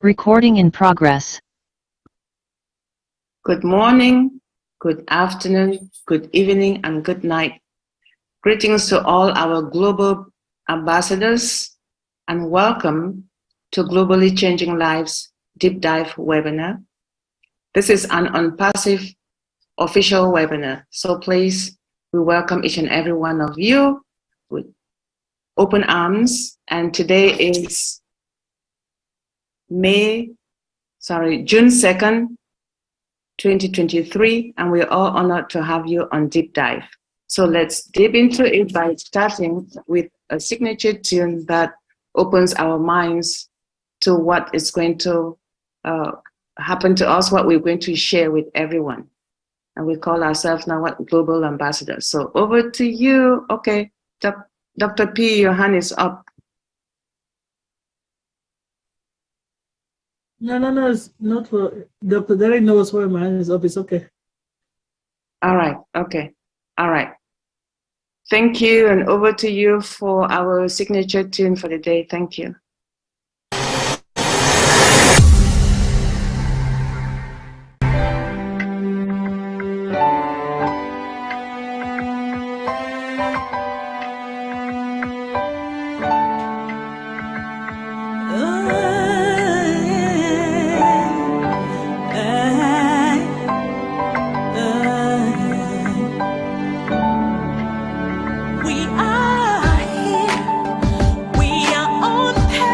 Recording in progress. Good morning, good afternoon, good evening, and good night. Greetings to all our global ambassadors and welcome to Globally Changing Lives Deep Dive webinar. This is an unpassive official webinar, so please, we welcome each and every one of you with open arms. And today is June 2nd, 2023, and we're all honored to have you on Deep Dive. So let's dip into it by starting with a signature tune that opens our minds to what is going to happen to us, what we're going to share with everyone. And we call ourselves now what Global Ambassadors. So over to you. Okay, Dr. P, your hand is up. No, it's not for Dr. Derek knows why my hand is up. It's okay. All right, okay. All right. Thank you, and over to you for our signature tune for the day. Thank you. We are here, we are on path.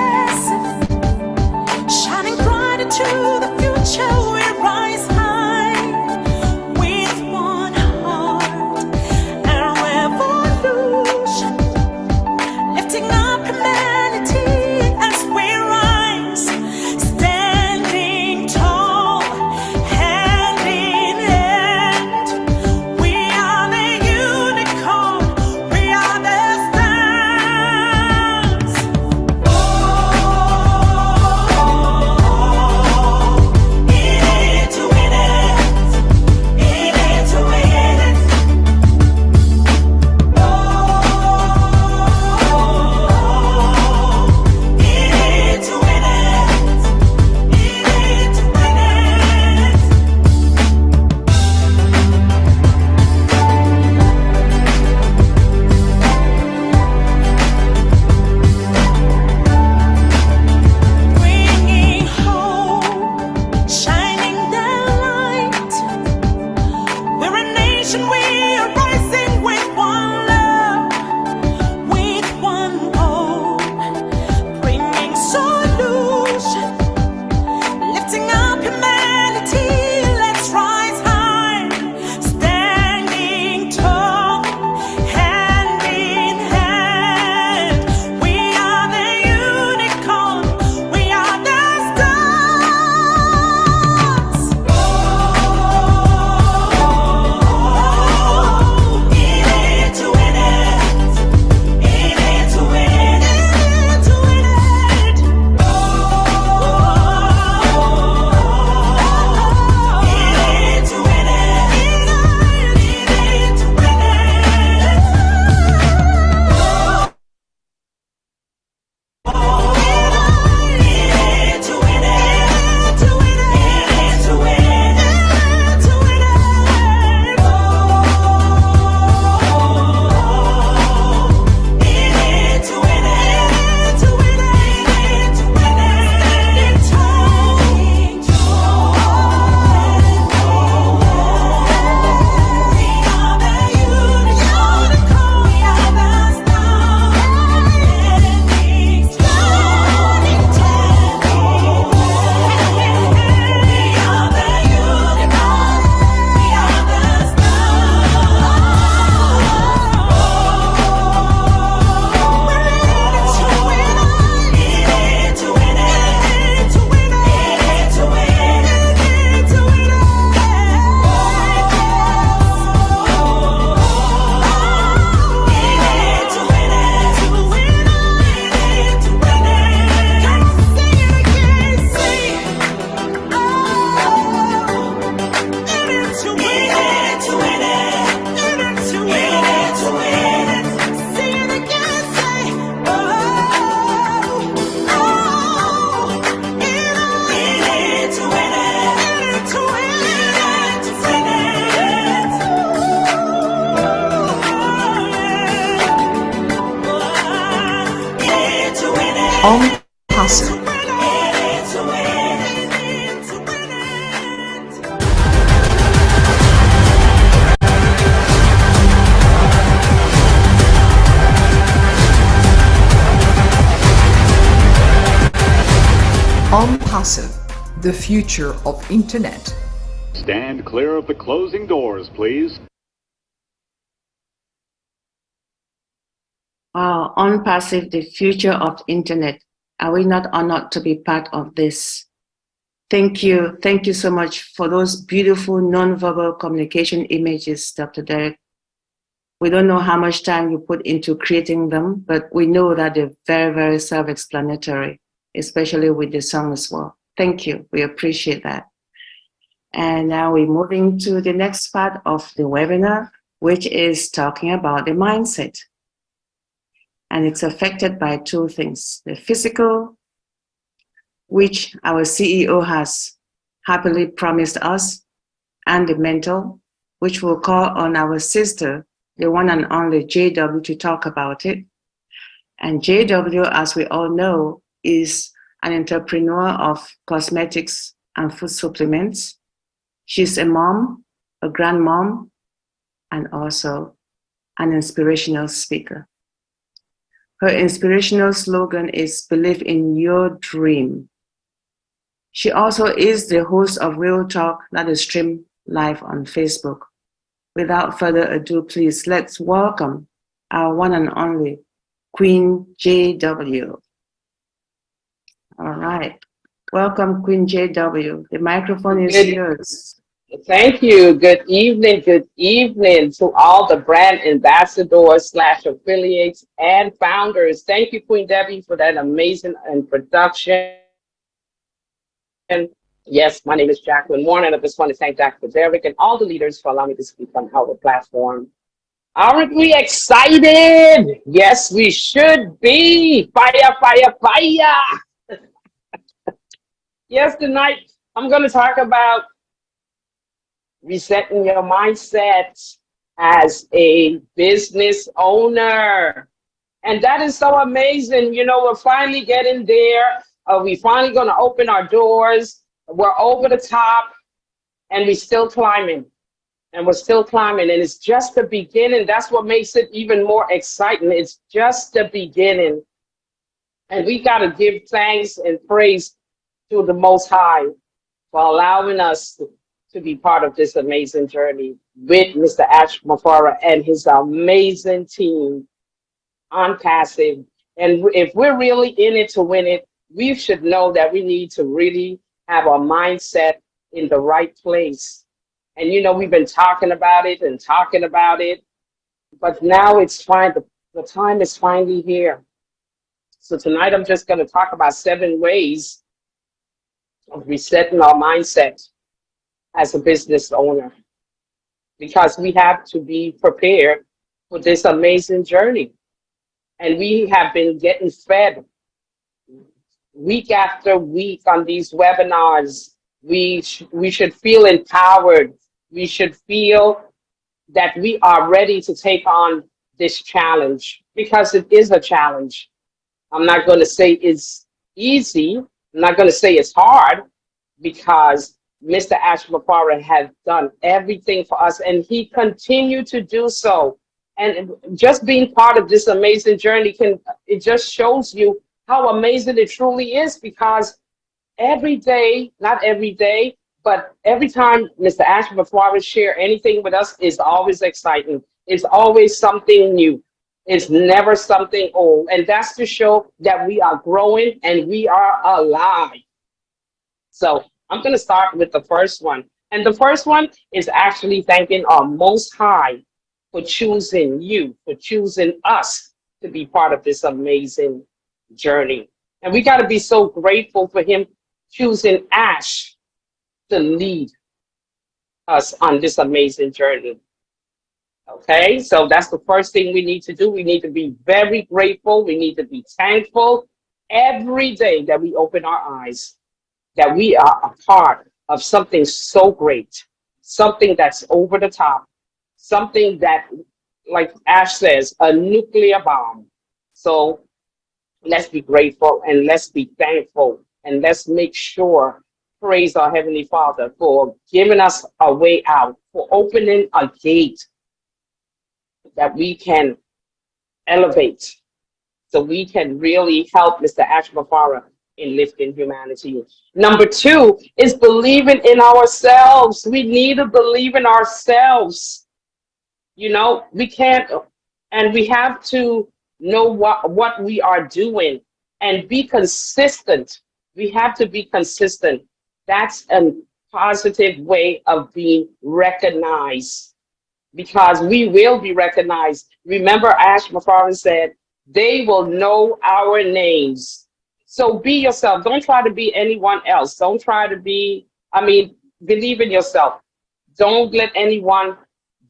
On Passive. On Passive, the future of internet. Stand clear of the closing doors, please. On Passive, the future of internet. Are we not honored to be part of this? Thank you. Thank you so much for those beautiful nonverbal communication images, Dr. Derek. We don't know how much time you put into creating them, but we know that they're very, very self-explanatory, especially with the song as well. Thank you. We appreciate that. And now we're moving to the next part of the webinar, which is talking about the mindset. And it's affected by two things: the physical, which our CEO has happily promised us, and the mental, which we'll call on our sister, the one and only JW, to talk about it. And JW, as we all know, is an entrepreneur of cosmetics and food supplements. She's a mom, a grandmom, and also an inspirational speaker. Her inspirational slogan is "Believe in your dream." She also is the host of Real Talk that is streamed live on Facebook. Without further ado, please let's welcome our one and only Queen JW. All right. Welcome, Queen JW. The microphone is yours. Thank you. Good evening to all the brand ambassadors / affiliates and founders. Thank you, Queen Debbie, for that amazing introduction. Yes, my name is Jacqueline Warren, and I just want to thank Dr. Derek and all the leaders for allowing me to speak on our platform. Aren't we excited? Yes, we should be. Fire, fire, fire. Yes, tonight I'm going to talk about resetting your mindset as a business owner. And that is so amazing. You know, we're finally getting there. We finally going to open our doors. We're over the top and we're still climbing. And we're still climbing. And it's just the beginning. That's what makes it even more exciting. It's just the beginning. And we got to give thanks and praise to the Most High for allowing us to be part of this amazing journey with Mr. Ash Mafara and his amazing team on Passive. And if we're really in it to win it, we should know that we need to really have our mindset in the right place. And, you know, we've been talking about it, but now it's fine. The time is finally here. So tonight I'm just going to talk about 7 ways of resetting our mindset as a business owner, because we have to be prepared for this amazing journey. And we have been getting fed week after week on these webinars. We should feel empowered. We should feel that we are ready to take on this challenge, because it is a challenge. I'm not going to say it's easy. I'm not going to say it's hard, because Mr. Ash Mafara has done everything for us, and he continued to do so. And just being part of this amazing journey it just shows you how amazing it truly is, because every day, not every day, but every time Mr. Ash Mafara share anything with us is always exciting. It's always something new. It's never something old. And that's to show that we are growing and we are alive. So I'm going to start with the first one. And the first one is actually thanking our Most High for choosing you, for choosing us to be part of this amazing journey. And we got to be so grateful for him choosing Ash to lead us on this amazing journey. Okay, so that's the first thing we need to do. We need to be very grateful. We need to be thankful every day that we open our eyes, that we are a part of something so great, something that's over the top, something that, like Ash says, a nuclear bomb. So Let's be grateful and let's be thankful and let's make sure, praise our Heavenly Father for giving us a way out, for opening a gate that we can elevate so we can really help Mr. Ashmafara in lifting humanity. Number 2 is believing in ourselves. We need to believe in ourselves. You know, we can't, and we have to know what we are doing and be consistent. We have to be consistent. That's a positive way of being recognized, because we will be recognized. Remember, Ash McFarland said, they will know our names. So be yourself. Don't try to be anyone else. Don't try to be, believe in yourself. Don't let anyone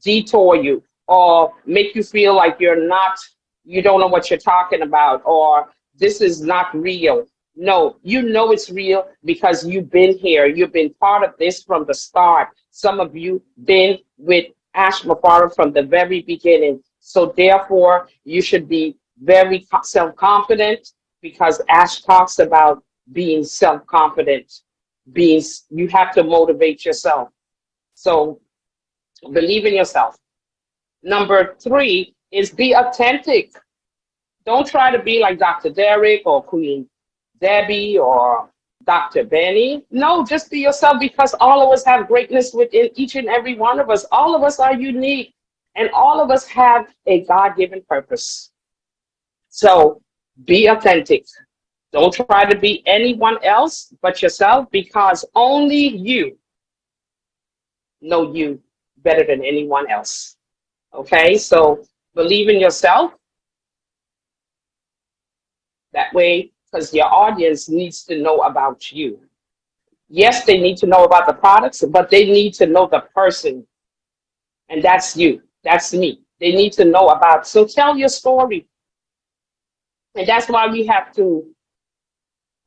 detour you or make you feel like you don't know what you're talking about, or this is not real. No, you know it's real because you've been here. You've been part of this from the start. Some of you been with Ash Mafara from the very beginning. So therefore, you should be very self-confident, because Ash talks about being self-confident. You have to motivate yourself. So believe in yourself. Number 3 is be authentic. Don't try to be like Dr. Derek or Queen Debbie or Dr. Benny. No, just be yourself, because all of us have greatness within each and every one of us. All of us are unique, and all of us have a God-given purpose. So be authentic. Don't try to be anyone else but yourself, because only you know you better than anyone else. Okay, so believe in yourself. That way, because your audience needs to know about you. Yes, they need to know about the products, but they need to know the person. And that's you. That's me. They need to know about. So tell your story. And that's why we have to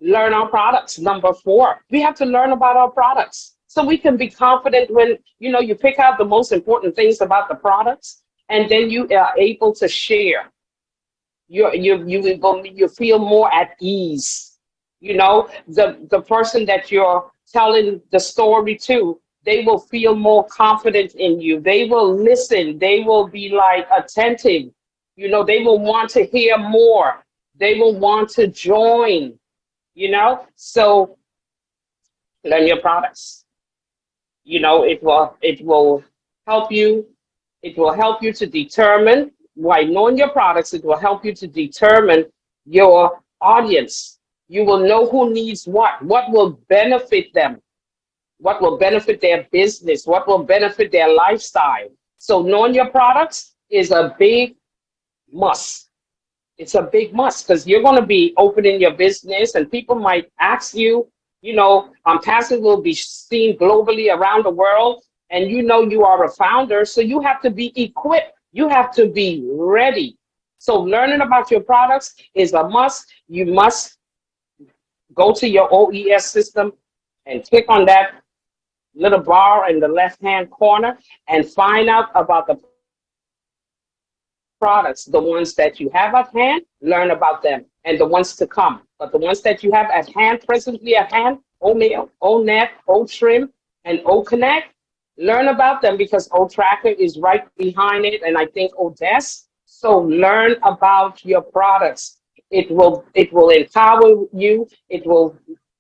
learn our products. Number 4, we have to learn about our products so we can be confident when, you pick out the most important things about the products, and then you are able to share. You feel more at ease. The person that you're telling the story to, they will feel more confident in you. They will listen. They will be like attentive. They will want to hear more. They will want to join. So learn your products. It will help you. It will help you to determine, by knowing your products, it will help you to determine your audience. You will know who needs what will benefit them, what will benefit their business, what will benefit their lifestyle. So knowing your products is a big must. It's a big must, because you're going to be opening your business and people might ask you, Passive will be seen globally around the world, and you are a founder, so you have to be equipped. You have to be ready. So learning about your products is a must. You must go to your OES system and click on that little bar in the left-hand corner and find out about the products. The ones that you have at hand, learn about them, and the ones to come. But the ones that you have at hand, presently at hand, O-Mail, O-Net, O-Trim, and O-Connect, learn about them, because O-Tracker is right behind it, and I think O-Desk. So learn about your products. It will empower you. It will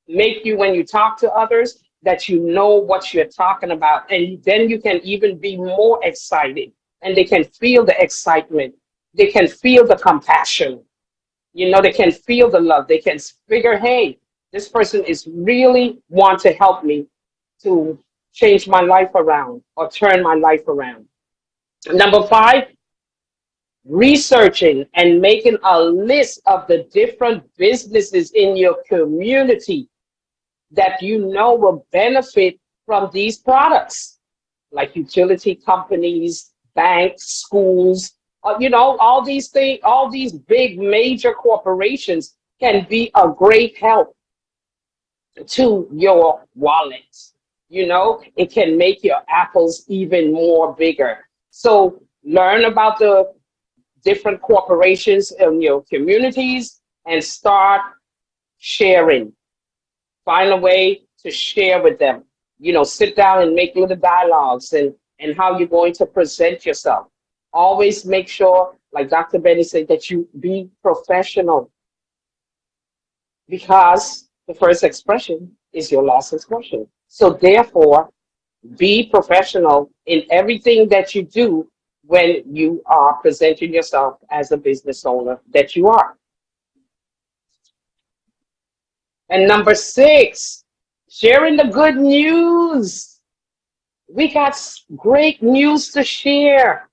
make you, when you talk to others, that you know what you're talking about. And then you can even be more excited, and they can feel the excitement. They can feel the compassion. They can feel the love. They can figure, hey, this person is really want to help me to change my life around or turn my life around. Number 5, researching and making a list of the different businesses in your community that will benefit from these products, like utility companies, banks, schools, all these things, all these big major corporations can be a great help to your wallet. It can make your apples even more bigger. So learn about the different corporations in your communities, and start sharing. Find a way to share with them. You know, sit down and make little dialogues and how you're going to present yourself. Always make sure, like Dr. Benny said, that you be professional, because the first expression is your last expression. So therefore, be professional in everything that you do when you are presenting yourself as a business owner that you are. And number 6, sharing the good news. We got great news to share.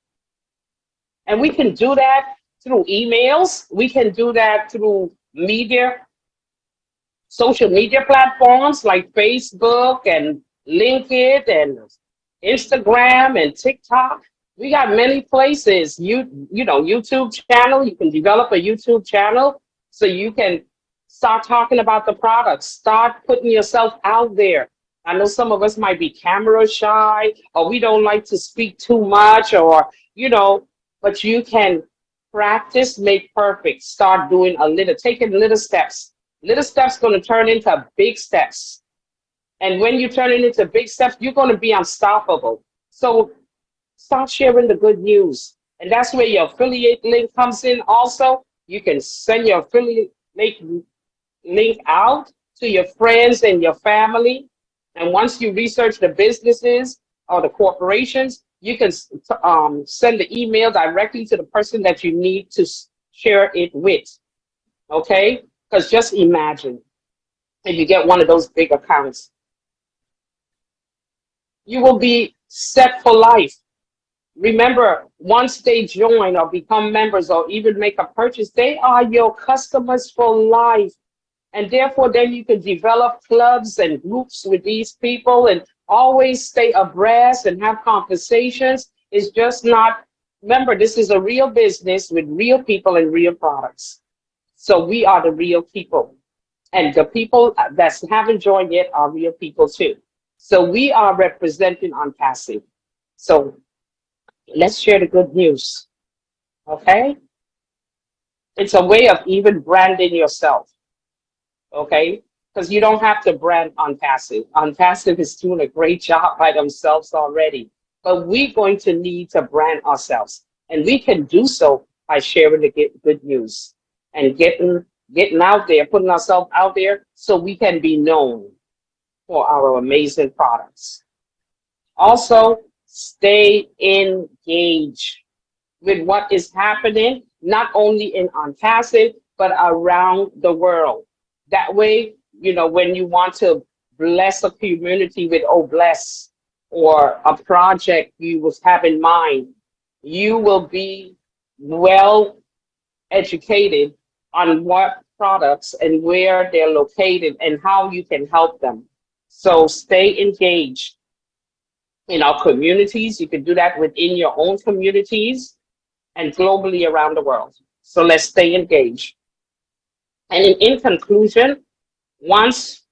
And we can do that through emails. We can do that through media, social media platforms like Facebook and LinkedIn and Instagram and TikTok. We got many places. You know, YouTube channel. You can develop a YouTube channel so you can start talking about the products. Start putting yourself out there. I know some of us might be camera shy, or we don't like to speak too much, or, you know, but you can practice, make perfect. Start doing taking little steps. Little steps going to turn into big steps. And when you turn it into big steps, you're going to be unstoppable. So start sharing the good news. And that's where your affiliate link comes in also. You can send your affiliate link out to your friends and your family. And once you research the businesses or the corporations, you can send the email directly to the person that you need to share it with. Okay? Because just imagine if you get one of those big accounts, you will be set for life. Remember, once they join or become members or even make a purchase, they are your customers for life. And therefore, then you can develop clubs and groups with these people and always stay abreast and have conversations. It's just not, remember, this is a real business with real people and real products. So we are the real people. And the people that haven't joined yet are real people too. So we are representing on passive. So let's share the good news. Okay? It's a way of even branding yourself. Okay? Because you don't have to brand on passive. On passive is doing a great job by themselves already. But we're going to need to brand ourselves. And we can do so by sharing the good news and getting out there, putting ourselves out there so we can be known for our amazing products. Also, stay engaged with what is happening, not only on passive, but around the world. That way, you know, when you want to bless a community with bless or a project you have in mind, you will be well educated on what products and where they're located and how you can help them. So stay engaged in our communities. You can do that within your own communities and globally around the world. So let's stay engaged. And in conclusion, once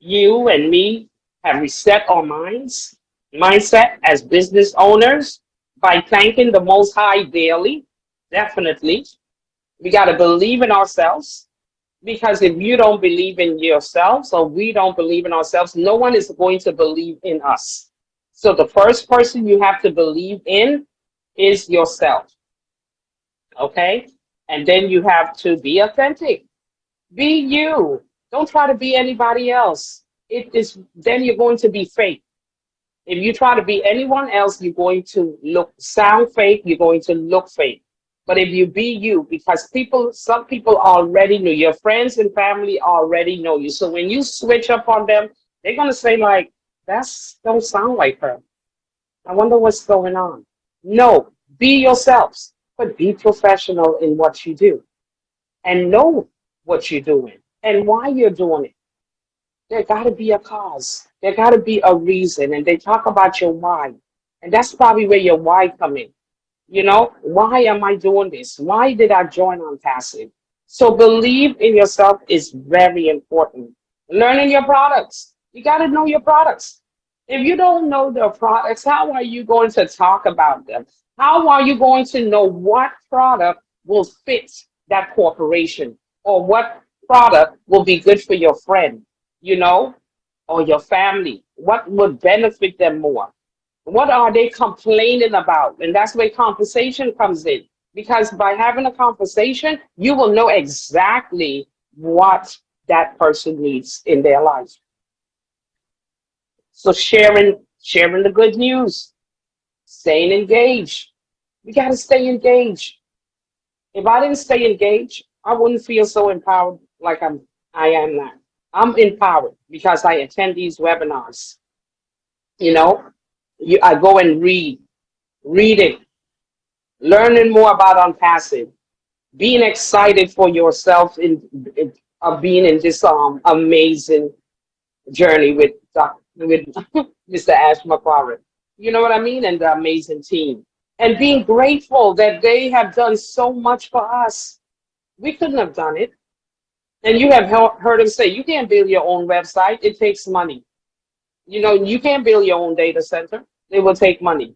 you and me have reset our mindset as business owners by thanking the Most High daily, definitely, we got to believe in ourselves, because if you don't believe in yourselves or we don't believe in ourselves, no one is going to believe in us. So the first person you have to believe in is yourself. Okay? And then you have to be authentic. Be you. Don't try to be anybody else. Then you're going to be fake. If you try to be anyone else, you're going to sound fake, you're going to look fake. But if you be you, because some people already know, your friends and family already know you. So when you switch up on them, they're going to say like, don't sound like her. I wonder what's going on. No, be yourselves, but be professional in what you do and know what you're doing and why you're doing it. There got to be a cause. There got to be a reason. And they talk about your why. And that's probably where your why come in. You know, why am I doing this? Why did I join on passive? So believe in yourself is very important. Learning your products. You got to know your products. If you don't know the products, how are you going to talk about them? How are you going to know what product will fit that corporation? or what product will be good for your friend, you know, or your family? What would benefit them more? What are they complaining about? And that's where conversation comes in. Because by having a conversation, you will know exactly what that person needs in their life. So sharing the good news, staying engaged. We got to stay engaged. If I didn't stay engaged, I wouldn't feel so empowered like I am now. I'm empowered because I attend these webinars. You know, I go and reading, learning more about unpassive, being excited for yourself of being in this amazing journey with Mr. Ash McQuarrie. You know what I mean? And the amazing team. And being grateful that they have done so much for us. We couldn't have done it. And you have heard him say, you can't build your own website. It takes money. You know, you can't build your own data center. It will take money.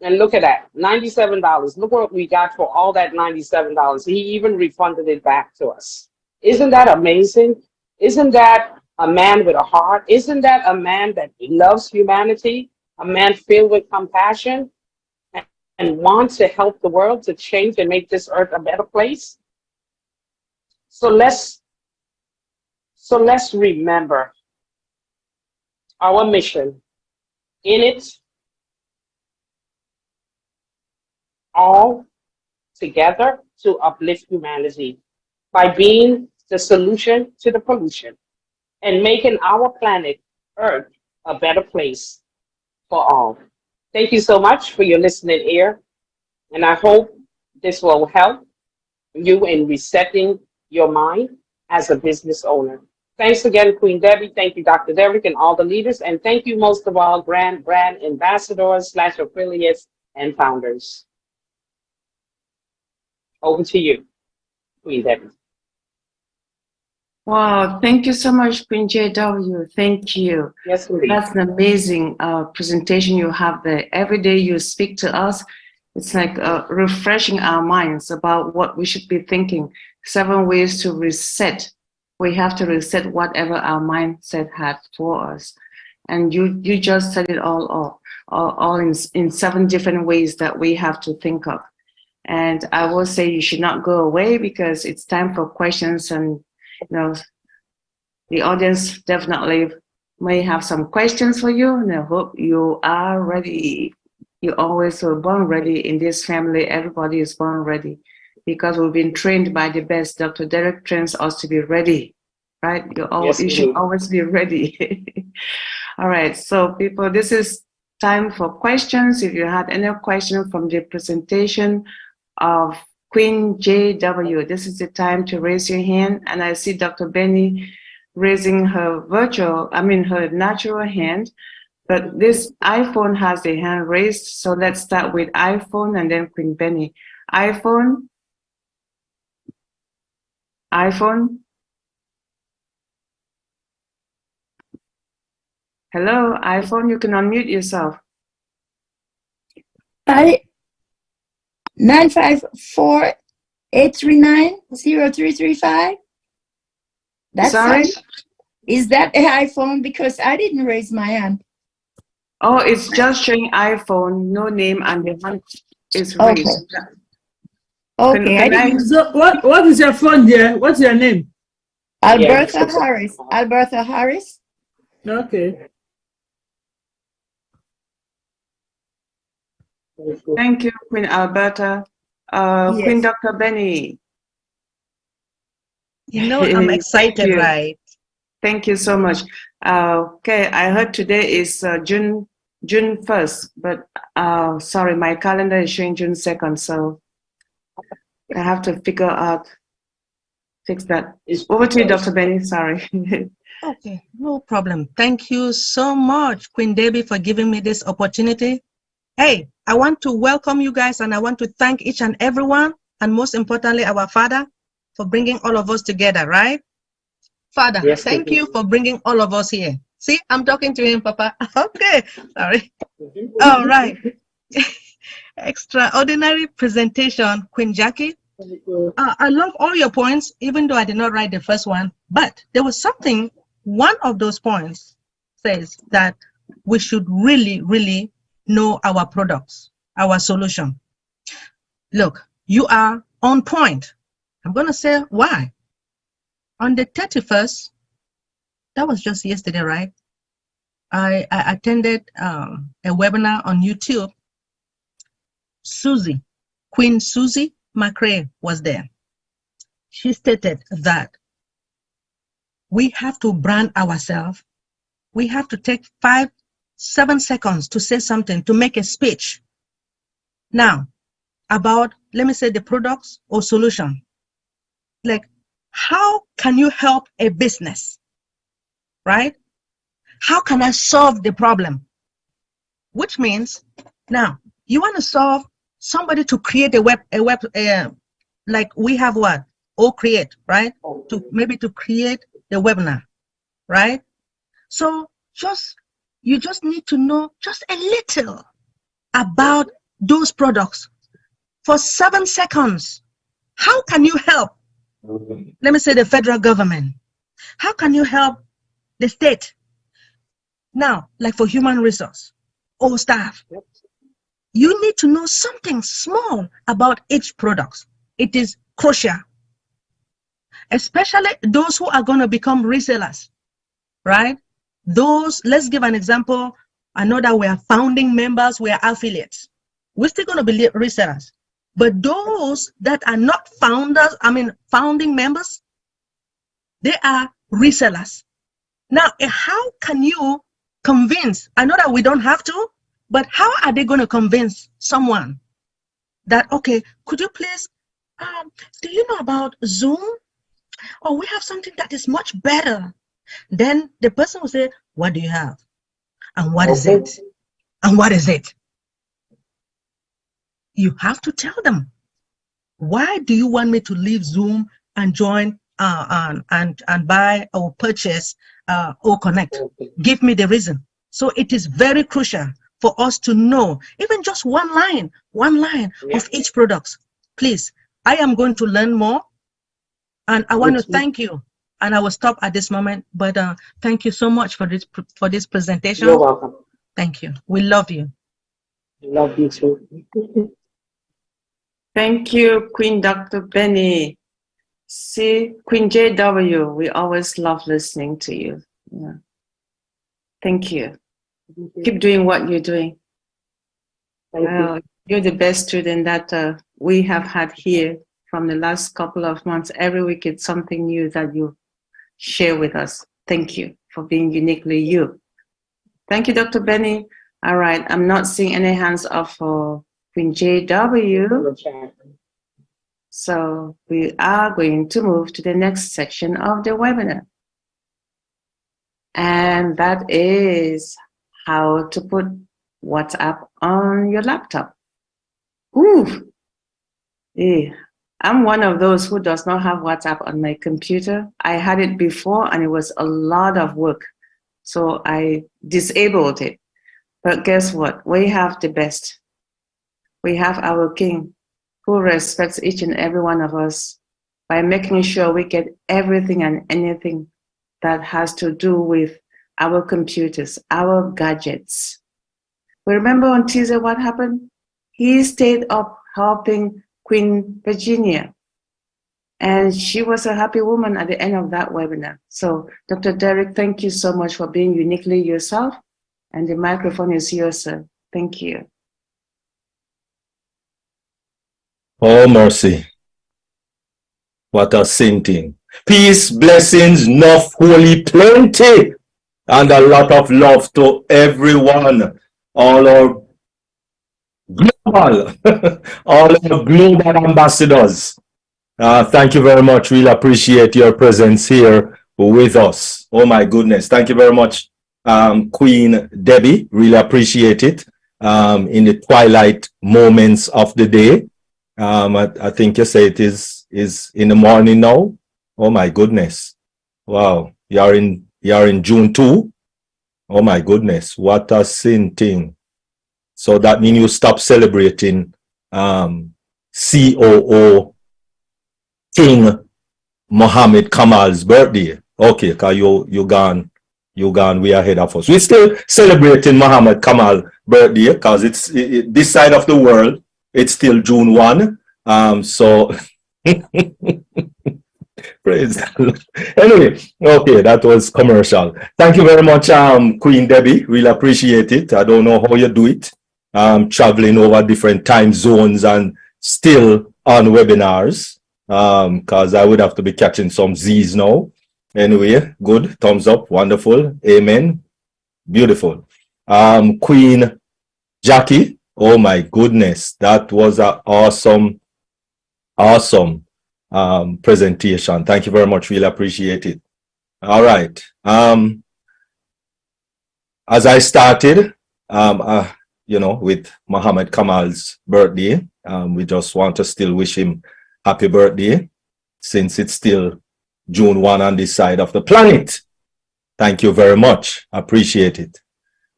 And look at that, $97. Look what we got for all that $97. He even refunded it back to us. Isn't that amazing? Isn't that a man with a heart? Isn't that a man that loves humanity? A man filled with compassion and wants to help the world to change and make this earth a better place? So let's remember our mission. In it, all together to uplift humanity by being the solution to the pollution and making our planet Earth a better place for all. Thank you so much for your listening ear, and I hope this will help you in resetting your mind as a business owner. Thanks again, Queen Debbie. Thank you, Dr. Derrick, and all the leaders. And thank you most of all, brand ambassadors / affiliates and founders. Over to you, Queen Debbie. Wow, thank you so much, Queen JW. Thank you. Yes, indeed. That's an amazing presentation you have there. Every day you speak to us, it's like refreshing our minds about what we should be thinking. 7 ways to reset. We have to reset whatever our mindset had for us. And you just said it all in 7 different ways that we have to think of. And I will say you should not go away because it's time for questions, and you know the audience definitely may have some questions for you, and I hope you are ready. You always were born ready in this family. Everybody is born ready because we've been trained by the best. Dr. Derrick trains us to be ready, right? You should always be ready. All right, so people, this is time for questions. If you had any question from the presentation of Queen JW, this is the time to raise your hand. And I see Dr. Benny raising her her natural hand, but this iPhone has the hand raised. So let's start with iPhone and then Queen Benny. iPhone. Hello, iPhone, you can unmute yourself. 954-839-0335. That's Sorry? Is that the iPhone? Because I didn't raise my hand. Oh, it's just showing iPhone, no name, and the hand is raised. Okay. So what is your phone there? What's your name? Alberta Harris. Alberta Harris. Okay. Thank you, Queen Alberta. Yes. Queen Dr. Benny. You know, I'm excited, right? Thank you so much. Okay, I heard today is June 1st, but sorry, my calendar is showing June 2nd, so I have to fix that. Over to you, Dr. Benny, sorry. Okay, no problem. Thank you so much, Queen Debbie, for giving me this opportunity. Hey, I want to welcome you guys, and I want to thank each and everyone, and most importantly, our Father, for bringing all of us together, right? Father, Yes, thank you for bringing all of us here. See, I'm talking to him, Papa. Okay, sorry. All right. Extraordinary presentation, Queen Jackie. I love all your points, even though I did not write the first one. But there was something, one of those points says that we should really, really know our products, our solution. Look, you are on point. I'm going to say why. On the 31st, that was just yesterday, right? I attended a webinar on YouTube. Queen Susie McRae was there. She stated that we have to brand ourselves. We have to take 5-7 seconds to say something, to make a speech. Now, about, let me say, the products or solution. Like, how can you help a business, right? How can I solve the problem? Which means, now, you want to solve somebody to create a web, like we have what? Or create, right? Maybe to create the webinar, right? So you just need to know just a little about those products for 7 seconds. How can you help? Let me say the federal government. How can you help the state? Now, like for human resource or staff, you need to know something small about each product. It is crucial, especially those who are going to become resellers, right? Those, let's give an example. I know that we are founding members, we are affiliates. We're still going to be resellers. But those that are not founding members, they are resellers. Now, how can you convince? I know that we don't have to, but how are they going to convince someone that, okay, could you please, do you know about Zoom? Oh, we have something that is much better. Then the person will say, what do you have? And what is it? And what is it? You have to tell them, why do you want me to leave Zoom and join and buy or purchase or connect? Give me the reason. So it is very crucial for us to know, even just one line of each product. Please, I am going to learn more, and I want to thank you. And I will stop at this moment, but thank you so much for this presentation. You're welcome. Thank you. We love you. Love you too. Thank you, Queen Dr. Benny. See, Queen JW, we always love listening to you. Yeah. Thank you. Keep doing what you're doing. You're the best student that we have had here from the last couple of months. Every week it's something new that you share with us. Thank you for being uniquely you. Thank you, Dr. Benny. All right, I'm not seeing any hands up for Queen JW. So we are going to move to the next section of the webinar. And that is how to put WhatsApp on your laptop. Ooh. Yeah. I'm one of those who does not have WhatsApp on my computer. I had it before and it was a lot of work. So I disabled it. But guess what? We have the best. We have our King who respects each and every one of us by making sure we get everything and anything that has to do with our computers, our gadgets. We remember on Tuesday what happened? He stayed up helping Queen Virginia. And she was a happy woman at the end of that webinar. So, Dr. Derek, thank you so much for being uniquely yourself. And the microphone is yours, sir. Thank you. Oh, mercy. What a sinting. Peace, blessings, enough, holy, plenty, and a lot of love to everyone. All our global, all our global ambassadors. Thank you very much. Really appreciate your presence here with us. Oh my goodness. Thank you very much, Queen Debbie. Really appreciate it. In the twilight moments of the day. I think you say it is in the morning now. Oh my goodness. Wow. You're in June 2. Oh my goodness. What a sin thing. So that means you stop celebrating COO King Mohammed Kamal's birthday. Okay, cause you gone way ahead of us. We're still celebrating Muhammad Kamal birthday because it's this side of the world. It's still June 1. So praise the Lord. Anyway, okay, that was commercial. Thank you very much, Queen Debbie. Really appreciate it. I don't know how you do it. Traveling over different time zones and still on webinars. Because I would have to be catching some Z's now. Anyway, good. Thumbs up. Wonderful. Amen. Beautiful. Queen Jackie. Oh my goodness. That was an awesome presentation. Thank you very much. Really appreciate it. All right. As I started, with Muhammad Kamal's birthday, we just want to still wish him happy birthday since it's still June 1 on this side of the planet. Thank you very much. Appreciate it.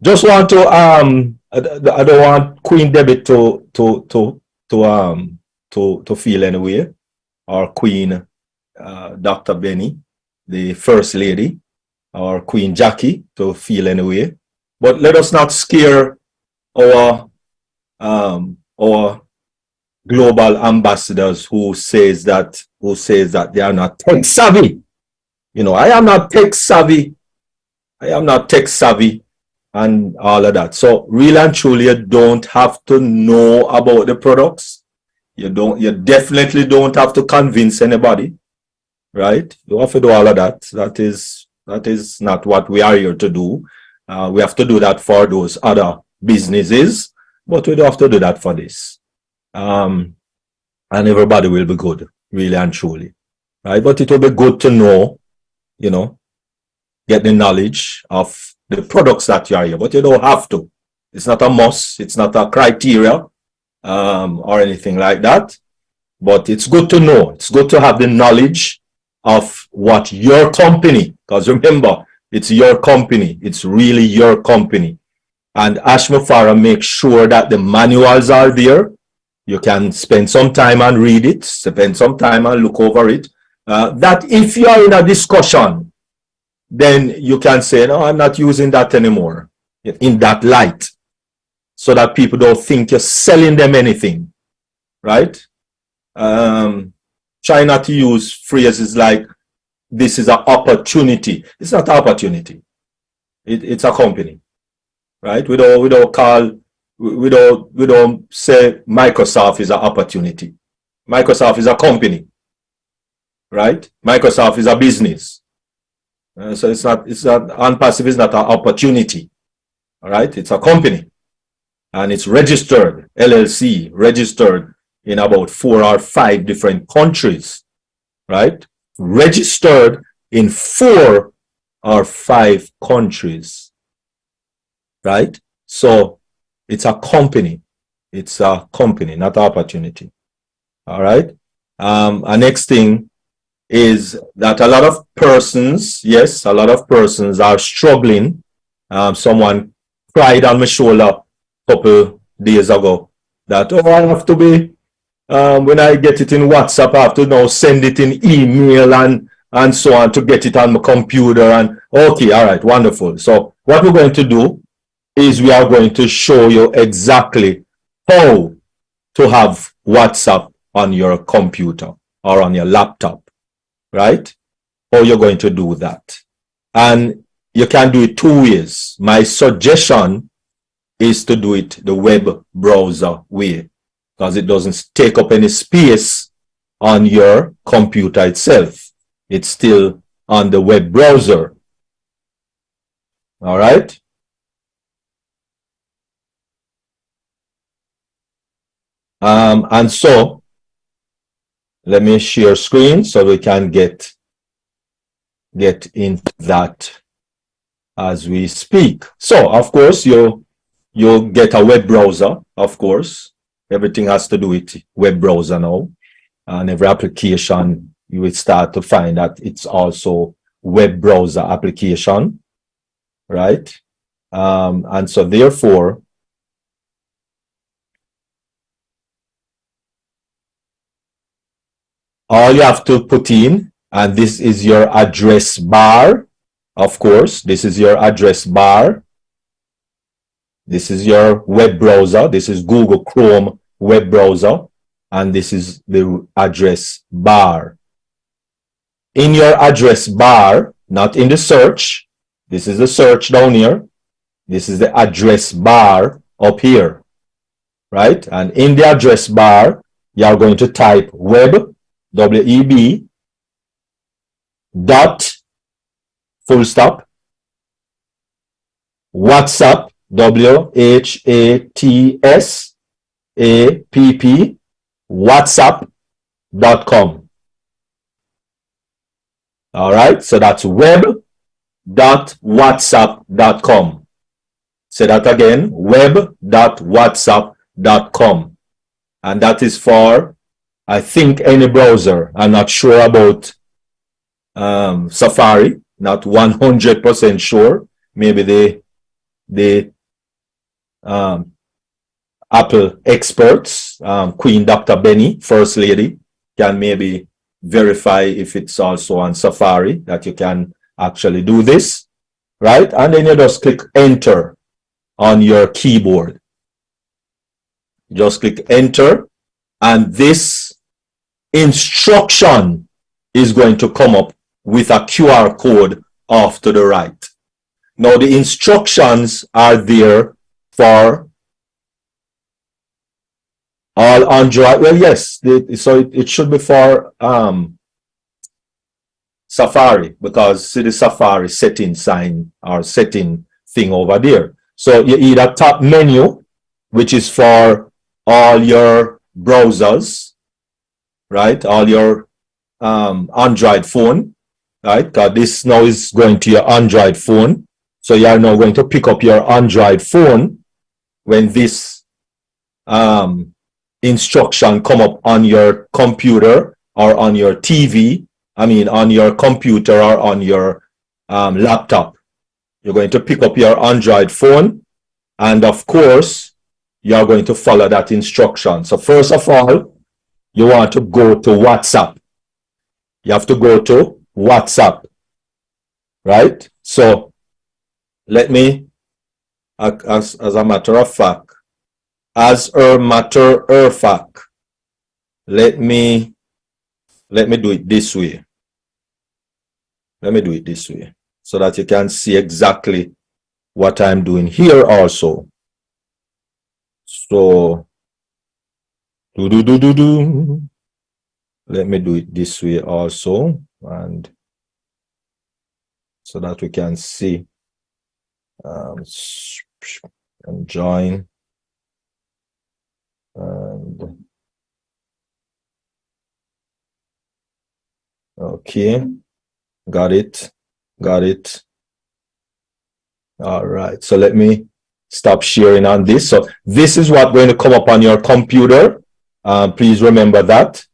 Just want to I don't want Queen Debbie to feel any way, or Queen Dr. Benny, the First Lady, or Queen Jackie to feel any way. But let us not scare our global ambassadors who says that they are not tech savvy. I am not tech savvy. And all of that. So really and truly, you don't have to know about the products. You definitely don't have to convince anybody, right? You have to do all of that. That is not what we are here to do. We have to do that for those other businesses, but we don't have to do that for this. And everybody will be good, really and truly, right? But it will be good to know, get the knowledge of the products that you are here, but you don't have to. It's not a must. It's not a criteria or anything like that. But it's good to know. It's good to have the knowledge of what your company, because remember, it's your company. It's really your company. And Ashmafara makes sure that the manuals are there. You can spend some time and read it, spend some time and look over it. That if you are in a discussion, then you can say, no, I'm not using that anymore, in that light, so that people don't think you're selling them anything, right? Try not to use phrases like, this is an opportunity. It's not an opportunity. It's a company, right? We don't say Microsoft is an opportunity. Microsoft is a company, right? Microsoft is a business. So it's not unpassive is not an opportunity. All right, it's a company, and it's registered, LLC, registered in about 4 or 5 different countries, right? Registered in 4 or 5 countries, right? So it's a company. It's a company, not an opportunity. All right. Our next thing is that a lot of persons, yes, a lot of persons are struggling. Someone cried on my shoulder a couple days ago that, I have to be, when I get it in WhatsApp, I have to now send it in email and so on to get it on my computer. And okay, all right, wonderful. So what we're going to do is we are going to show you exactly how to have WhatsApp on your computer or on your laptop. Right? How you're going to do that. And you can do it 2 ways. My suggestion is to do it the web browser way, because it doesn't take up any space on your computer itself. It's still on the web browser. All right? And so, let me share screen so we can get into that as we speak. So, of course, you'll get a web browser, of course. Everything has to do with web browser now. And every application, you will start to find that it's also web browser application, right? And so, therefore, all you have to put in, and this is your address bar. Of course, this is your address bar. This is your web browser. This is Google Chrome web browser. And this is the address bar. In your address bar, not in the search, this is the search down here. This is the address bar up here, right? And in the address bar, you are going to type web, W-E-B, dot, full stop, WhatsApp, W-H-A-T-S-A-P-P, WhatsApp.com. All right, so that's web.whatsapp.com. Say that again, web.whatsapp.com. And that is for, I think, any browser. I'm not sure about Safari, not 100% sure. Maybe the Apple experts, Queen Dr. Benny, First Lady, can maybe verify if it's also on Safari that you can actually do this, right? And then you just click enter on your keyboard. Just click enter, and this instruction is going to come up with a QR code off to the right. Now the instructions are there for all Android. Well, yes, so it should be for Safari, because see the Safari setting sign or setting thing over there. So you either top menu, which is for all your browsers, right? All your Android phone, right? Because this now is going to your Android phone. So you are now going to pick up your Android phone when this instruction come up on your computer or on your TV. I mean, on your computer or on your laptop. You're going to pick up your Android phone, and of course, you are going to follow that instruction. So first of all, you want to go to WhatsApp. You have to go to WhatsApp, right? So let me, as a matter of fact, let me do it this way. Let me do it this way so that you can see exactly what I'm doing here also. So, let me do it this way also, and so that we can see and join. And okay, got it. All right, so let me stop sharing on this. So this is what's going to come up on your computer. Please remember that.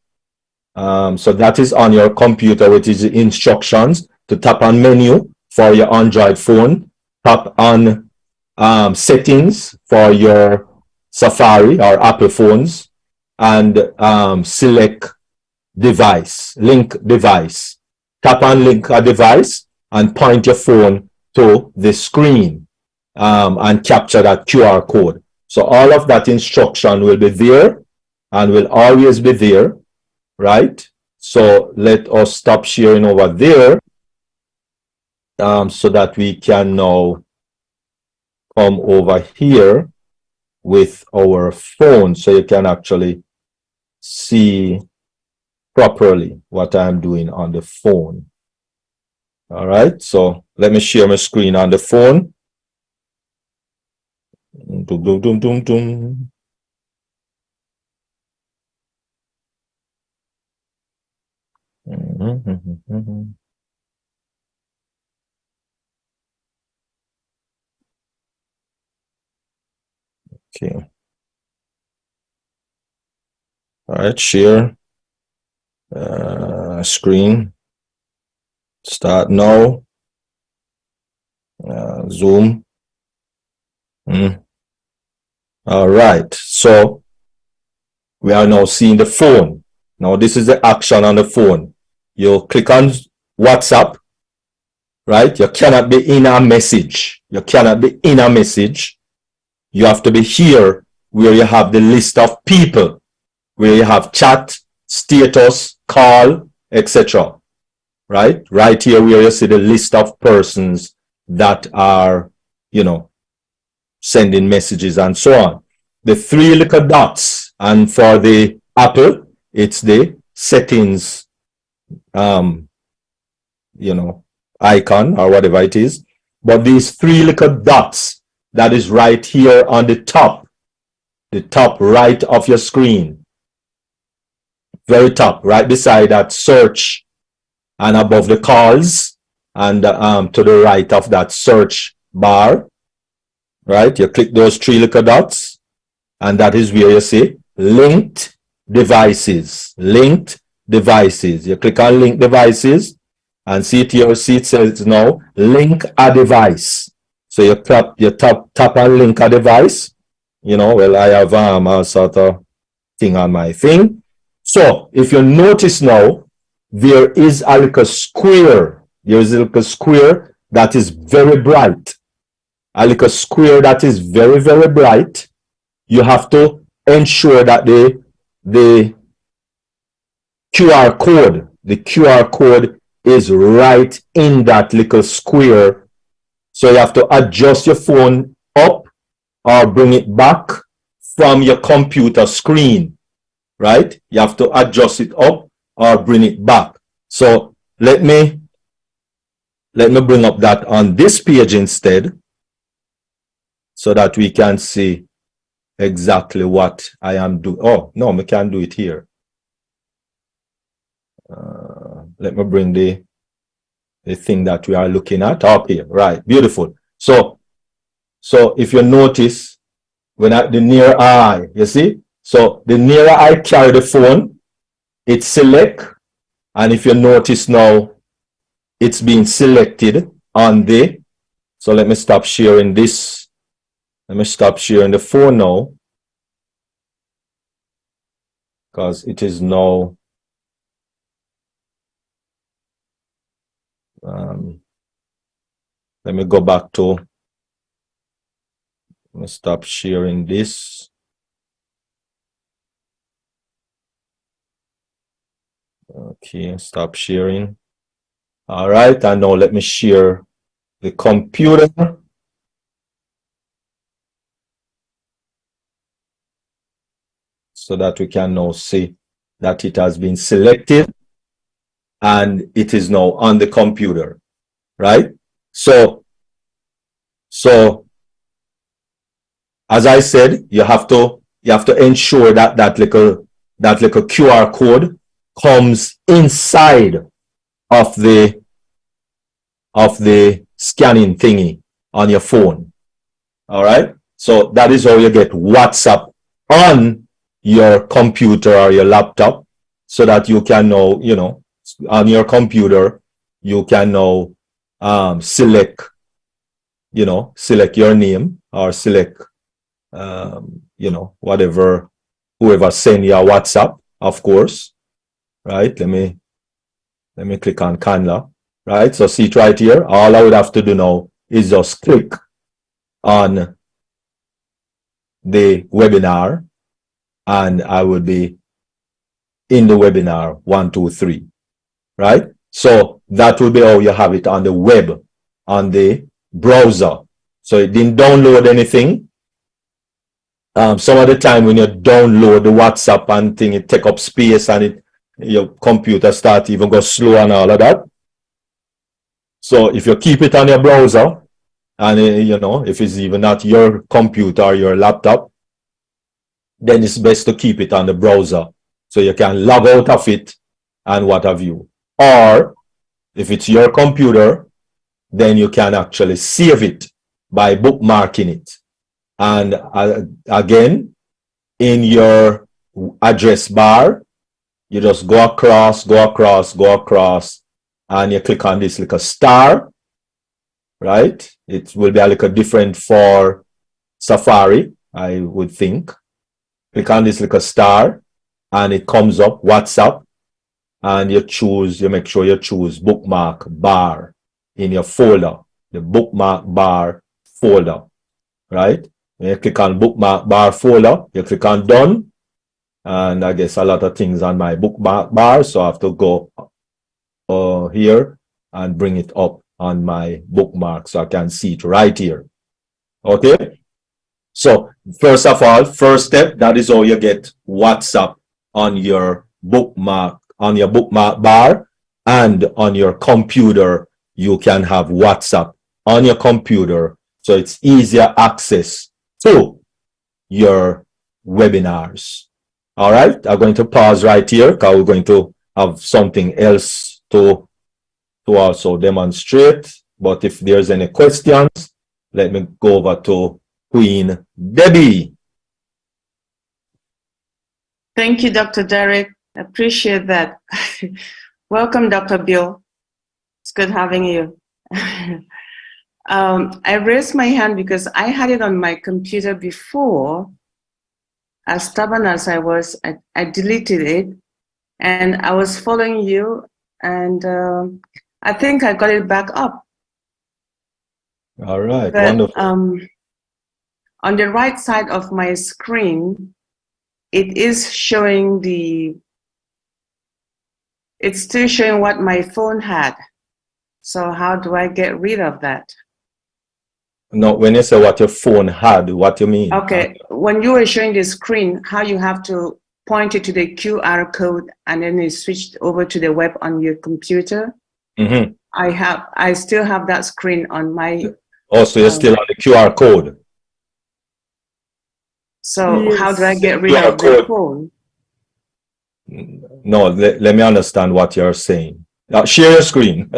So that is on your computer, which is the instructions to tap on menu for your Android phone, tap on settings for your Safari or Apple phones, and select device, link device. Tap on link a device and point your phone to the screen and capture that QR code. So all of that instruction will be there and will always be there, right? So let us stop sharing over there so that we can now come over here with our phone so you can actually see properly what I'm doing on the phone. All right, so let me share my screen on the phone. Okay. All right, share screen. Start now. Zoom. All right, so we are now seeing the phone. Now this is the action on the phone. You click on WhatsApp, right? You cannot be in a message. You cannot be in a message. You have to be here where you have the list of people, where you have chat, status, call, etc. Right? Right here where you see the list of persons that are, you know, sending messages and so on. The three little dots, and for the Apple, it's the settings, you know, icon or whatever it is. But these three little dots, that is right here on the top right of your screen, very top, right beside that search and above the calls, and to the right of that search bar, right? You click those three little dots, and that is where you see linked devices. Linked devices. You click on linked devices, and see it here. See it says now link a device. So you tap on link a device. You know, well, I have a sort of thing on my thing. So if you notice now, there is a little square. There is a little square that is very bright. A little square that is very, very bright. You have to ensure that the QR code is right in that little square. So you have to adjust your phone up or bring it back from your computer screen, right? You have to adjust it up or bring it back. So let me bring up that on this page instead, so that we can see exactly what I am doing. Oh, no, we can't do it here. Let me bring the thing that we are looking at up here. Right, beautiful. So if you notice, when at the near eye, you see? So the nearer I carry the phone, it's select. And if you notice now, it's being selected on the, so let me stop sharing this. Let me stop sharing the phone now, because it is now let me go back to, let me stop sharing this. Okay, stop sharing. All right, and now let me share the computer. So that we can now see that it has been selected and it is now on the computer, right? So as I said, you have to ensure that that little QR code comes inside of the scanning thingy on your phone. All right. So that is how you get WhatsApp on your computer or your laptop, so that you can now, you know, on your computer, you can now select your name, or select, you know, whoever send you a WhatsApp, of course, right? Let me click on Canva, right? So see it right here. All I would have to do now is just click on the webinar, and I will be in the webinar 1, 2, 3, right? So that will be how you have it on the web, on the browser. So it didn't download anything. Some of the time when you download the WhatsApp and thing, it take up space, and your computer start even go slow and all of that. So if you keep it on your browser, and you know, if it's even not your computer or your laptop, then it's best to keep it on the browser, so you can log out of it and what have you. Or if it's your computer, then you can actually save it by bookmarking it. And again, in your address bar, you just go across, and you click on this little star, right? It will be a little different for Safari, I would think. Click on this little star, and it comes up WhatsApp, and you make sure you choose bookmark bar in your folder, the bookmark bar folder, right? When you click on bookmark bar folder, you click on done, and I guess a lot of things on my bookmark bar, so I have to go here and bring it up on my bookmark so I can see it right here. Okay, so first of all, first step, that is how you get WhatsApp on your bookmark bar, and on your computer you can have WhatsApp on your computer, so it's easier access to your webinars. All right, I'm going to pause right here because we're going to have something else to also demonstrate. But if there's any questions, let me go over to Queen Debbie. Thank you, Dr. Derek. I appreciate that. Welcome, Dr. Bill. It's good having you. I raised my hand because I had it on my computer before. As stubborn as I was, I deleted it, and I was following you, and I think I got it back up. All right, But, wonderful. on the right side of my screen, it is showing it's still showing what my phone had. So how do I get rid of that? No, when you say what your phone had, what do you mean? Okay, when you were showing the screen, how you have to point it to the QR code and then it switched over to the web on your computer. Mm-hmm. I still have that screen on my. Oh, so you're still on the QR code. So Yes. how do I get rid QR of the code. phone? No, let me understand what you're saying. Now, share your screen.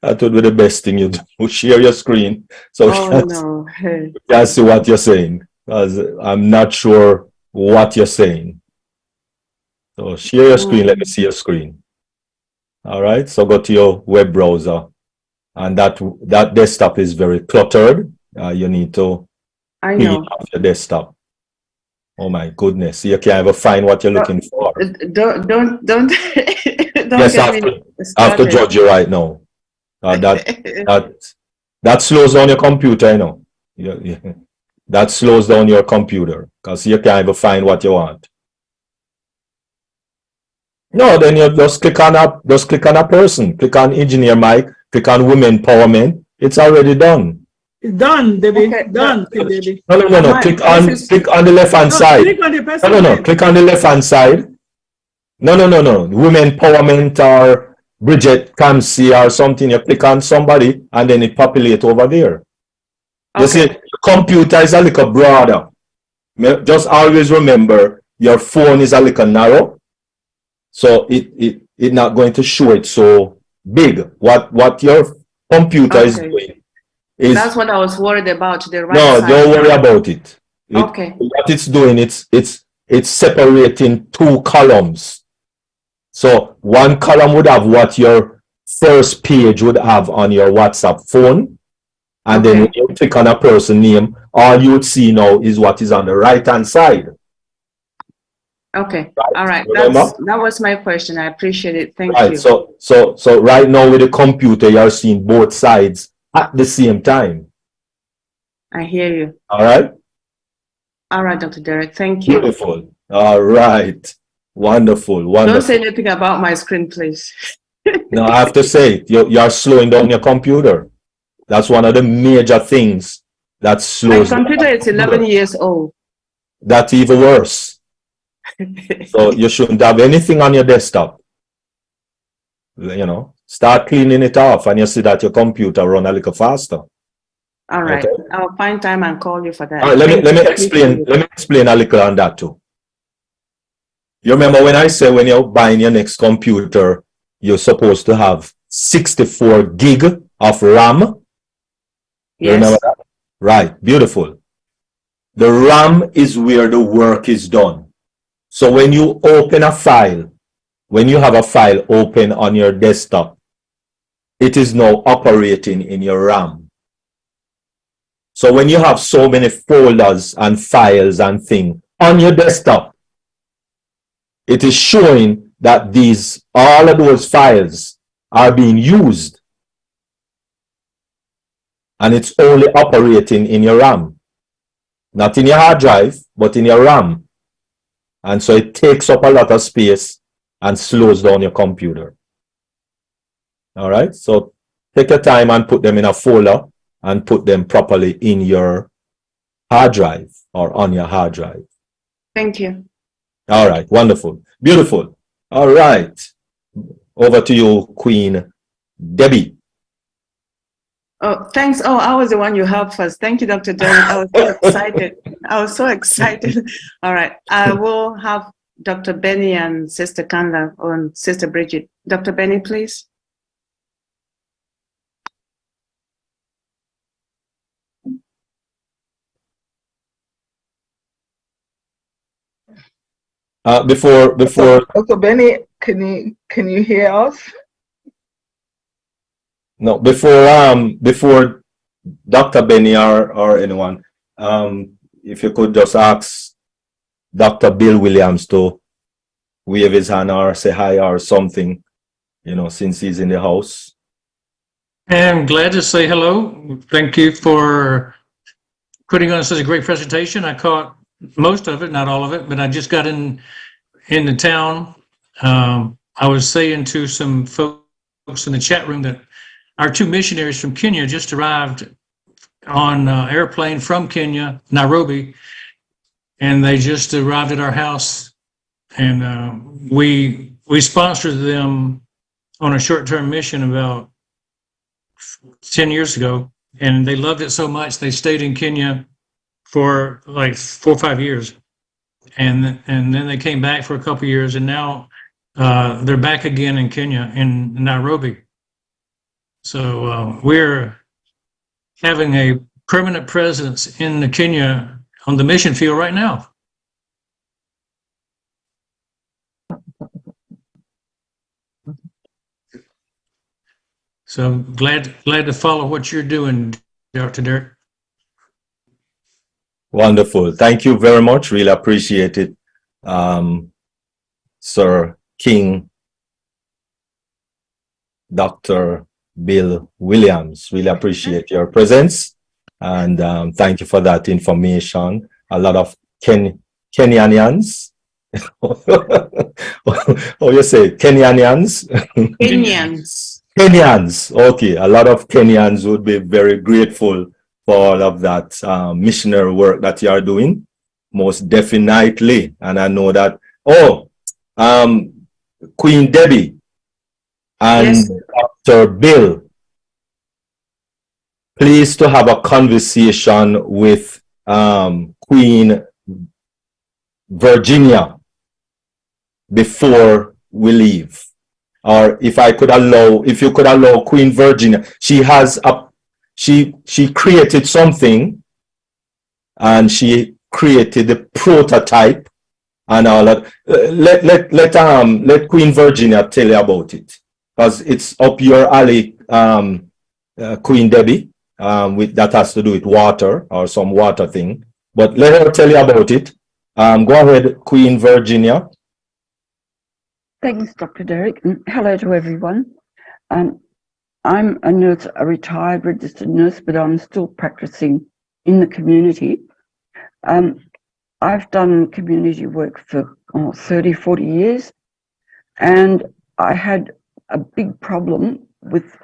That would be the best thing you do. Share your screen so Oh no. we can see what you're saying. Because I'm not sure what you're saying. So share your screen. Let me see your screen. All right. So go to your web browser, and that desktop is very cluttered. You need to I clean know. up your desktop. Oh my goodness! You can't ever find what you're looking for. Don't don't Yes, get I me have to started. judge you right now. That slows down your computer, you know. That slows down your computer because you can't even find what you want. No, then you just click on a person, click on Engineer Mike, click on Women Empowerment. It's already done. It's done, Debbie. Okay, Done, Debbie. No. Click on the left hand side. Click on the person. No. Click on the left hand side. No. Women Empowerment or Bridget Kamsi or something. You click on somebody and then it populates over there. You see, the computer is a little broader. Just always remember your phone is a little narrow, so it's not going to show it so big. What your computer is doing is, that's what I was worried about. To the right no, side. don't worry about it. Okay. What it's doing, it's separating two columns. So one column would have what your first page would have on your WhatsApp phone. And then when you click on a person name, all you would see now is what is on the right hand side. Okay. Right. All right. Remember? That was my question. I appreciate it. Thank Right. you. So right now with the computer, you're seeing both sides at the same time. I hear you. All right. All right, Dr. Derek. Thank you. Beautiful. All right. Wonderful. Don't say anything about my screen, please. No, I have to say it. You're slowing down your computer. That's one of the major things that slows My computer is 11 years old. That's even worse. So you shouldn't have anything on your desktop. You know, start cleaning it off and you see that your computer run a little faster. All right. Okay. I'll find time and call you for that. All right, let me explain a little on that too. You remember when I said when you're buying your next computer, you're supposed to have 64 gig of RAM? You remember that? Right, beautiful. The RAM is where the work is done. So when you open a file, when you have a file open on your desktop, it is now operating in your RAM. So when you have so many folders and files and things on your desktop, it is showing that all of those files are being used, and it's only operating in your RAM, not in your hard drive, but in your RAM. And so it takes up a lot of space and slows down your computer. All right, so take your time and put them in a folder and put them properly in your hard drive or on your hard drive. Thank you. All right, wonderful, beautiful. All right, over to you, Queen Debbie. Oh, thanks. Oh, I was the one you helped first. Thank you, Dr. Derek. I was so excited. I was so excited. All right, I will have Dr. Benny and Sister Kanda and Sister Bridget. Dr. Benny, please. Before Dr. Benny, can you hear us? No, before Dr. Benny or anyone, if you could just ask Dr. Bill Williams to wave his hand or say hi or something, you know, since he's in the house. I'm glad to say hello. Thank you for putting on such a great presentation. I caught most of it, not all of it, but I just got into town. I was saying to some folks in the chat room that our two missionaries from Kenya just arrived on an airplane from Kenya, Nairobi, and they just arrived at our house, and we sponsored them on a short-term mission about 10 years ago, and they loved it so much they stayed in Kenya for like 4 or 5 years, and then they came back for a couple of years, and now they're back again in Kenya, in Nairobi. So we're having a permanent presence in the Kenya on the mission field right now. So I'm glad to follow what you're doing, Dr. Derek. Wonderful. Thank you very much. Really appreciate it, Sir King, Dr. Bill Williams. Really appreciate your presence, and thank you for that information. A lot of Kenyanians. Oh, you say Kenyanians? Kenyans. Kenyans. Okay, a lot of Kenyans would be very grateful for all of that missionary work that you are doing, most definitely. And I know that. Queen Debbie and Yes. Dr. Bill, please to have a conversation with Queen Virginia before we leave. Or if you could allow Queen Virginia, she created something, and she created the prototype and all that. Let Queen Virginia tell you about it, because it's up your alley, Queen Debbie. That has to do with water or some water thing. But let her tell you about it. Go ahead, Queen Virginia. Thanks, Dr. Derek, and hello to everyone. I'm a nurse, a retired registered nurse, but I'm still practicing in the community. I've done community work for 30, 40 years, and I had a big problem with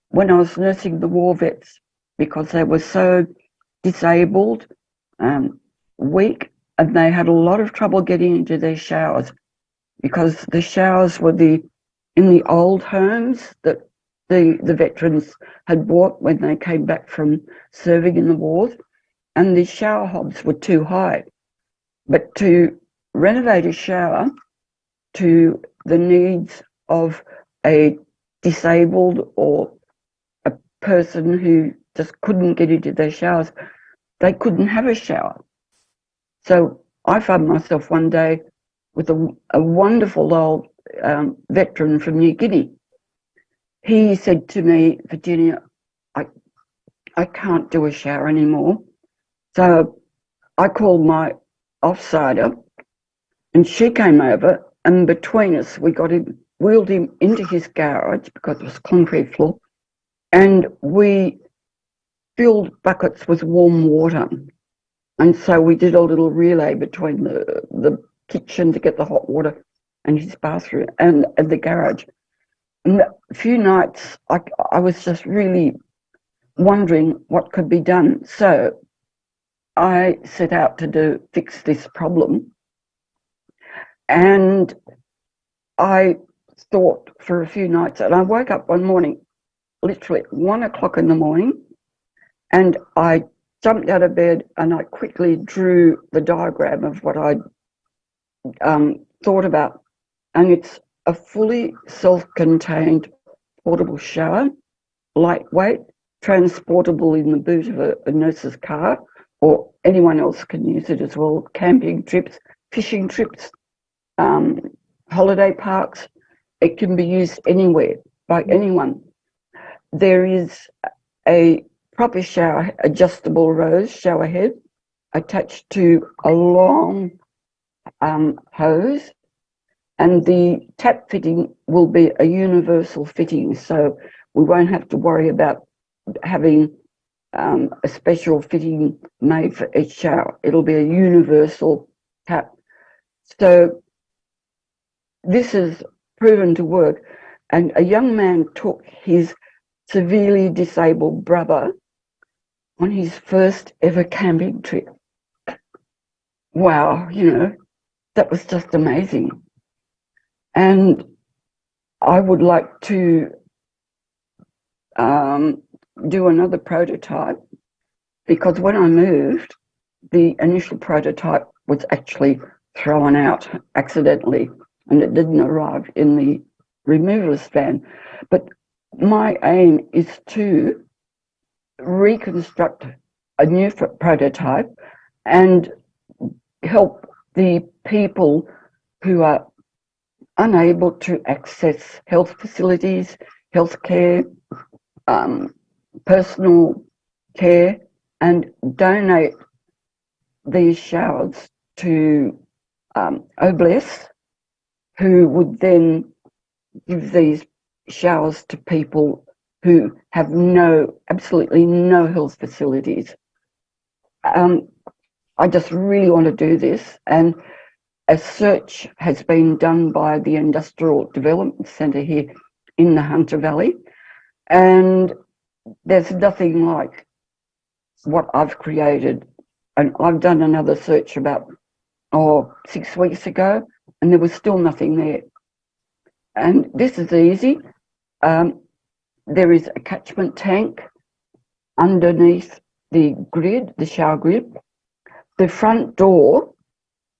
when I was nursing the war vets, because they were so disabled, weak, and they had a lot of trouble getting into their showers, because the showers were in the old homes that the veterans had bought when they came back from serving in the wars, and the shower hobs were too high. But to renovate a shower to the needs of a disabled or a person who just couldn't get into their showers, they couldn't have a shower. So I found myself one day with a wonderful old veteran from New Guinea. He said to me, Virginia, I can't do a shower anymore. So I called my offsider, and she came over and between us, we got him, wheeled him into his garage because it was concrete floor, and we filled buckets with warm water. And so we did a little relay between the kitchen to get the hot water and his bathroom and the garage. And a few nights, I was just really wondering what could be done. So I set out to fix this problem. And I thought for a few nights, and I woke up one morning, literally at 1 o'clock in the morning, and I jumped out of bed and I quickly drew the diagram of what I'd thought about. And it's a fully self-contained portable shower, lightweight, transportable in the boot of a nurse's car, or anyone else can use it as well. Camping trips, fishing trips, holiday parks. It can be used anywhere by anyone. There is a proper shower, adjustable rose shower head attached to a long hose, and the tap fitting will be a universal fitting, so we won't have to worry about having a special fitting made for each shower. It'll be a universal tap. So this is proven to work, and a young man took his severely disabled brother on his first ever camping trip. Wow, you know, that was just amazing. And I would like to do another prototype, because when I moved, the initial prototype was actually thrown out accidentally and it didn't arrive in the removalist van. But my aim is to reconstruct a new prototype and help the people who are unable to access health facilities, healthcare, personal care, and donate these showers to Obless, who would then give these showers to people who have absolutely no health facilities. I just really want to do this, and a search has been done by the Industrial Development Centre here in the Hunter Valley, and there's nothing like what I've created. And I've done another search about 6 weeks ago, and there was still nothing there. And this is easy. There is a catchment tank underneath the grid, the shower grid. The front door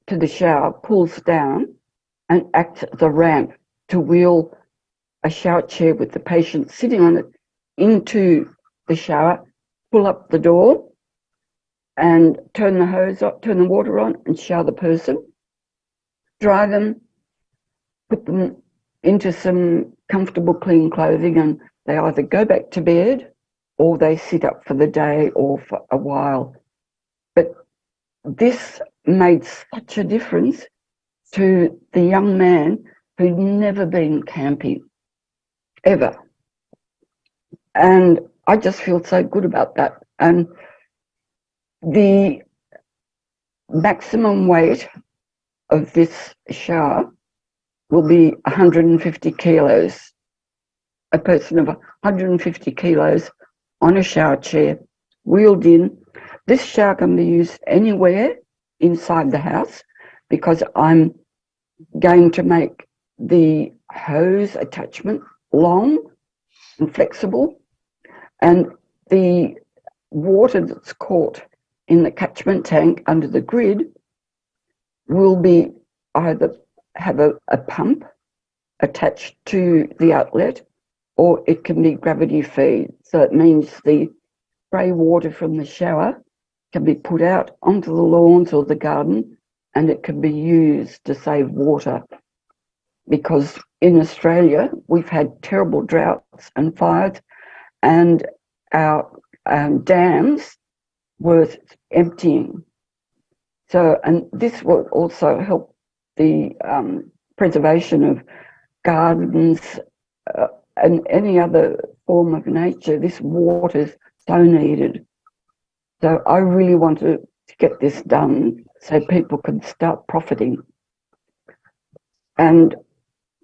to the shower pulls down and acts as a ramp to wheel a shower chair with the patient sitting on it into the shower, pull up the door and turn the hose up, turn the water on and shower the person, dry them, put them into some comfortable clean clothing, and they either go back to bed or they sit up for the day or for a while. But this made such a difference to the young man who'd never been camping, ever. And I just feel so good about that. And the maximum weight of this shower will be 150 kilos. A person of 150 kilos on a shower chair, wheeled in. This shower can be used anywhere inside the house, because I'm going to make the hose attachment long and flexible, and the water that's caught in the catchment tank under the grid will be either have a pump attached to the outlet, or it can be gravity feed. So it means the spray water from the shower can be put out onto the lawns or the garden, and it can be used to save water. Because in Australia, we've had terrible droughts and fires, and our dams were emptying. So, and this will also help the preservation of gardens and any other form of nature, this water is so needed. So I really want to get this done so people can start profiting. And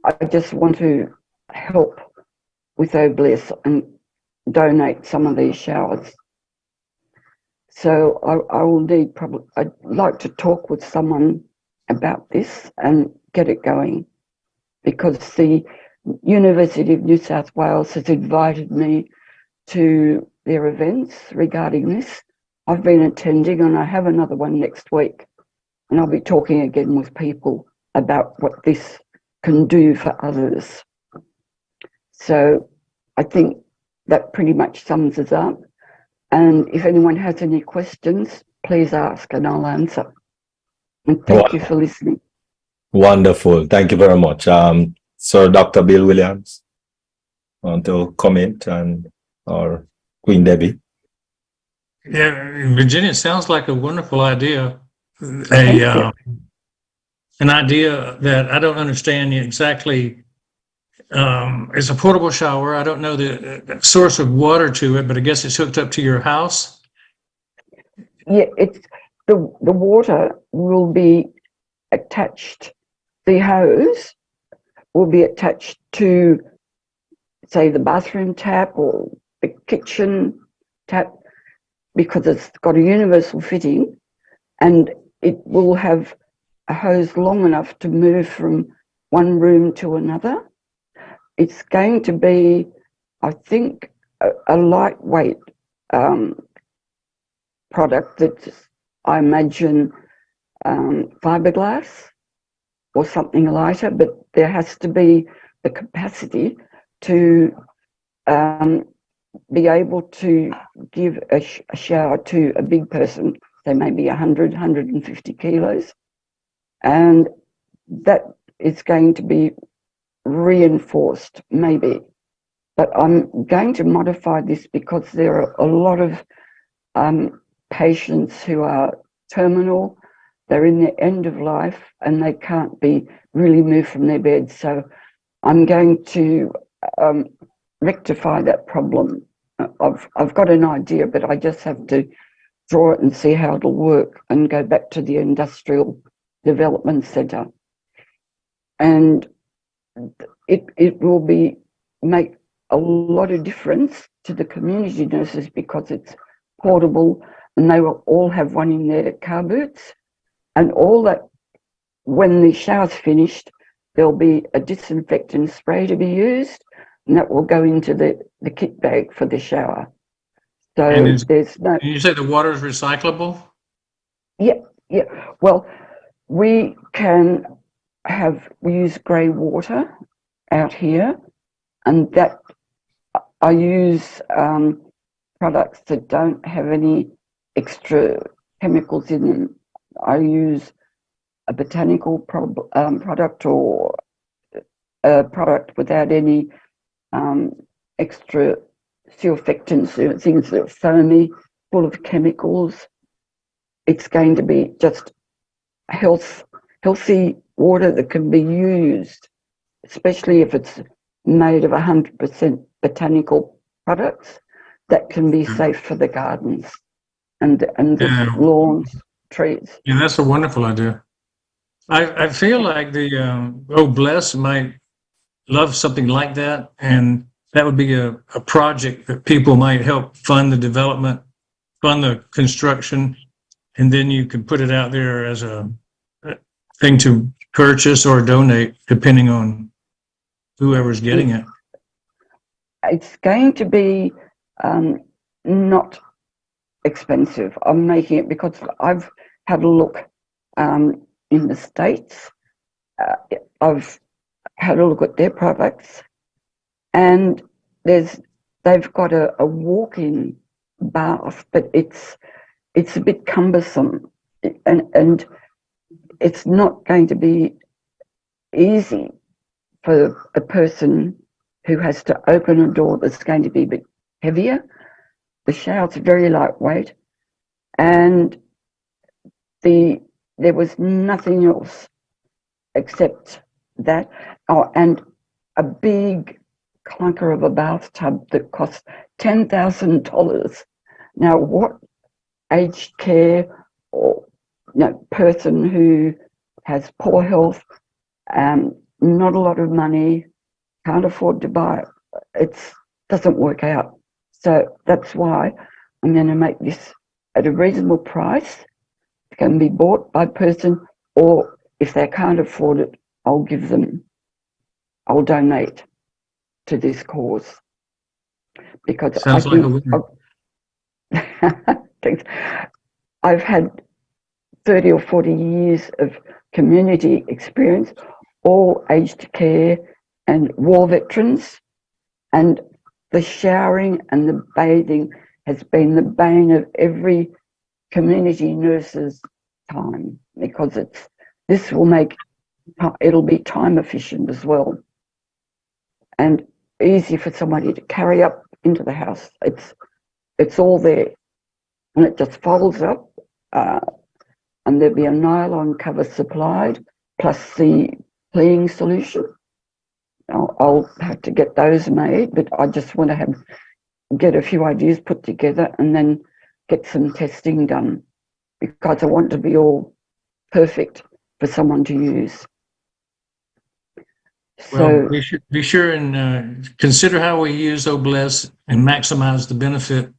I just want to help with Bliss and donate some of these showers. So I will need I'd like to talk with someone about this and get it going, because the University of New South Wales has invited me to their events regarding this. I've been attending, and I have another one next week, and I'll be talking again with people about what this can do for others. So I think that pretty much sums us up. And if anyone has any questions, please ask and I'll answer. And thank you for listening. Wonderful. Thank you very much. Sir Dr. Bill Williams, want to comment, and or Queen Debbie? Yeah, Virginia, it sounds like a wonderful idea. An idea that I don't understand exactly. It's a portable shower. I don't know the source of water to it, but I guess it's hooked up to your house. Yeah, it's the water will be attached. The hose will be attached to, say, the bathroom tap or the kitchen tap, because it's got a universal fitting, and it will have a hose long enough to move from one room to another. It's going to be, I think, a lightweight product that's, I imagine, fiberglass or something lighter, but there has to be the capacity to be able to give a shower to a big person, say maybe 100, 150 kilos. And that is going to be reinforced, maybe. But I'm going to modify this because there are a lot of patients who are terminal. They're in the end of life and they can't be really moved from their bed. So I'm going to rectify that problem. I've got an idea, but I just have to draw it and see how it'll work and go back to the Industrial Development Centre. And it will make a lot of difference to the community nurses because it's portable, and they will all have one in their car boots. And all that, when the shower's finished, there'll be a disinfectant spray to be used, and that will go into the kit bag for the shower. So there's no... You say the water is recyclable? Yeah. Well, we use grey water out here, and that I use products that don't have any extra chemicals in them. I use a botanical product or a product without any extra surfactants, things that are foamy, full of chemicals. It's going to be just healthy water that can be used, especially if it's made of 100% botanical products that can be safe for the gardens and the lawns, trees. Yeah, that's a wonderful idea. I feel like the Bless might love something like that, and that would be a project that people might help fund the development, fund the construction, and then you can put it out there as a thing to purchase or donate, depending on whoever's getting it. It's going to be not expensive. I'm making it because I've had a look in the States. I've had a look at their products, and they've got a walk-in bath, but it's a bit cumbersome, and it's not going to be easy for a person who has to open a door that's going to be a bit heavier. The shower's very lightweight, and there was nothing else except that. Oh, and a big clunker of a bathtub that costs $10,000. Now, what aged care or person who has poor health, not a lot of money, can't afford to buy it, it doesn't work out. So that's why I'm going to make this at a reasonable price. It can be bought by person, or if they can't afford it, I'll donate to this cause. Because Sounds like a winner. Thanks. I've had 30 or 40 years of community experience, all aged care and war veterans, and the showering and the bathing has been the bane of every community nurse's time, because it'll be time efficient as well, and easy for somebody to carry up into the house. It's all there, and it just folds up, and there'll be a nylon cover supplied, plus the cleaning solution. I'll have to get those made, but I just want to get a few ideas put together and then get some testing done, because I want to be all perfect for someone to use. Well, be sure and consider how we use Obless and maximize the benefit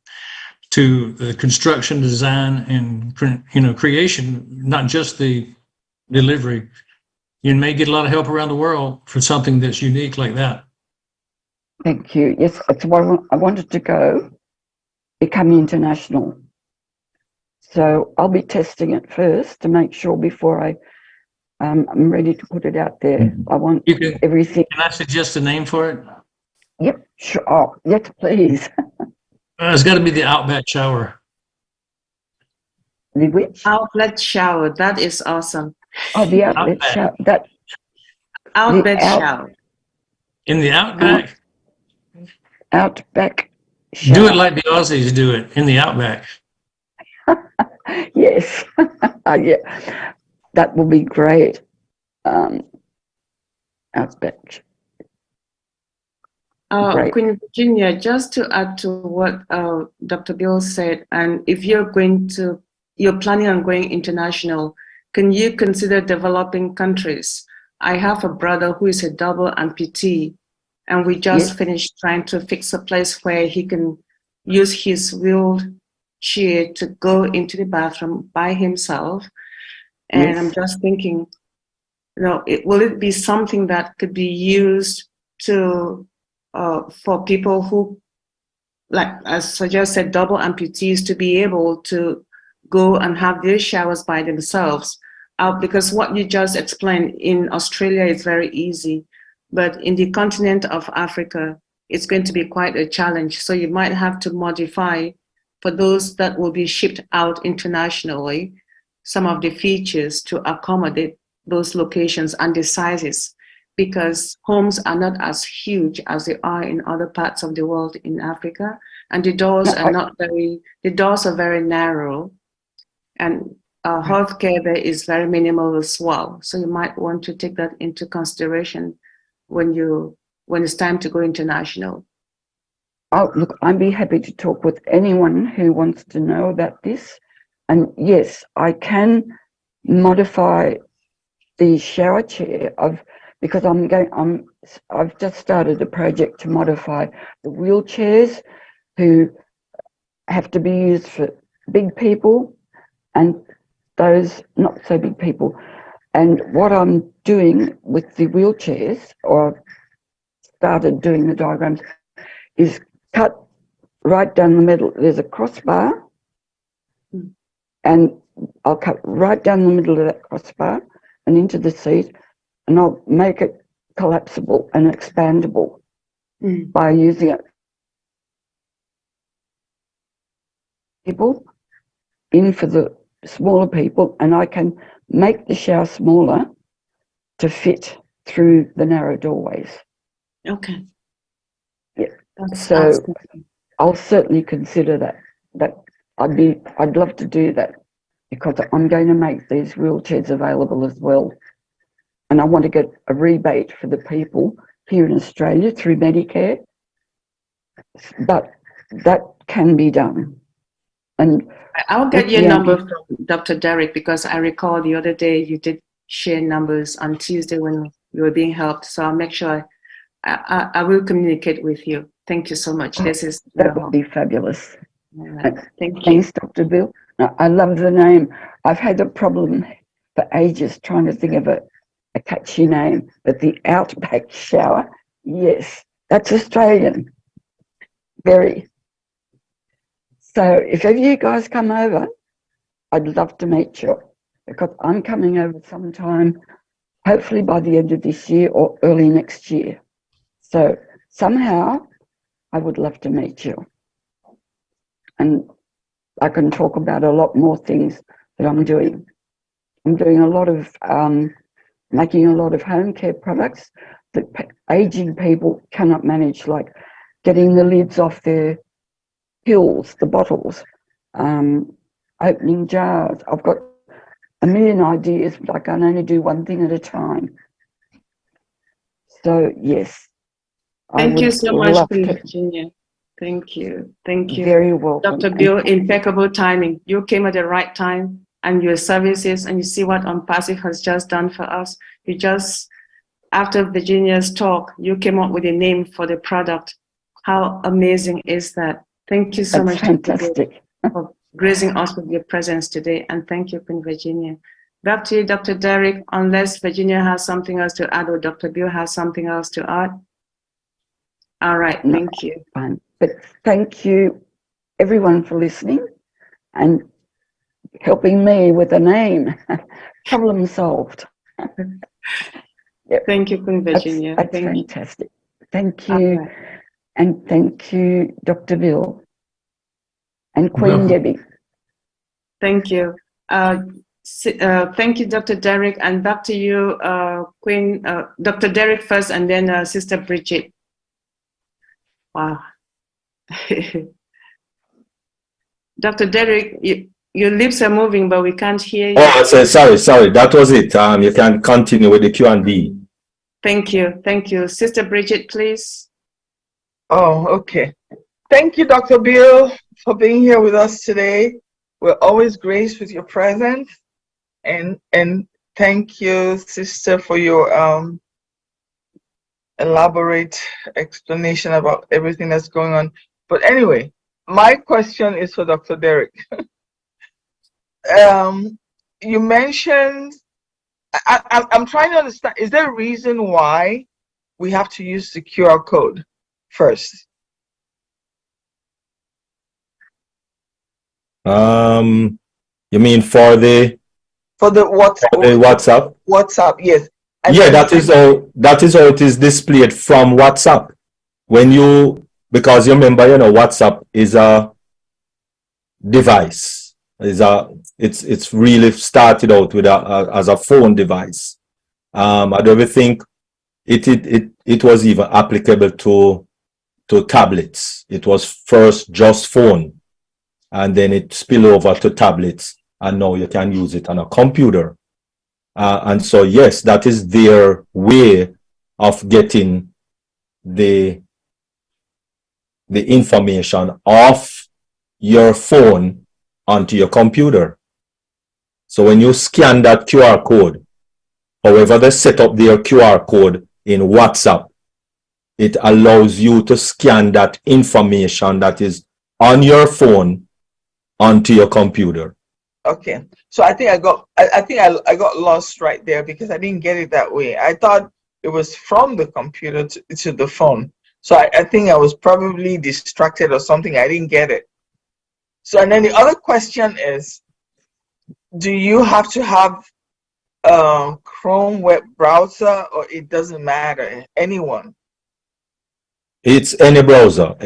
to the construction, design, and creation, not just the delivery. You may get a lot of help around the world for something that's unique like that. Thank you. Yes, that's why I wanted to become international. So I'll be testing it first to make sure before I'm ready to put it out there. I want everything. Can I suggest a name for it? Yep, sure. Oh, yes, please. It's got to be the Outback Shower. The which? Outlet shower. That is awesome. Oh, the outlet shower. Outlet shower. In the Outback? Outback shower. Do it like the Aussies do it, in the Outback. Yes. Yeah. That will be great. Outback. Queen Virginia, just to add to what Dr. Bill said, and if you're planning on going international, can you consider developing countries? I have a brother who is a double amputee, and we just finished trying to fix a place where he can use his wheelchair to go into the bathroom by himself. And I'm just thinking, will it be something that could be used for people who, like as I just said, double amputees, to be able to go and have their showers by themselves? Because what you just explained in Australia is very easy, but in the continent of Africa, it's going to be quite a challenge. So you might have to modify, for those that will be shipped out internationally, some of the features to accommodate those locations and the sizes, because homes are not as huge as they are in other parts of the world in Africa, and the doors are very narrow, and healthcare there is very minimal as well. So you might want to take that into consideration when it's time to go international. Oh, look, I'd be happy to talk with anyone who wants to know about this. And yes, I can modify the shower chair because I've just started a project to modify the wheelchairs who have to be used for big people and those not so big people. And what I'm doing with the wheelchairs, or started doing the diagrams, is cut right down the middle. There's a crossbar, and I'll cut right down the middle of that crossbar and into the seat, and I'll make it collapsible and expandable by using it. People in for the smaller people, and I can make the shower smaller to fit through the narrow doorways. Okay. Yeah. So I'll certainly consider that. I'd love to do that, because I'm going to make these wheelchairs available as well. and I want to get a rebate for the people here in Australia through Medicare, but that can be done. And I'll get your number from Dr. Derek, because I recall the other day you did share numbers on Tuesday when you were being helped. So I'll make sure I will communicate with you. Thank you so much. That would be fabulous. Right. Thank you. Thanks, Dr. Bill. I love the name. I've had a problem for ages trying to think of a catchy name, but the Outback Shower, yes, that's Australian. Very. So if ever you guys come over, I'd love to meet you, because I'm coming over sometime, hopefully by the end of this year or early next year. So somehow I would love to meet you. And I can talk about a lot more things that I'm doing. I'm doing a lot of, making a lot of home care products that aging people cannot manage, like getting the lids off their pills, the bottles, opening jars. I've got a million ideas, but I can only do one thing at a time. So, yes. Thank you so much, Virginia. Thank you. Thank you. Very welcome. Dr. Bill, impeccable timing. You came at the right time, and your services, and you see what Unpassive has just done for us. You just, after Virginia's talk, you came up with a name for the product. How amazing is that? Thank you so much, fantastic, for gracing us with your presence today, and thank you, Queen Virginia. Back to you, Dr. Derek, unless Virginia has something else to add or Dr. Bill has something else to add. All right, thank you. Fine. But thank you, everyone, for listening and helping me with a name. Problem solved. Yep. Thank you, Queen Virginia. That's fantastic. Thank you. Right. And thank you, Dr. Bill and Queen Debbie. Thank you. Thank you, Dr. Derek. And back to you, Dr. Derek first, and then Sister Bridget. Wow. Dr. Derek, your lips are moving, but we can't hear you. Oh, sorry. That was it. You can continue with the Q&A. Thank you. Thank you. Sister Bridget, please. Oh, okay. Thank you, Dr. Bill, for being here with us today. We're always graced with your presence. And thank you, Sister, for your elaborate explanation about everything that's going on. But anyway, my question is for Dr. Derek. You mentioned, I'm trying to understand, is there a reason why we have to use the QR code first? You mean for the WhatsApp? WhatsApp, yes. And yeah, that is how it is displayed from WhatsApp. Because you remember, WhatsApp is a device. It's really started out with as a phone device. I don't even think it was even applicable to tablets. It was first just phone, and then it spilled over to tablets, and now you can use it on a computer. And so, yes, that is their way of getting the information off your phone onto your computer. So when you scan that QR code, however they set up their QR code in WhatsApp, it allows you to scan that information that is on your phone onto your computer. Okay, so I think I got lost right there because I didn't get it that way. I thought it was from the computer to the phone. So I think I was probably distracted or something. I didn't get it. So, and then the other question is, do you have to have Chrome web browser, or it doesn't matter? Anyone? It's any browser.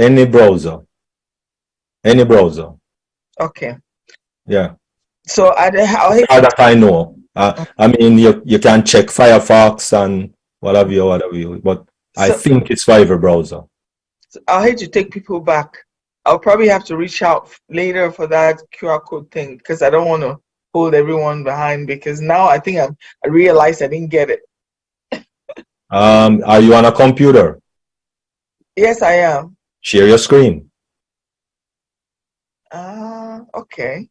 Okay. Yeah. So that I know. I mean, you can check Firefox and whatever you, but I think it's Fiverr browser. So I hate to take people back. I'll probably have to reach out later for that QR code thing because I don't want to hold everyone behind, because now I think I realized I didn't get it. Are you on a computer? Yes, I am. Share your screen. Okay.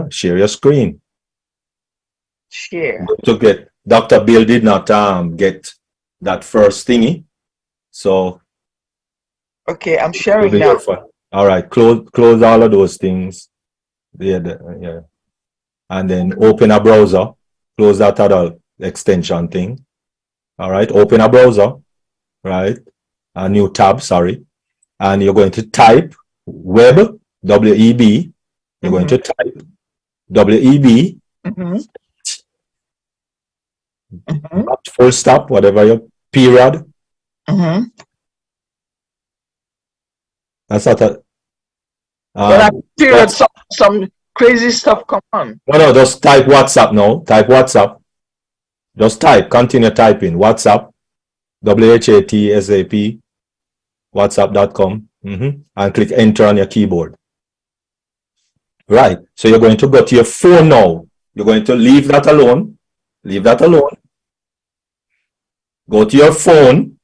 Share your screen. Share. To get Dr. Bill did not get that first thingy. So okay, I'm sharing now. All right, close all of those things. Yeah. And then open a browser. Close that other extension thing. All right, open a browser, right? A new tab, sorry. And you're going to type web, W-E-B. You're going to type W-E-B. Not full stop, whatever your period. That's not a. Period, some crazy stuff come on. No, just type WhatsApp now. Type WhatsApp. Just type, continue typing. WhatsApp, WHATSAP, WhatsApp.com, and click enter on your keyboard. Right. So you're going to go to your phone now. You're going to leave that alone. Leave that alone. Go to your phone,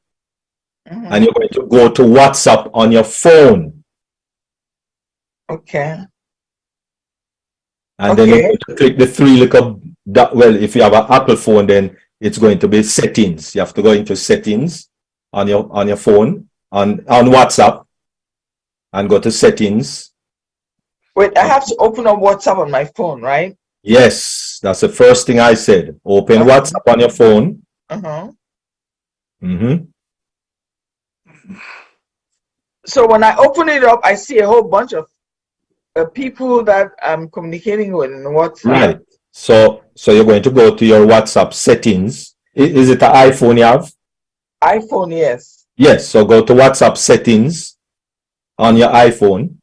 and you're going to go to WhatsApp on your phone. Okay. And then you're going to click the three little dot. Well, if you have an Apple phone, then it's going to be settings. You have to go into settings on your phone on WhatsApp and go to settings. Wait, I have to open up WhatsApp on my phone, right? Yes, that's the first thing I said. Open WhatsApp on your phone. So when I open it up, I see a whole bunch of people that I'm communicating with in WhatsApp. Right. So you're going to go to your WhatsApp settings. Is it an iPhone you have? iPhone, yes. Yes. So go to WhatsApp settings on your iPhone.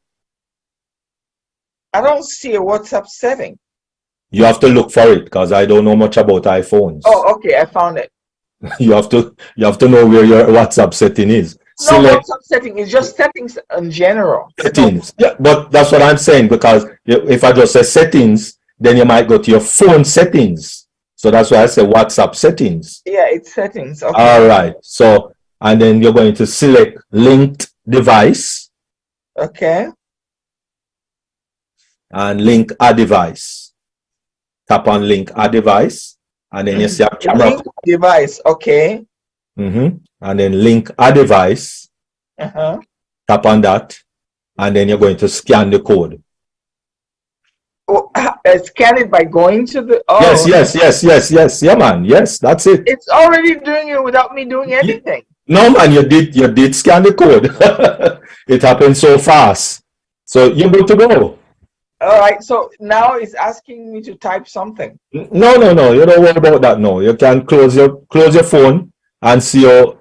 I don't see a WhatsApp setting. You have to look for it because I don't know much about iPhones. Oh, okay. I found it. You have to know where your WhatsApp setting is. No WhatsApp setting. It's just settings in general. Settings. Yeah, but that's what I'm saying, because if I just say settings, then you might go to your phone settings. So that's why I say WhatsApp settings. Yeah, it's settings. Okay. All right. So, and then you're going to select linked device. Okay. And link a device. Tap on link a device. And then you see a camera. Link device. Okay. And then link a device. Tap on that. And then you're going to scan the code. Oh, scan it by going to the. Oh. Yes. Yeah, man. Yes, that's it. It's already doing it without me doing anything. No, man, you did scan the code. It happened so fast. So you're good to go. All right. So now it's asking me to type something. No. You don't worry about that. No, you can close your phone and see your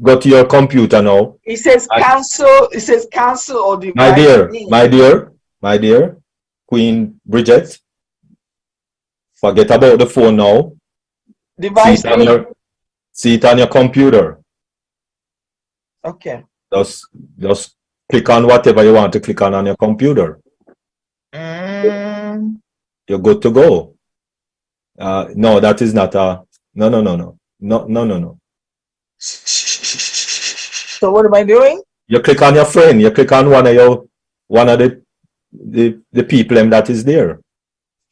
go to your computer now. It says cancel. It says cancel or device. My dear, Queen Bridget. Forget about the phone now. Device. See it on your computer. Okay. Just click on whatever you want to click on your computer. You're good to go. No, that is not a no. So what am I doing? You click on your friend. You click on one of the people that is there.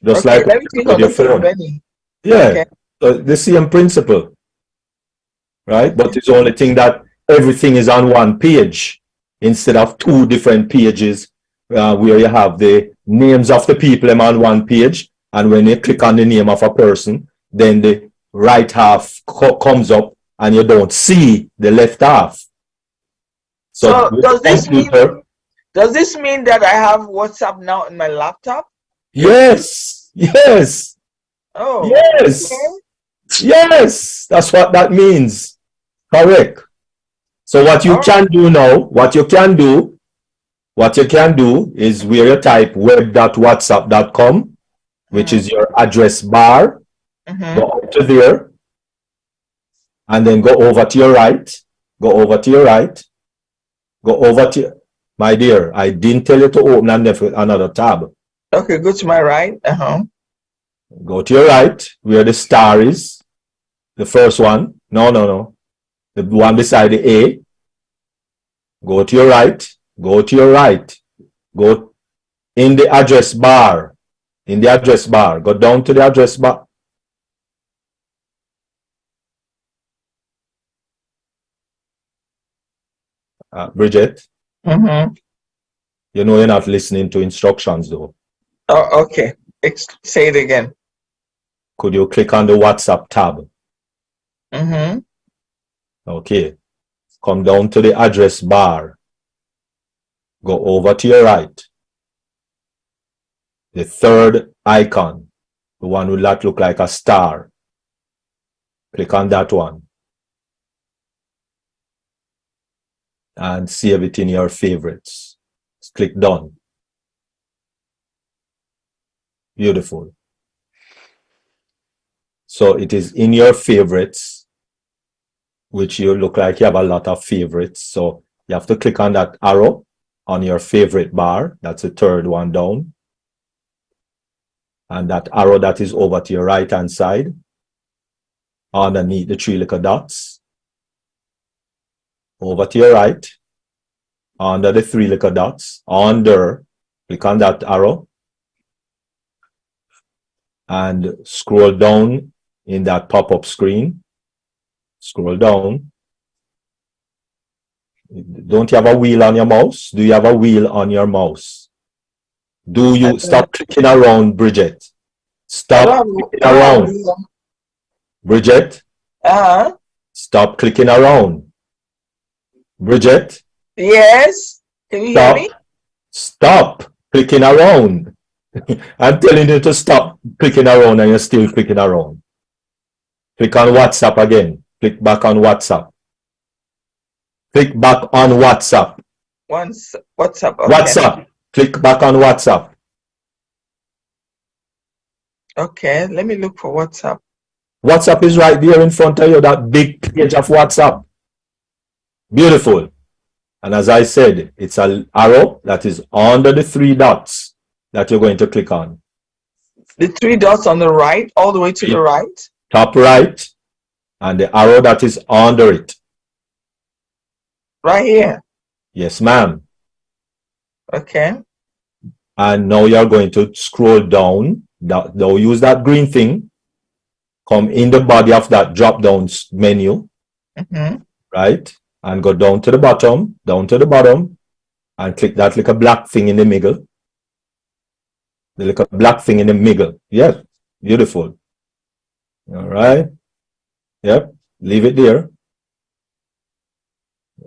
Just okay, like let me click on your the phone. Yeah. Okay. So the same principle, right? But it's the only thing that everything is on one page instead of two different pages, where you have the names of the people on one page, and when you click on the name of a person, then the right half comes up and you don't see the left half. So does this mean that I have WhatsApp now in my laptop? Yes. Oh. Yes. Okay. Yes. That's what that means. Correct. So what you can do now, what you can do is where you type web.whatsapp.com, which is your address bar. Go up to there, and then go over to your right. My dear, I didn't tell you to open another tab. Okay, go to my right. Go to your right where the star is. The first one. No. The one beside the A. Go to your right. Go to your right. Go in the address bar. In the address bar. Go down to the address bar. Bridget, Mm-hmm. you know you're not listening to instructions though. Oh, okay. Say it again. Could you click on the WhatsApp tab? Mm-hmm. Okay. Come down to the address bar. Go over to your right. The third icon, the one with that look like a star. Click on that one. And save it in your favorites. Click done. Beautiful. So it is in your favorites, which you look like you have a lot of favorites. So you have to click on that arrow on your favorite bar. That's the third one down. And that arrow that is over to your right hand side, underneath the three little dots. Over to your right, under the three little dots, under, click on that arrow and scroll down in that pop-up screen. Scroll down. Don't you have a wheel on your mouse? Do you have a wheel on your mouse? Do you stop clicking around, Bridget? Stop clicking around. Bridget? Stop clicking around. Bridget? Yes. Can you hear me? Stop clicking around. I'm telling you to stop clicking around and you're still clicking around. Click on WhatsApp again. Click back on WhatsApp. Click back on WhatsApp. WhatsApp. Okay. WhatsApp. Click back on WhatsApp. Okay, let me look for WhatsApp. WhatsApp is right there in front of you, that big page of WhatsApp. Beautiful. And as I said, it's an arrow that is under the three dots that you're going to click on. The three dots on the right, all the way to the right? Top right, and the arrow that is under it. Right here? Yes, ma'am. Okay. And now you're going to scroll down. Now use that green thing. Come in the body of that drop-down menu. Mm-hmm. Right? And go down to the bottom, and click that little black thing in the middle. The little black thing in the middle. Yes, beautiful. All right. Yep, leave it there.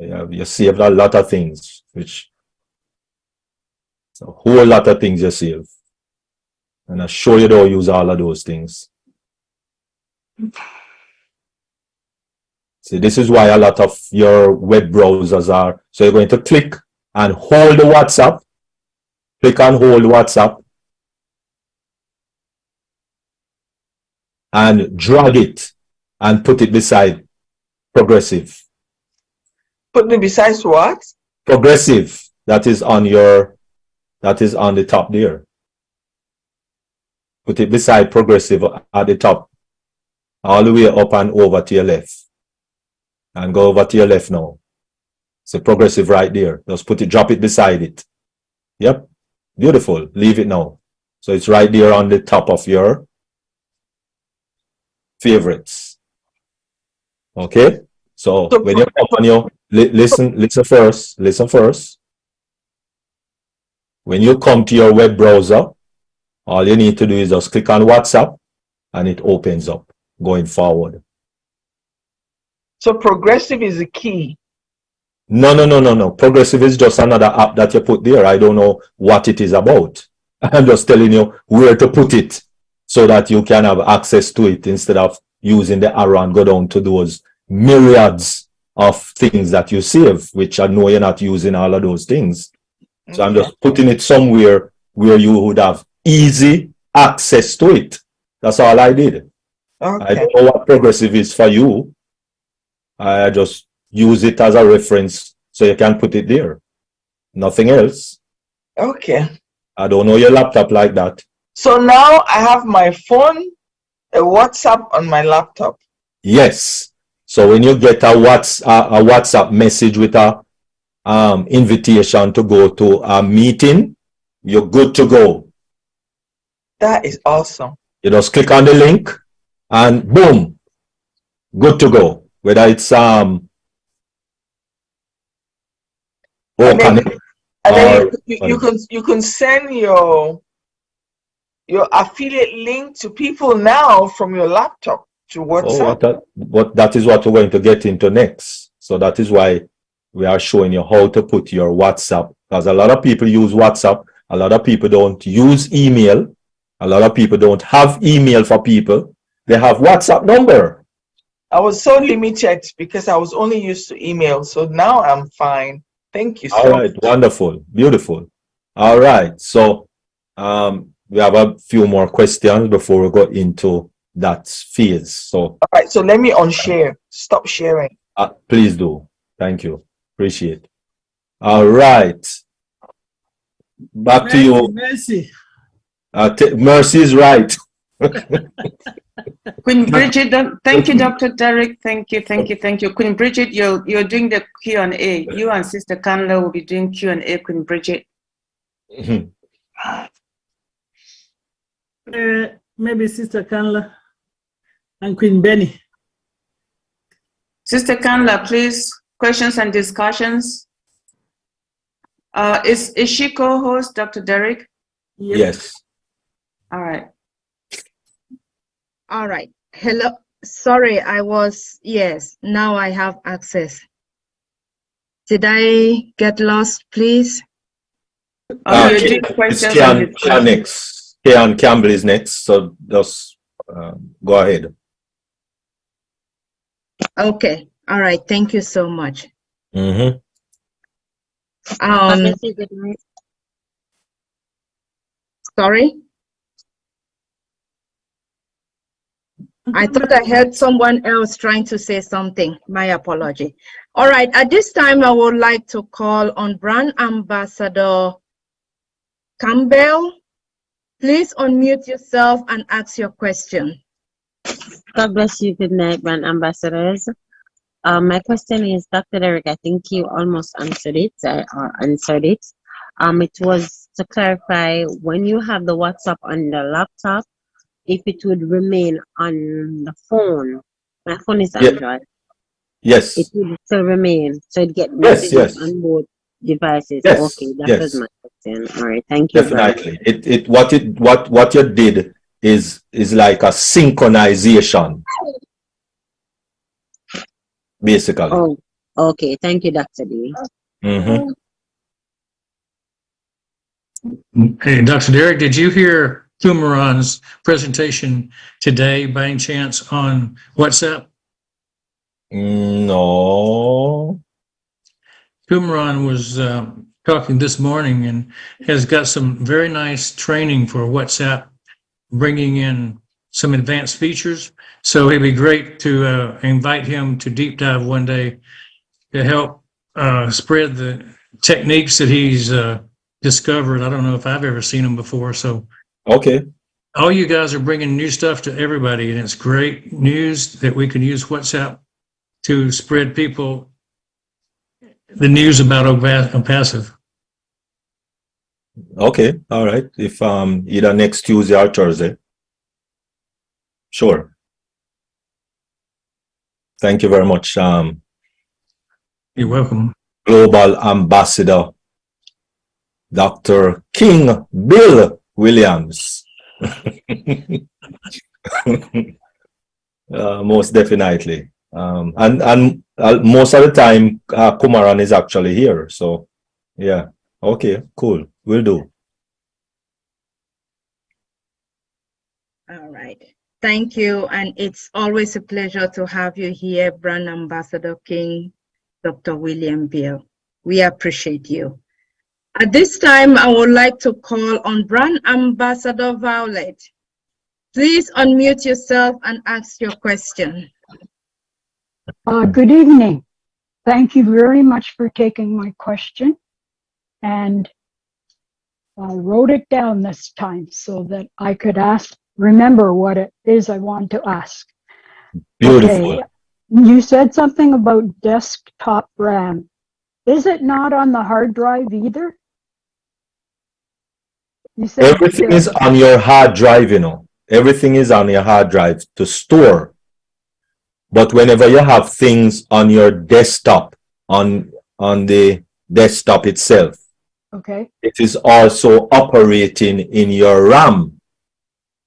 You saved a lot of things, which a whole lot of things you save. And I show you how to use all of those things. See, this is why a lot of your web browsers are. So you're going to click and hold the WhatsApp. Click and hold WhatsApp. And drag it and put it beside Progressive. Put it beside what? Progressive. That is on the top there. Put it beside Progressive at the top. All the way up and over to your left. And go over to your left now. So Progressive right there. Just drop it beside it. Yep. Beautiful. Leave it now. So it's right there on the top of your favorites. Okay? So when you come on your listen first. When you come to your web browser, all you need to do is just click on WhatsApp and it opens up going forward. So Progressive is the key. No. Progressive is just another app that you put there. I don't know what it is about. I'm just telling you where to put it so that you can have access to it instead of using the arrow and go down to those myriads of things that you save, which I know you're not using all of those things. So I'm just putting it somewhere where you would have easy access to it. That's all I did. Okay. I don't know what Progressive is for you. I just use it as a reference so you can put it there. Nothing else. Okay. I don't know your laptop like that. So now I have my phone, a WhatsApp on my laptop. Yes. So when you get a WhatsApp message with a invitation to go to a meeting, you're good to go. That is awesome. You just click on the link and boom, good to go. Whether it's And then you can send your affiliate link to people now from your laptop to WhatsApp. That is what we're going to get into next. So that is why we are showing you how to put your WhatsApp, because a lot of people use WhatsApp. A lot of people don't use email. A lot of people don't have email for people. They have WhatsApp number. I was so limited because I was only used to email. So now I'm fine. Thank you so much. All right, wonderful, beautiful. All right, so we have a few more questions before we go into that phase. So all right, so let me unshare. Stop sharing. Please do. Thank you. Appreciate. All right. Back to you. Mercy. Mercy is right. Queen Bridget, thank you, Dr. Derek. Thank you. Queen Bridget, you're doing the Q&A. You and Sister Candler will be doing Q&A, Queen Bridget. Maybe Sister Candler and Queen Benny. Sister Candler, please, questions and discussions. Is she co-host, Dr. Derek? Yep. Yes. All right. All right. Hello. Sorry, yes, now I have access. Did I get lost, please? You're doing questions it's Kian next. Kian Campbell is next, so just go ahead. Okay. All right. Thank you so much. Mm-hmm. Sorry? I thought I heard someone else trying to say something. My apology. All right. At this time, I would like to call on Brand Ambassador Campbell. Please unmute yourself and ask your question. God bless you. Good night, Brand Ambassadors. My question is, Dr. Derek, I think you almost answered it. It was to clarify, when you have the WhatsApp on the laptop, if it would remain on the phone. My phone is Android. Yes. It would still remain. So it gets messages on both devices. Yes. Okay, that was my question. All right, thank you. Definitely. What you did is like a synchronization. Basically. Oh, okay. Thank you, Dr. D. Mm-hmm. Hey, Dr. Derek, did you hear Kumaran's presentation today by any chance on WhatsApp? No. Kumaran was talking this morning and has got some very nice training for WhatsApp, bringing in some advanced features. So it'd be great to invite him to deep dive one day to help spread the techniques that he's discovered. I don't know if I've ever seen them before. So okay, all you guys are bringing new stuff to everybody, and it's great news that we can use WhatsApp to spread people the news about OPASSIVE. Okay, all right. If either next Tuesday or Thursday. Sure. Thank you very much. You're welcome. Global Ambassador, Dr. King Bill Williams. Most definitely. And most of the time, Kumaran is actually here. So, yeah. Okay, cool. Will do. All right. Thank you. And it's always a pleasure to have you here, Brand Ambassador King, Dr. William Bill. We appreciate you. At this time, I would like to call on Brand Ambassador Violet. Please unmute yourself and ask your question. Good evening. Thank you very much for taking my question. And I wrote it down this time so that I could remember what it is I want to ask. Beautiful. Okay. You said something about desktop RAM. Is it not on the hard drive either? You said Everything is on your hard drive, you know. Everything is on your hard drive to store. But whenever you have things on your desktop, on the desktop itself, okay. it is also operating in your RAM.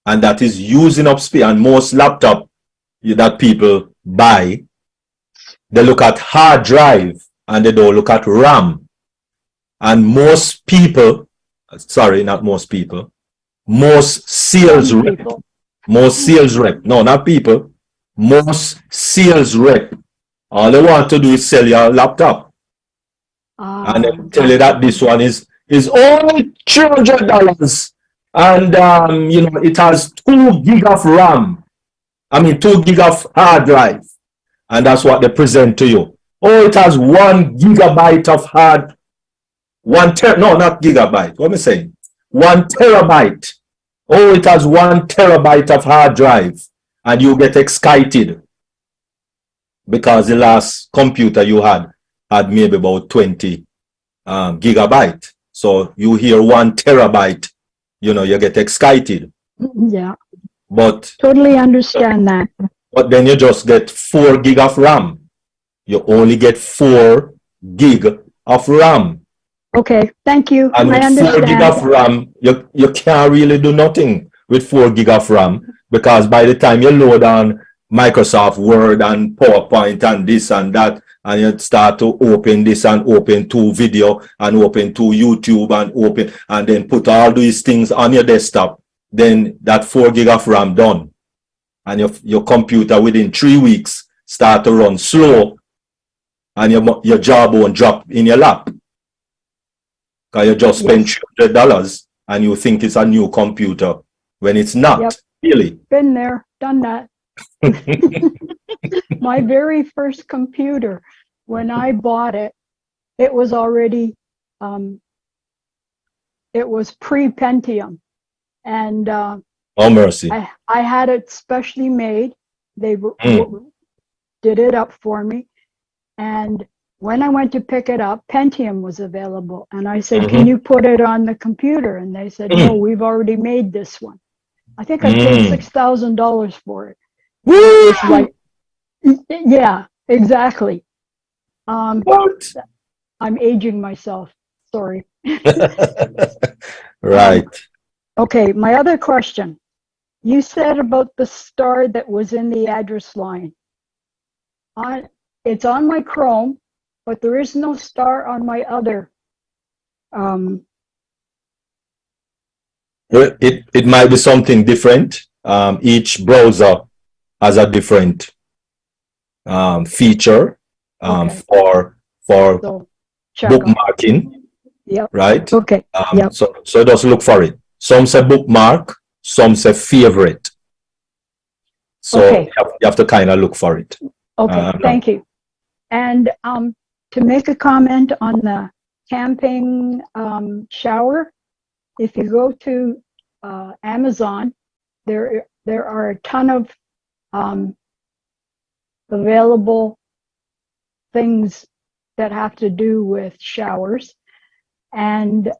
And that is using up space. And most laptop that people buy, they look at hard drive and they don't look at RAM. And most people, sorry, not most people, most sales rep, no, not people, most sales rep, all they want to do is sell your laptop. And they tell you that this one is only $300. And, you know, it has 2 gig of RAM. I mean, 2 gig of hard drive. And that's what they present to you. Oh, it has 1 gigabyte of hard, no, not gigabyte. What am I saying? 1 terabyte. Oh, it has 1 terabyte of hard drive. And you get excited because the last computer you had maybe about 20 gigabyte. So you hear 1 terabyte, you know, you get excited. Yeah. But totally understand that. But then you just get 4 gig of RAM. You only get 4 gig of RAM. Okay, thank you. And I with 4 gig of understand. RAM, you can't really do nothing with 4 gig of RAM, because by the time you load on Microsoft Word and PowerPoint and this and that, and you start to open this and open to video and open to YouTube and open and then put all these things on your desktop, then that 4 gig of RAM done. And your computer within 3 weeks start to run slow, and your job won't drop in your lap. Because you just spent $300 and you think it's a new computer when it's not, really. Been there, done that. My very first computer, when I bought it, it was already, it was pre-Pentium. And oh, mercy. I had it specially made. They did it up for me. And when I went to pick it up, Pentium was available. And I said, can you put it on the computer? And they said, no, we've already made this one. I think I paid $6,000 for it. It's like, yeah, exactly. What? I'm aging myself. Sorry. Right. Okay, my other question. You said about the star that was in the address line. It's on my Chrome, but there is no star on my other. It might be something different. Each browser has a different feature for bookmarking. Yep. Right? Okay. So just look for it. Some say bookmark, some say favorite. So you have to kind of look for it. Okay, thank you. And to make a comment on the camping shower, if you go to Amazon, there are a ton of available things that have to do with showers. And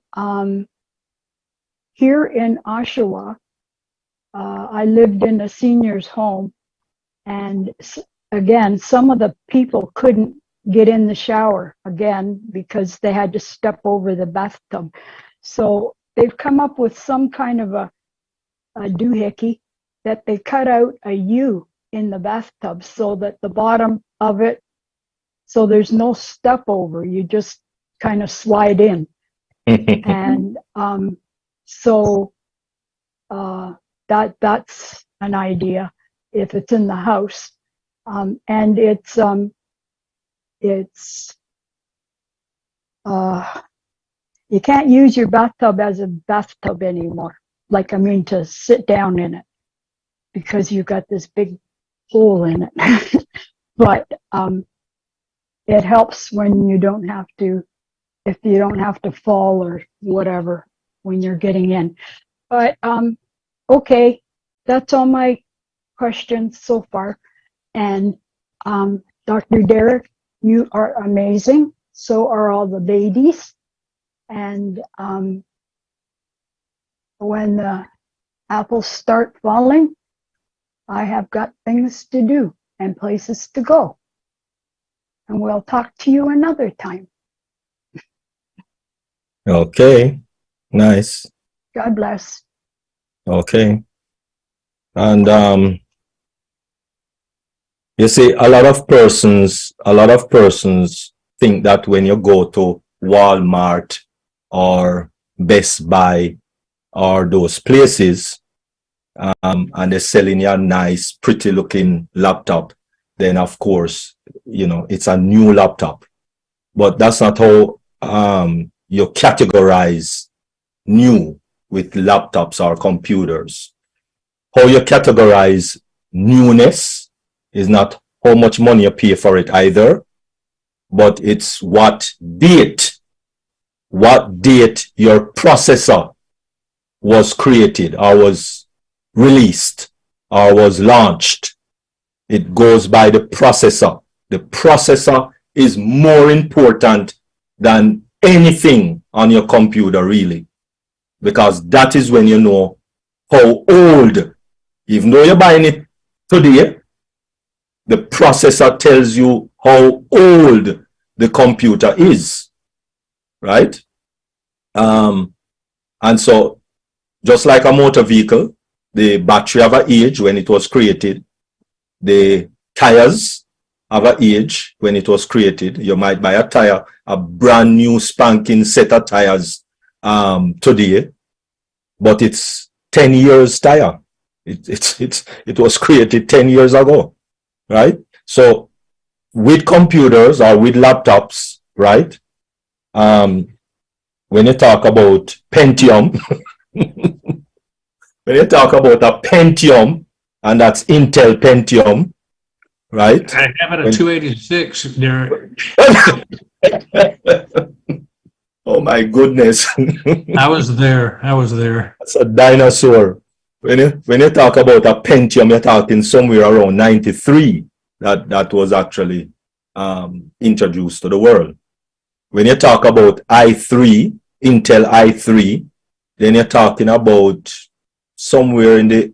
here in Oshawa, I lived in a senior's home, and again, some of the people couldn't get in the shower again because they had to step over the bathtub. So they've come up with some kind of a doohickey that they cut out a U in the bathtub so that the bottom of it, so there's no step over, you just kind of slide in. And so that's an idea if it's in the house. And it's you can't use your bathtub as a bathtub anymore. Like, I mean, to sit down in it, because you've got this big hole in it. But it helps when you don't have to, if you don't have to fall or whatever when you're getting in. But okay, that's all my questions so far. And Dr. Derek, you are amazing. So are all the ladies. And when the apples start falling, I have got things to do and places to go. And we'll talk to you another time. Okay, nice. God bless. Okay. And you see, a lot of persons think that when you go to Walmart or Best Buy or those places, and they're selling you a nice, pretty looking laptop, then of course, you know, it's a new laptop. But that's not how you categorize new with laptops or computers. How you categorize newness is not how much money you pay for it either, but it's what date your processor was created or was released or was launched. It goes by the processor. The processor is more important than anything on your computer, really, because that is when you know how old, even though you're buying it today, the processor tells you how old the computer is, right? And so just like a motor vehicle, the battery have an age when it was created. The tires have an age when it was created. You might buy a brand new spanking set of tires today, but it's 10 years tire. It was created 10 years ago, right? So with computers or with laptops, right? When you talk about Pentium, when you talk about a Pentium, and that's Intel Pentium, right? I have it at 286, Derek. Oh my goodness. I was there. That's a dinosaur. When you talk about a Pentium, you're talking somewhere around 93 that was actually introduced to the world. When you talk about i3, Intel i3, then you're talking about somewhere in the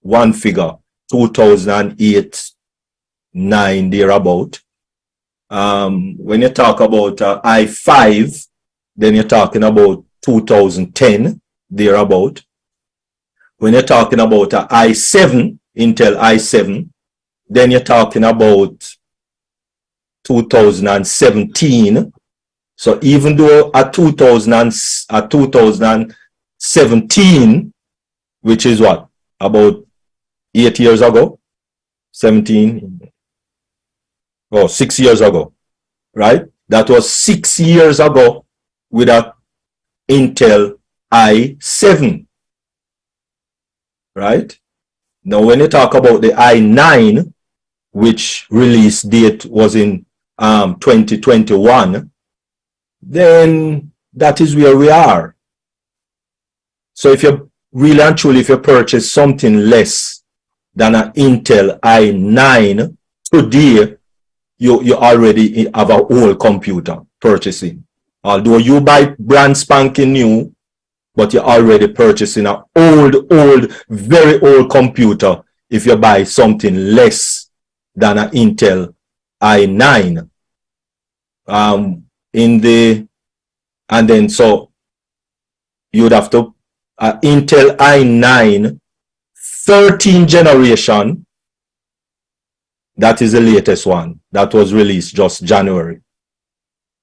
one figure, 2008, 9, thereabout. When you talk about i5, then you're talking about 2010, thereabout. When you're talking about i7, Intel i7, then you're talking about 2017. So even though a 2017, which is what, about 8 years ago, 17, or 6 years ago, right? That was 6 years ago with a Intel i7, right? Now, when you talk about the i9, which release date was in 2021, then that is where we are. So if you really and truly, if you purchase something less than an Intel i9 today, you already have an old computer purchasing. Although you buy brand spanking new, but you're already purchasing an old, very old computer if you buy something less than an Intel i9. And then so you'd have to Intel i9 13 generation. That is the latest one that was released just January.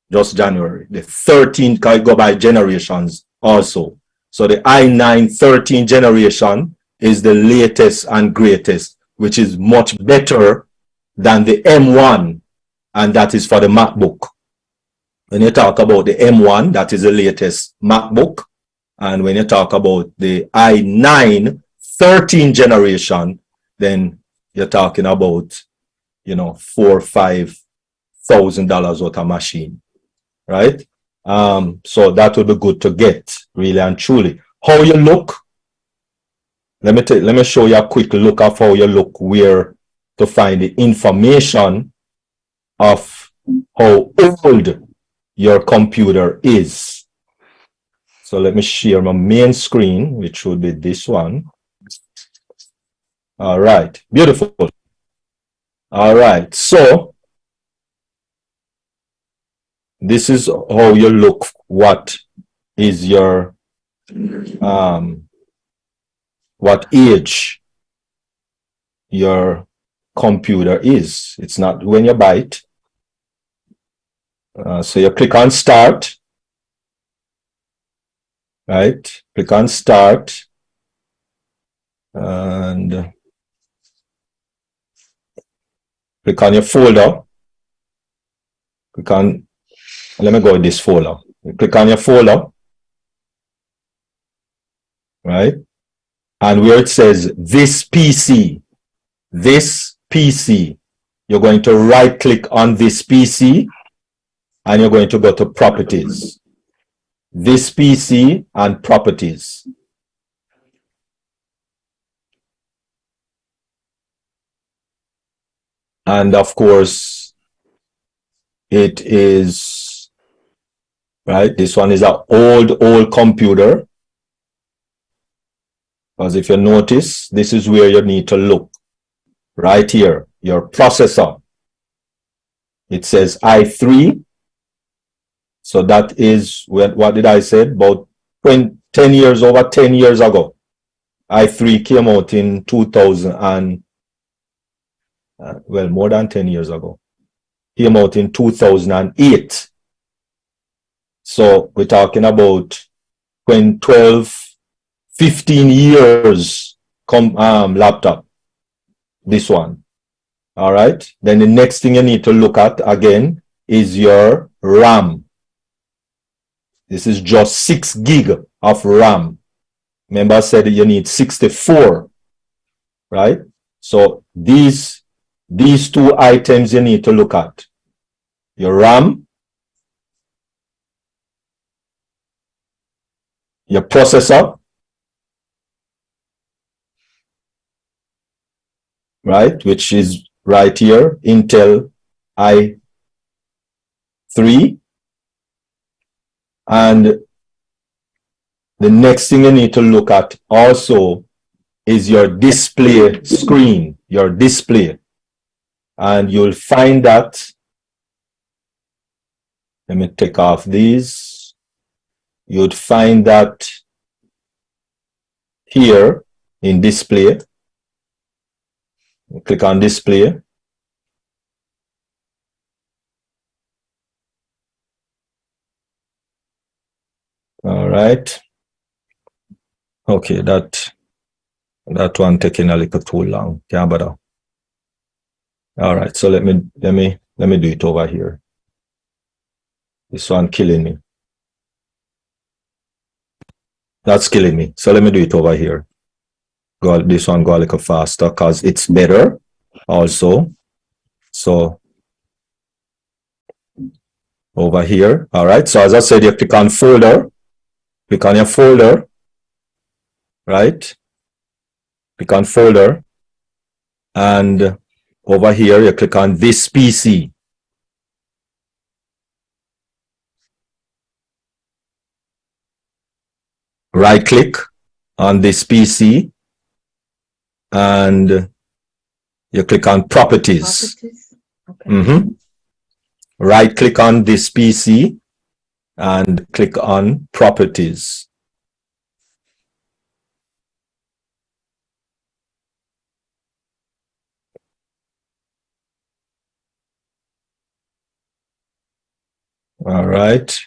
The 13 can go by generations also. So the i9 13 generation is the latest and greatest, which is much better than the M1, and that is for the MacBook. When you talk about the M1, that is the latest MacBook. And when you talk about the i9 13 generation, then you're talking about, you know, $4,000 or $5,000 worth of machine, right? So that would be good to get, really and truly. How you look? Let me show you a quick look of how you look where to find the information of how old your computer is. So let me share my main screen, which would be this one. All right, beautiful. All right, so this is how you look. What is your what age your computer is. It's not when you buy it. So you click on start, right? Click on start and click on your folder. Click on, let me go in this folder. You click on your folder, right? And where it says this PC, you're going to right click on this PC and you're going to go to properties. This PC and properties. And of course, it is, right? This one is an old computer. Because if you notice, this is where you need to look. Right here, your processor. It says i3. So that is, what did I say? About 10 years, over 10 years ago. i3 came out in 2000 and, well, more than 10 years ago. Came out in 2008. So we're talking about 12, 15 years laptop. This one. All right. Then the next thing you need to look at again is your RAM. This is just 6 gig of RAM. Remember I said you need 64, right? So these two items you need to look at. Your RAM, your processor, right, which is right here, Intel i3, and the next thing you need to look at also is your display screen, your display, and you'll find that, let me take off these, you'd find that here in display. Click on display. All right. Okay, that one taking a little too long. Can't bother. All right, so let me do it over here. This one killing me. That's killing me. So let me do it over here. This one go a little faster because it's better also. So over here. All right. So as I said, you click on folder. Click on your folder. Right. Click on folder. And over here, you click on this PC. Right click on this PC. And you click on properties. Okay. Right click on this PC and click on properties. All right.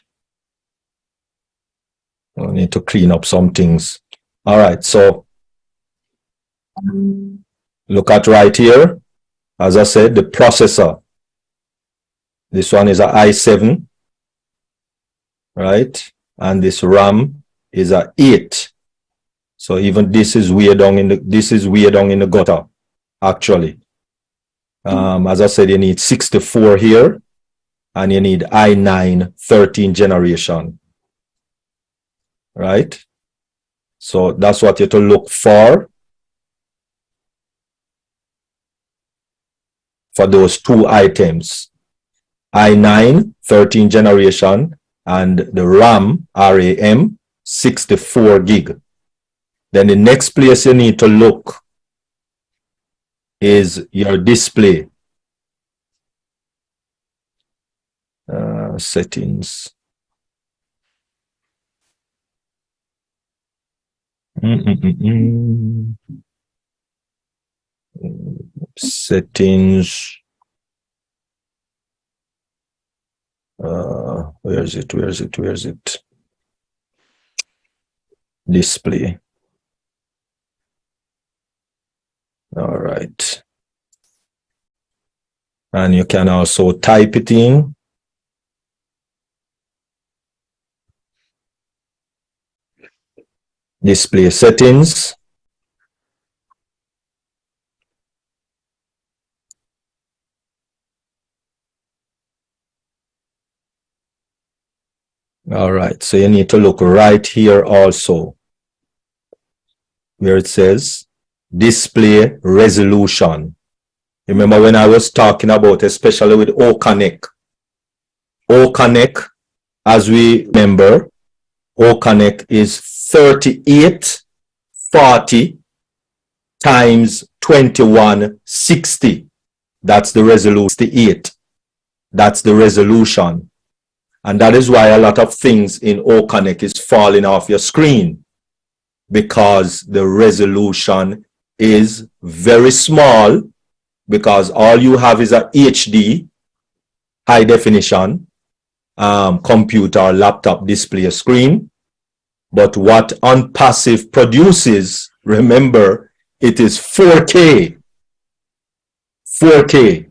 I need to clean up some things. All right. So look at right here. As I said, the processor. This one is a i7, right? And this RAM is a 8. So even this is way down in the gutter, actually. As I said, you need 64 here, and you need i9 13 generation, right? So that's what you have to look for. for those two items, i9 13th generation and the RAM 64 gig. Then the next place you need to look is your display. Settings. Settings. Where is it? Display. All right. And you can also type it in. Display settings. All right, so you need to look right here also where it says display resolution. Remember when I was talking about, especially with O-Connect, as we remember, O-Connect is 3840 times 2160. That's the resolution. 68. That's the resolution. And that is why a lot of things in O-Connect is falling off your screen, because the resolution is very small, because all you have is a HD, high definition, computer or laptop display screen. But what OnPassive produces, remember, it is 4K. 4K,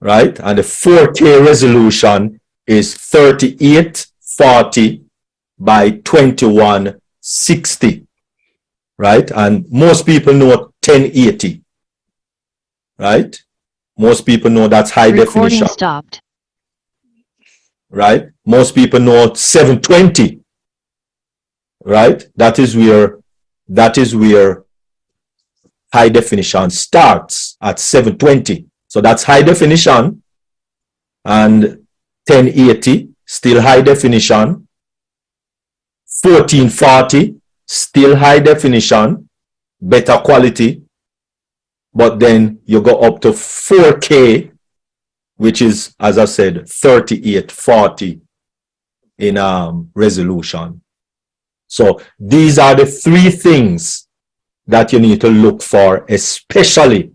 right? And the 4K resolution is 3840 by 2160, right? And most people know 1080, right? Most people know that's high definition. Stopped. Right? Most people know 720, right? That is where high definition starts, at 720. So that's high definition, and 1080 still high definition, 1440 still high definition, better quality, but then you go up to 4K, which is, as I said, 3840 in resolution. So these are the three things that you need to look for, especially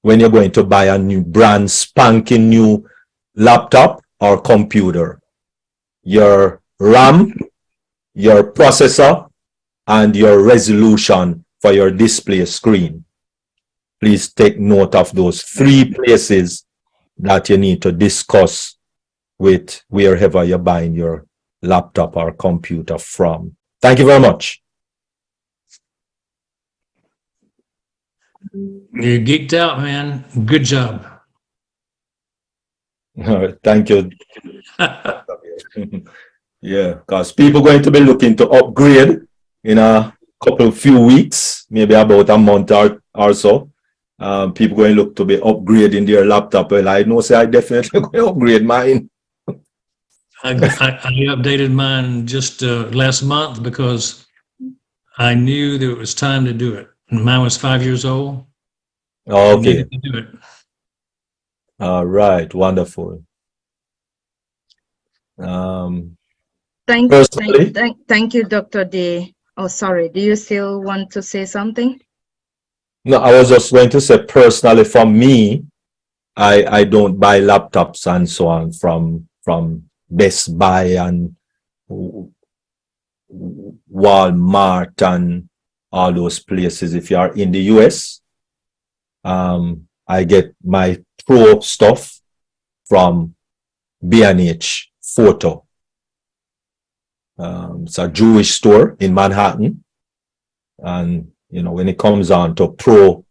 when you're going to buy a new brand spanking new laptop or computer. Your RAM, your processor, and your resolution for your display screen. Please take note of those three places that you need to discuss with wherever you're buying your laptop or computer from. Thank you very much. You geeked out, man. Good job. All right, thank you. Yeah, because people going to be looking to upgrade in a few weeks, maybe about a month or so. People going to look to be upgrading their laptop. Well, I know, say I definitely going to upgrade mine. I updated mine just last month because I knew that it was time to do it. And mine was 5 years old. Oh, okay. To do it. All right, wonderful. Thank you, Dr. D. Oh, sorry. Do you still want to say something? No, I was just going to say, personally, for me, I don't buy laptops and so on from Best Buy and Walmart and all those places. If you are in the US, I get my pro stuff from B&H Photo. It's a Jewish store in Manhattan, and you know, when it comes on to pro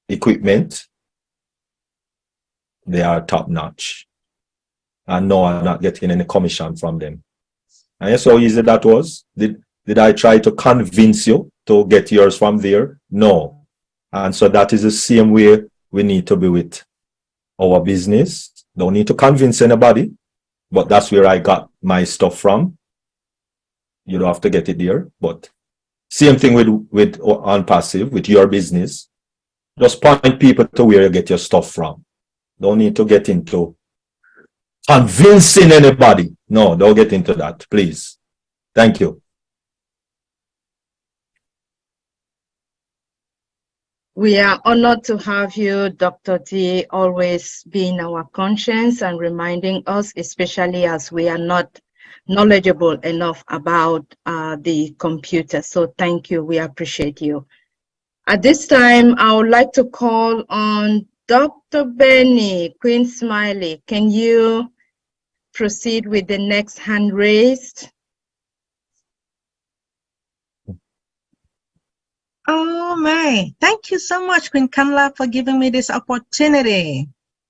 equipment, they are top notch. And no, I'm not getting any commission from them. And you saw how easy that was. Did I try to convince you to get yours from there? No. And so that is the same way we need to be with our business. Don't need to convince anybody, but that's where I got my stuff from. You don't have to get it there, but same thing with on passive, with your business. Just point people to where you get your stuff from. Don't need to get into convincing anybody. No, don't get into that, please. Thank you. We are honored to have you, Dr. D, always being our conscience and reminding us, especially as we are not knowledgeable enough about the computer. So thank you. We appreciate you. At this time, I would like to call on Dr. Benny, Queen Smiley. Can you proceed with the next hand raised? Oh my, thank you so much, Queen Kamla, for giving me this opportunity.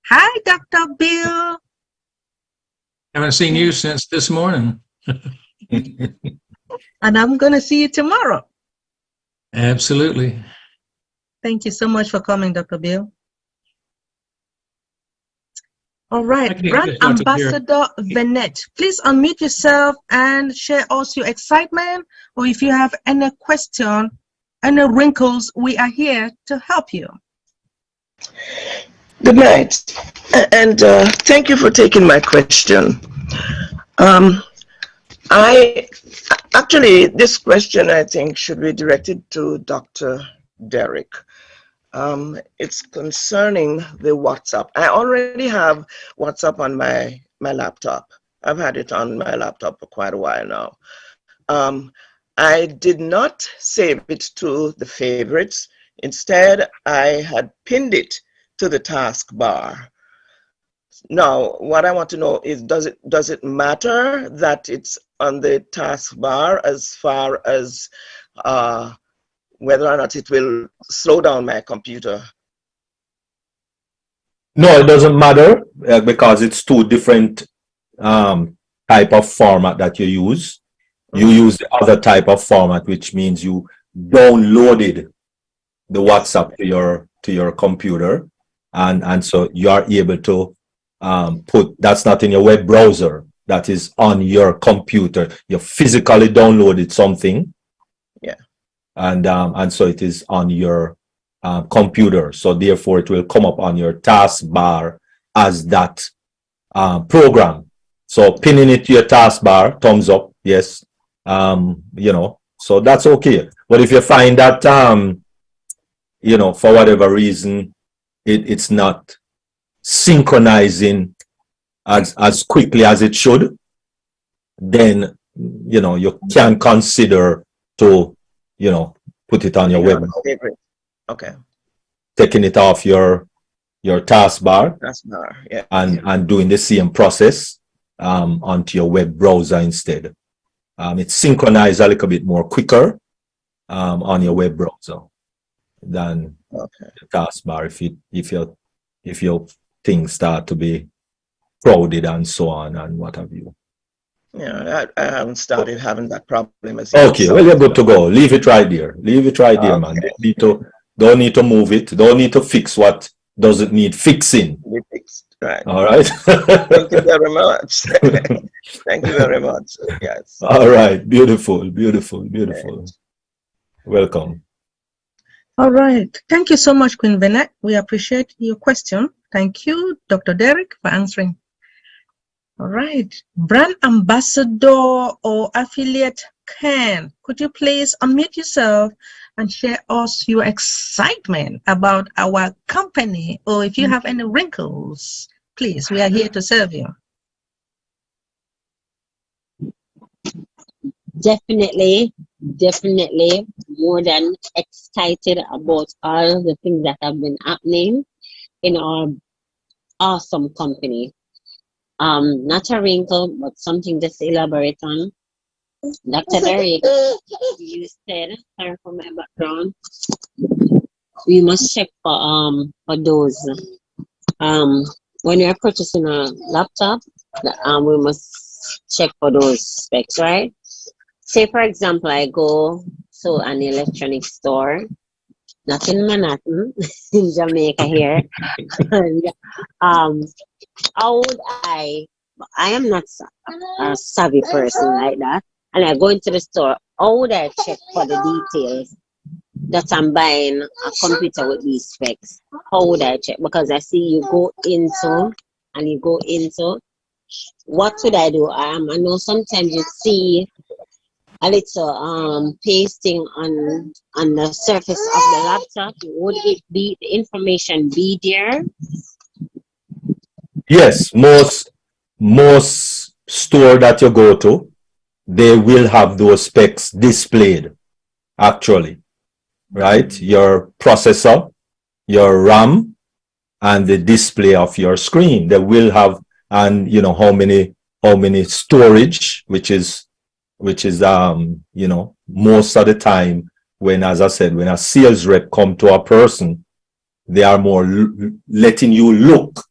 Hi, Dr. Bill. Haven't seen you since this morning. And I'm going to see you tomorrow. Absolutely. Thank you so much for coming, Dr. Bill. All right, Brand Ambassador Venet, please unmute yourself and share us your excitement, or if you have any question, any wrinkles, we are here to help you. Good night, and thank you for taking my question. This question I think should be directed to Dr. Derek. It's concerning the WhatsApp. I already have WhatsApp on my laptop. I've had it on my laptop for quite a while now. I did not save it to the favorites. Instead, I had pinned it to the taskbar. Now, what I want to know is, does it matter that it's on the taskbar as far as whether or not it will slow down my computer? No, it doesn't matter because it's two different type of format that you use. You use the other type of format, which means you downloaded the WhatsApp to your computer, and so you are able to put, that's not in your web browser, that is on your computer. You physically downloaded something, yeah, and so it is on your computer. So therefore, it will come up on your taskbar as that program. So pinning it to your taskbar, thumbs up, yes. So that's okay. But if you find that, for whatever reason, it's not synchronizing as quickly as it should, then, you can consider to, put it on your web. Okay. Taking it off your taskbar. Taskbar, yeah. And doing the same process onto your web browser instead. It's synchronized a little bit more quicker on your web browser than the taskbar if your things start to be crowded and so on and what have you. Yeah, I haven't started having that problem as yet. Okay, well, you're good to go. Leave it right there. Leave it right there, man. Don't need to move it. Don't need to fix what doesn't need fixing. Be fixed. Right. All right. Thank you very much. Thank you very much. Yes. All right. Beautiful, beautiful, beautiful. Welcome. All right. Thank you so much, Queen Venet. We appreciate your question. Thank you, Dr. Derek, for answering. All right. Brand ambassador or affiliate Ken, could you please unmute yourself and share us your excitement about our company, or if you have any wrinkles, please, we are here to serve you. Definitely more than excited about all the things that have been happening in our awesome company. Not a wrinkle, but something just to elaborate on. Dr. Derek, you said, sorry for my background, we must check for those. When you're purchasing a laptop, we must check for those specs, right? Say, for example, I go to an electronics store not in Manhattan, in Jamaica here. And, how would I am not a savvy person like that. And I go into the store, how would I check for the details that I'm buying a computer with these specs? How would I check? Because I see you go into, what would I do? I know sometimes you see a little pasting on the surface of the laptop. Would it be the information be there? Yes, most store that you go to, they will have those specs displayed, actually, right? Your processor, your RAM, and the display of your screen. They will have, and you know how many storage, which is you know, most of the time when, as I said, when a sales rep come to a person, they are more letting you look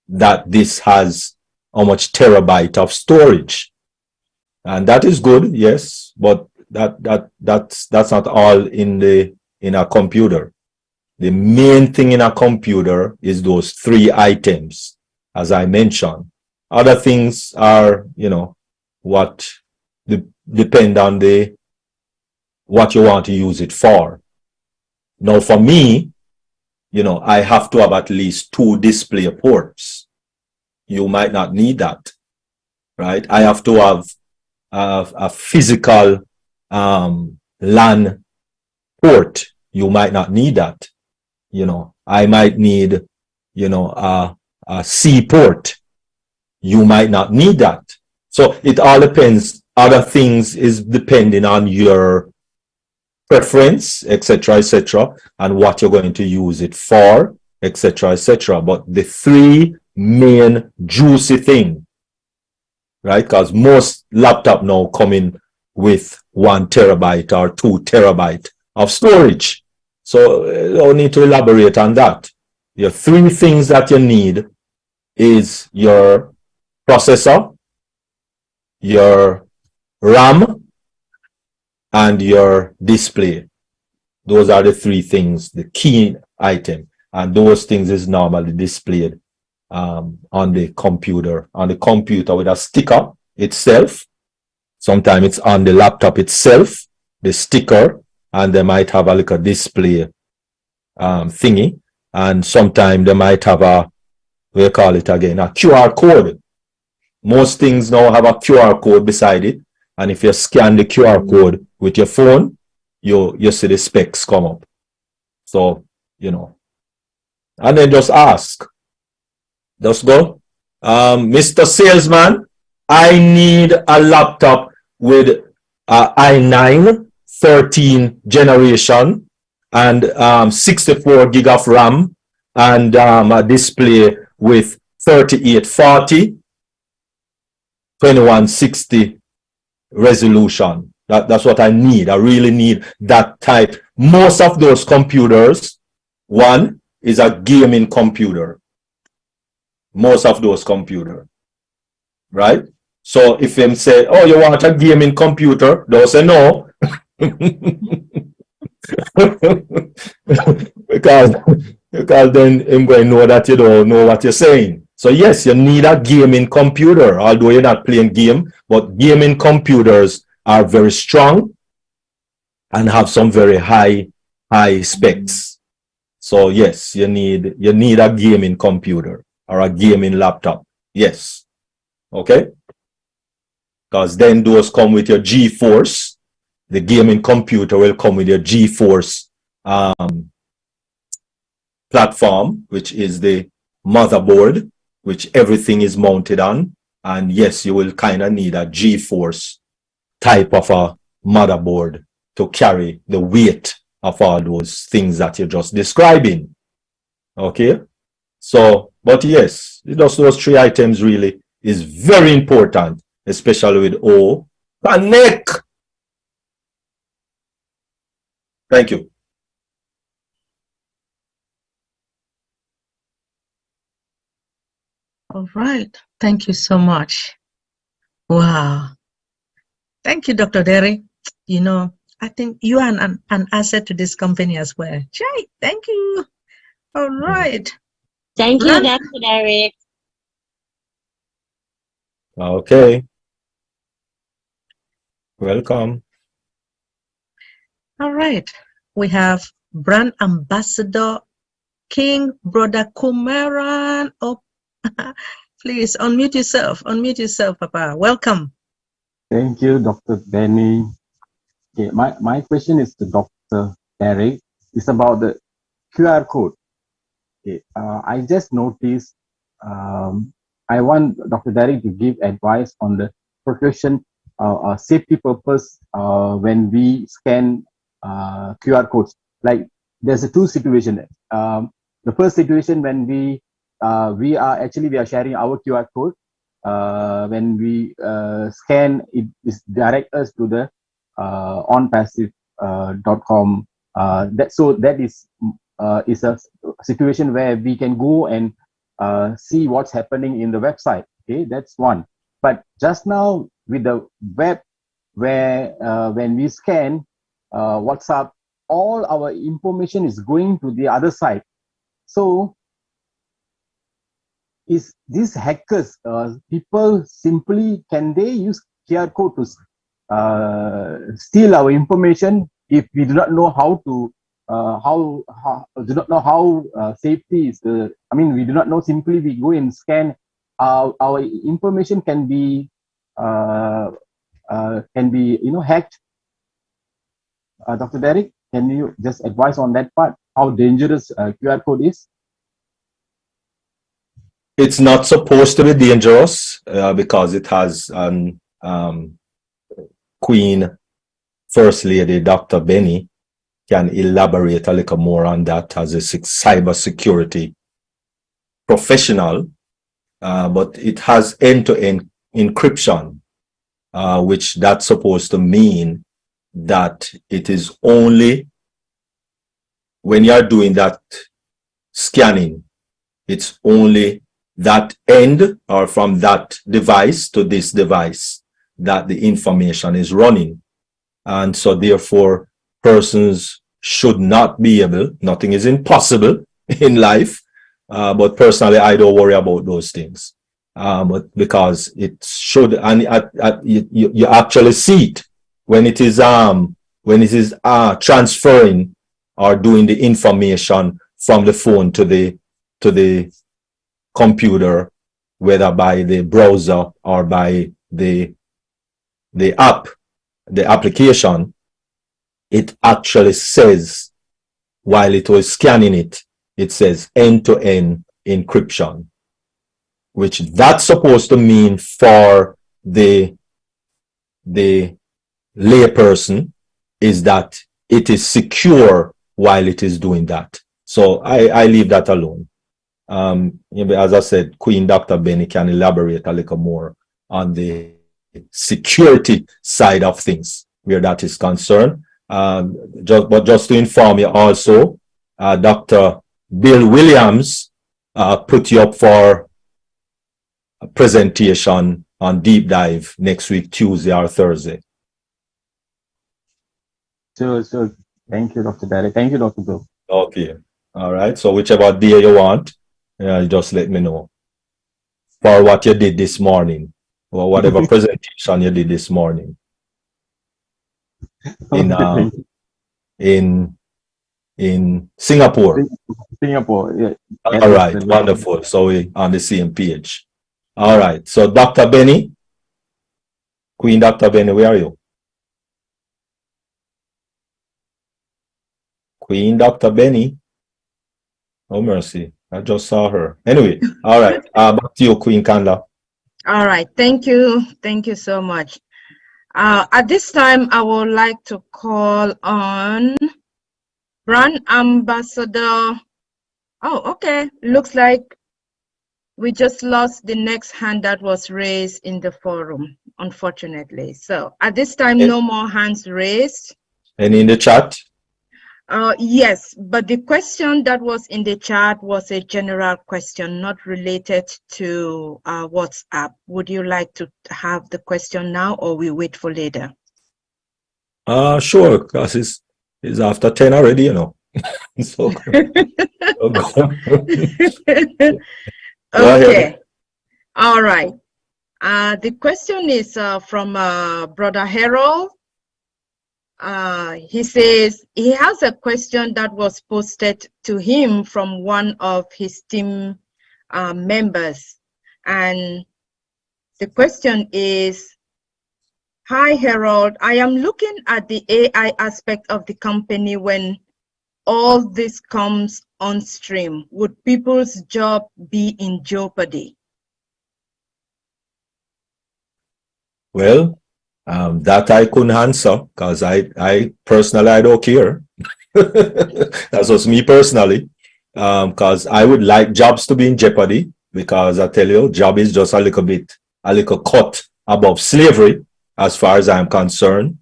that this has how much terabyte of storage, and that is good, yes, but that's not all in a computer. The main thing in a computer is those 3 items, as I mentioned. Other things are, you know, what depend on what you want to use it for. Now, for me, you know, I have to have at least 2 display ports. You might not need that, right? I have to have a physical LAN port. You might not need that. You know, I might need, you know, a C port. You might not need that. So it all depends. Other things is depending on your preference, etc., and what you're going to use it for, etc. But the 3 main juicy thing, right? Because most laptop now come in with 1 terabyte or 2 terabyte of storage. So you don't need to elaborate on that. Your 3 things that you need is your processor, your RAM, and your display. Those are the 3 things, the key item. And those things is normally displayed on the computer with a sticker itself. Sometimes it's on the laptop itself, the sticker, and they might have a little display thingy. And sometimes they might have a, we call it again, a QR code. Most things now have a QR code beside it. And if you scan the QR code with your phone, you see the specs come up. So, you know, and then just ask. Just go, Mr. Salesman, I need a laptop with i9 13 generation and 64 gig of RAM and a display with 3840 2160 resolution. That's what I need. I really need that type. Most of those computers, one is a gaming computer. Most of those computers, right? So if them say, oh, you want a gaming computer, they'll say no. because then I'm going to know that you don't know what you're saying. So yes, you need a gaming computer, although you're not playing game, but gaming computers are very strong and have some very high specs. So yes, you need a gaming computer or a gaming laptop. Yes. Okay. Because then those come with your GeForce. The gaming computer will come with your GeForce platform, which is the motherboard, which everything is mounted on. And yes, you will kind of need a GeForce type of a motherboard to carry the weight of all those things that you're just describing. Okay. So, but yes, just those 3 items really is very important, especially with O. Connect. Thank you. All right. Thank you so much. Wow. Thank you, Dr. Derry. You know, I think you are an asset to this company as well. Jay, thank you. All right. Thank you, Dr. Derek. Okay. Welcome. All right. We have Brand Ambassador King, Brother Kumaran. Oh, please unmute yourself. Unmute yourself, Papa. Welcome. Thank you, Dr. Benny. Okay, my question is to Dr. Derek. It's about the QR code. Okay, I just noticed I want Dr. Derek to give advice on the protection safety purpose when we scan QR codes. Like there's a two situation. The first situation when we are sharing our QR code. When we scan, it direct us to the onpassive.com. That is a situation where we can go and see what's happening in the website. Okay, that's one. But just now with the web, where when we scan WhatsApp, all our information is going to the other side. So is these hackers, people simply, can they use QR code to steal our information if we do not know how to, safety is the, we do not know, simply we go and scan, our information can be, hacked. Dr. Derek, can you just advise on that part, how dangerous QR code is? It's not supposed to be dangerous because it has Queen First Lady Dr. Benny can elaborate a little more on that as a cyber security professional, but it has end-to-end encryption, which that's supposed to mean that it is only when you're doing that scanning, it's only that end or from that device to this device that the information is running. And so therefore persons should not be able, nothing is impossible in life, but personally I don't worry about those things, but because it should, and you actually see it when it is transferring or doing the information from the phone to the computer, whether by the browser or by the application. It actually says, while it was scanning it, it says end-to-end encryption, which that's supposed to mean for the layperson is that it is secure while it is doing that. So I leave that alone. As I said, Queen Dr. Benny can elaborate a little more on the security side of things where that is concerned. Just to inform you also, Dr. Bill Williams put you up for a presentation on Deep Dive next week, Tuesday or Thursday. So thank you, Dr. Derek. Thank you, Dr. Bill. Okay. All right. So whichever day you want, just let me know for what you did this morning or whatever presentation you did this morning in Singapore. Singapore, yeah. All right, wonderful. So we're on the same page. All right. So Dr. Benny, Queen Dr. Benny, where are you? Queen Dr. Benny. Oh mercy. I just saw her. Anyway, all right. Back to you, Queen Kanda. All right. Thank you. Thank you so much. At this time, I would like to call on Brand Ambassador. Oh, okay. Looks like we just lost the next hand that was raised in the forum, unfortunately. So at this time, no more hands raised. Any in the chat? Yes, but the question that was in the chat was a general question, not related to WhatsApp. Would you like to have the question now, or we wait for later? Sure, because it's after 10 already, you know. So, Okay. All right. The question is from Brother Harold. He says he has a question that was posted to him from one of his team members. And the question is, hi, Harold. I am looking at the AI aspect of the company when all this comes on stream. Would people's job be in jeopardy? well, that I couldn't answer because I personally, I don't care. That's just me personally. Because I would like jobs to be in jeopardy because I tell you, job is just a little cut above slavery as far as I'm concerned.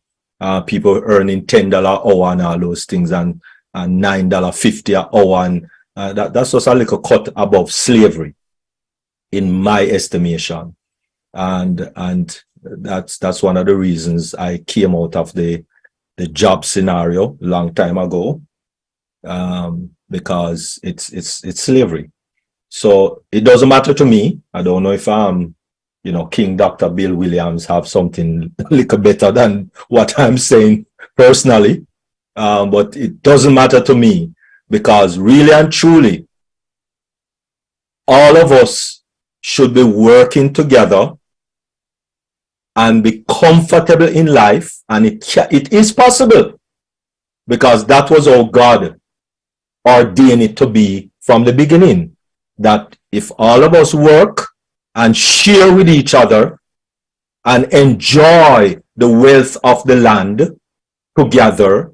People earning $10 an hour and all those things and $9.50 an hour and that's just a little cut above slavery in my estimation. And that's one of the reasons I came out of the job scenario a long time ago, because it's slavery. So it doesn't matter to me. I don't know if King Dr. Bill Williams have something a little better than what I'm saying personally, but it doesn't matter to me because really and truly, all of us should be working together and be comfortable in life, and it is possible because that was how God ordained it to be from the beginning, that if all of us work and share with each other and enjoy the wealth of the land together,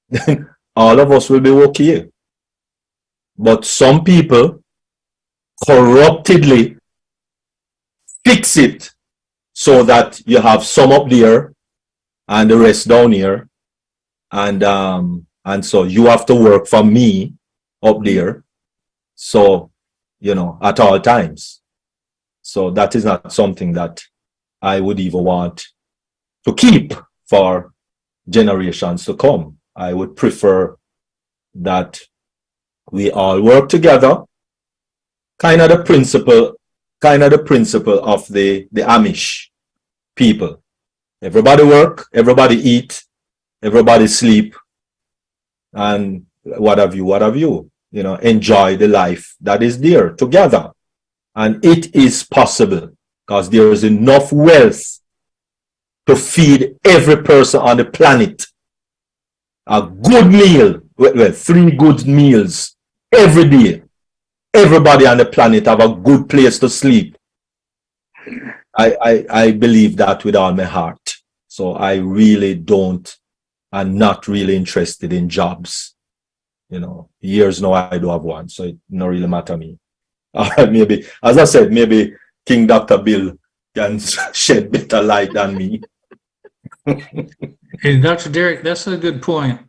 then all of us will be okay. But some people corruptedly fix it so that you have some up there and the rest down here, and so you have to work for me up there, so at all times. So that is not something that I would even want to keep for generations to come. I would prefer that we all work together, kind of the principle of the Amish people. Everybody work, everybody eat, everybody sleep, and what have you, enjoy the life that is there together. And it is possible because there is enough wealth to feed every person on the planet a good meal, well, 3 good meals every day. Everybody on the planet have a good place to sleep. I believe that with all my heart. So I really I'm not really interested in jobs. Years now I do have one, so it not really matter me. Maybe, as I said, maybe King Dr. Bill can shed better light than me. And Dr. Derek, that's a good point.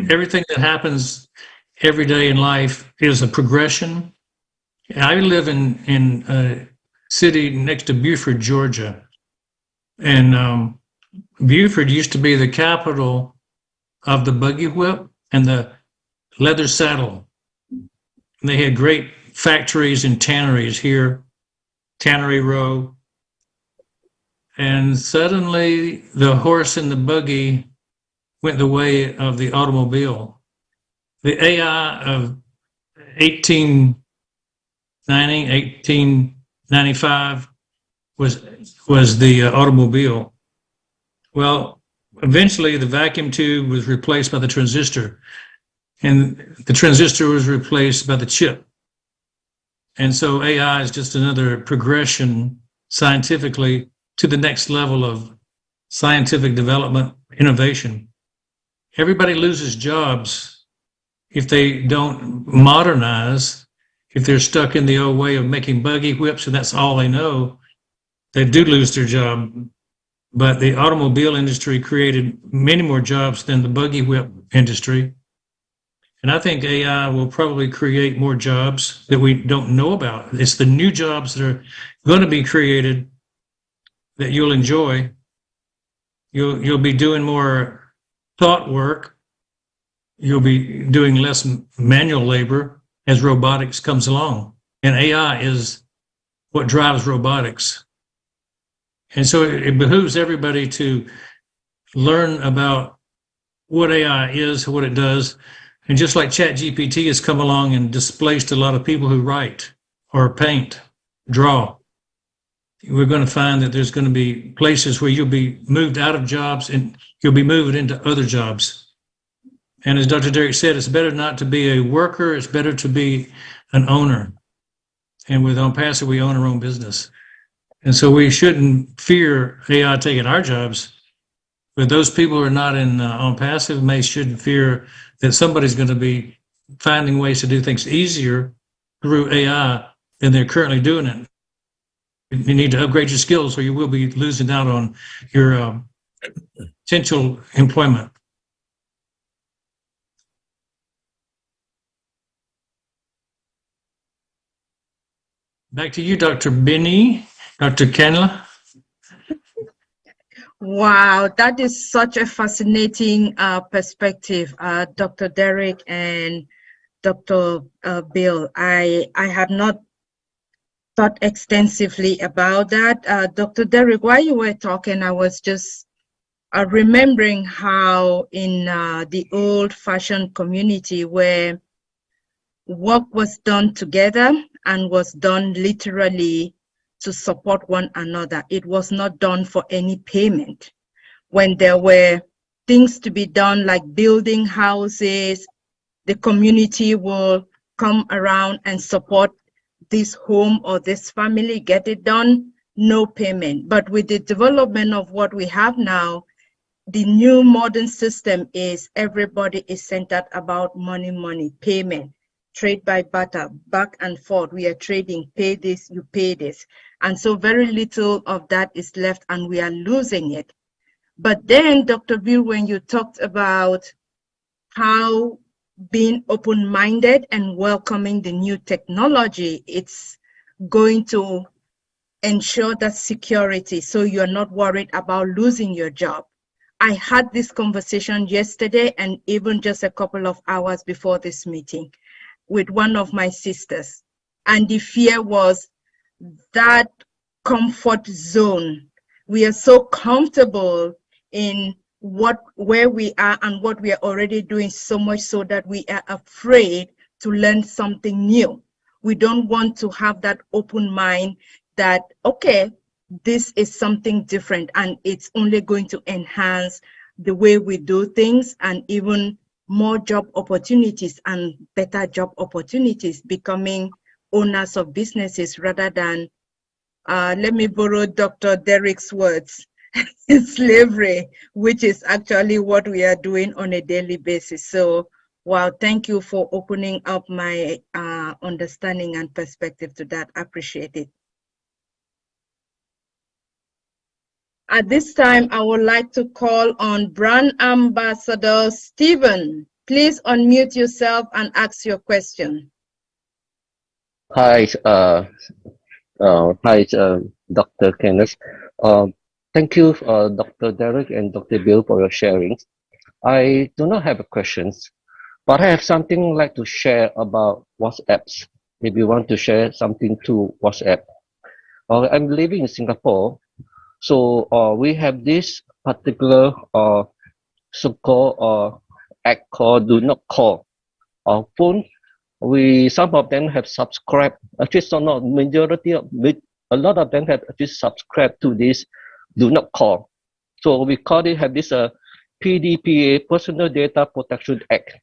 Everything that happens every day in life is a progression. I live in a city next to Beaufort, Georgia. And Beaufort used to be the capital of the buggy whip and the leather saddle. And they had great factories and tanneries here, Tannery Row. And suddenly the horse and the buggy went the way of the automobile. The AI of 1890, 1895 was the automobile. Well, eventually the vacuum tube was replaced by the transistor, and the transistor was replaced by the chip. And so AI is just another progression scientifically to the next level of scientific development, innovation. Everybody loses jobs if they don't modernize, if they're stuck in the old way of making buggy whips and that's all they know. They do lose their job. But the automobile industry created many more jobs than the buggy whip industry. And I think AI will probably create more jobs that we don't know about. It's the new jobs that are going to be created that you'll enjoy. You'll be doing more thought work. You'll be doing less manual labor as robotics comes along. And AI is what drives robotics. And so it behooves everybody to learn about what AI is, what it does. And just like ChatGPT has come along and displaced a lot of people who write or paint, draw, we're going to find that there's going to be places where you'll be moved out of jobs and you'll be moved into other jobs. And as Dr. Derek said, it's better not to be a worker. It's better to be an owner. And with OnPassive, we own our own business. And so we shouldn't fear AI taking our jobs. But those people who are not in OnPassive shouldn't fear that somebody's going to be finding ways to do things easier through AI than they're currently doing it. You need to upgrade your skills or you will be losing out on your potential employment. Back to you, Dr. Benny, Dr. Kenla. Wow, that is such a fascinating perspective, Dr. Derek and Dr. Bill. I had not thought extensively about that. Dr. Derek, while you were talking, I was just remembering how in the old-fashioned community where work was done together and was done literally to support one another. It was not done for any payment. When there were things to be done like building houses, the community will come around and support this home or this family, get it done, no payment. But with the development of what we have now, the new modern system is everybody is centered about money, payment. Trade by barter, back and forth. We are trading, pay this, you pay this. And so very little of that is left and we are losing it. But then, Dr. Bill, when you talked about how being open-minded and welcoming the new technology, it's going to ensure that security, so you're not worried about losing your job. I had this conversation yesterday and even just a couple of hours before this meeting with one of my sisters. And the fear was that comfort zone. We are so comfortable in where we are and what we are already doing, so much so that we are afraid to learn something new. We don't want to have that open mind that, okay, this is something different and it's only going to enhance the way we do things and even more job opportunities and better job opportunities, becoming owners of businesses rather than, let me borrow Dr. Derek's words, slavery, which is actually what we are doing on a daily basis. So, wow, thank you for opening up my understanding and perspective to that. I appreciate it. At this time, I would like to call on Brand Ambassador Stephen. Please unmute yourself and ask your question. Hi, Dr. Kenneth. Thank you, Dr. Derek and Dr. Bill, for your sharings. I do not have questions, but I have something I'd like to share about WhatsApps. If you want to share something to WhatsApp. I'm living in Singapore, so we have this particular so-called act called Do Not Call. Our phone, some of them have subscribed. Actually, so not majority of a lot of them have actually subscribed to this Do Not Call. So we have this PDPA, Personal Data Protection Act.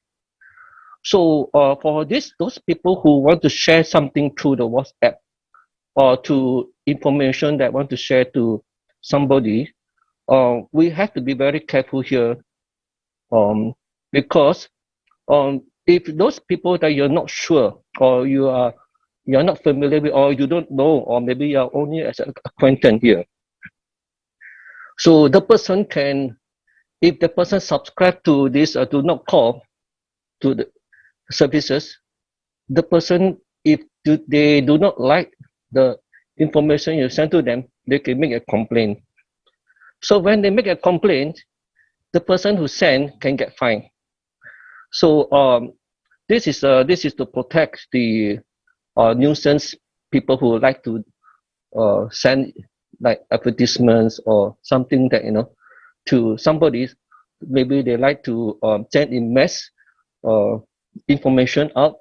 So for those people who want to share something through the WhatsApp or to information that want to share to somebody, we have to be very careful here, because if those people that you're not sure or you're not familiar with or you don't know, or maybe you're only as an acquaintance here, so the person can, if the person subscribe to this Do Not Call to the services, the person, if they do not like the information you send to them, they can make a complaint. So when they make a complaint, the person who sent can get fined. So this is to protect the nuisance people who like to send like advertisements or something that, you know, to somebody. Maybe they like to send in mass information out,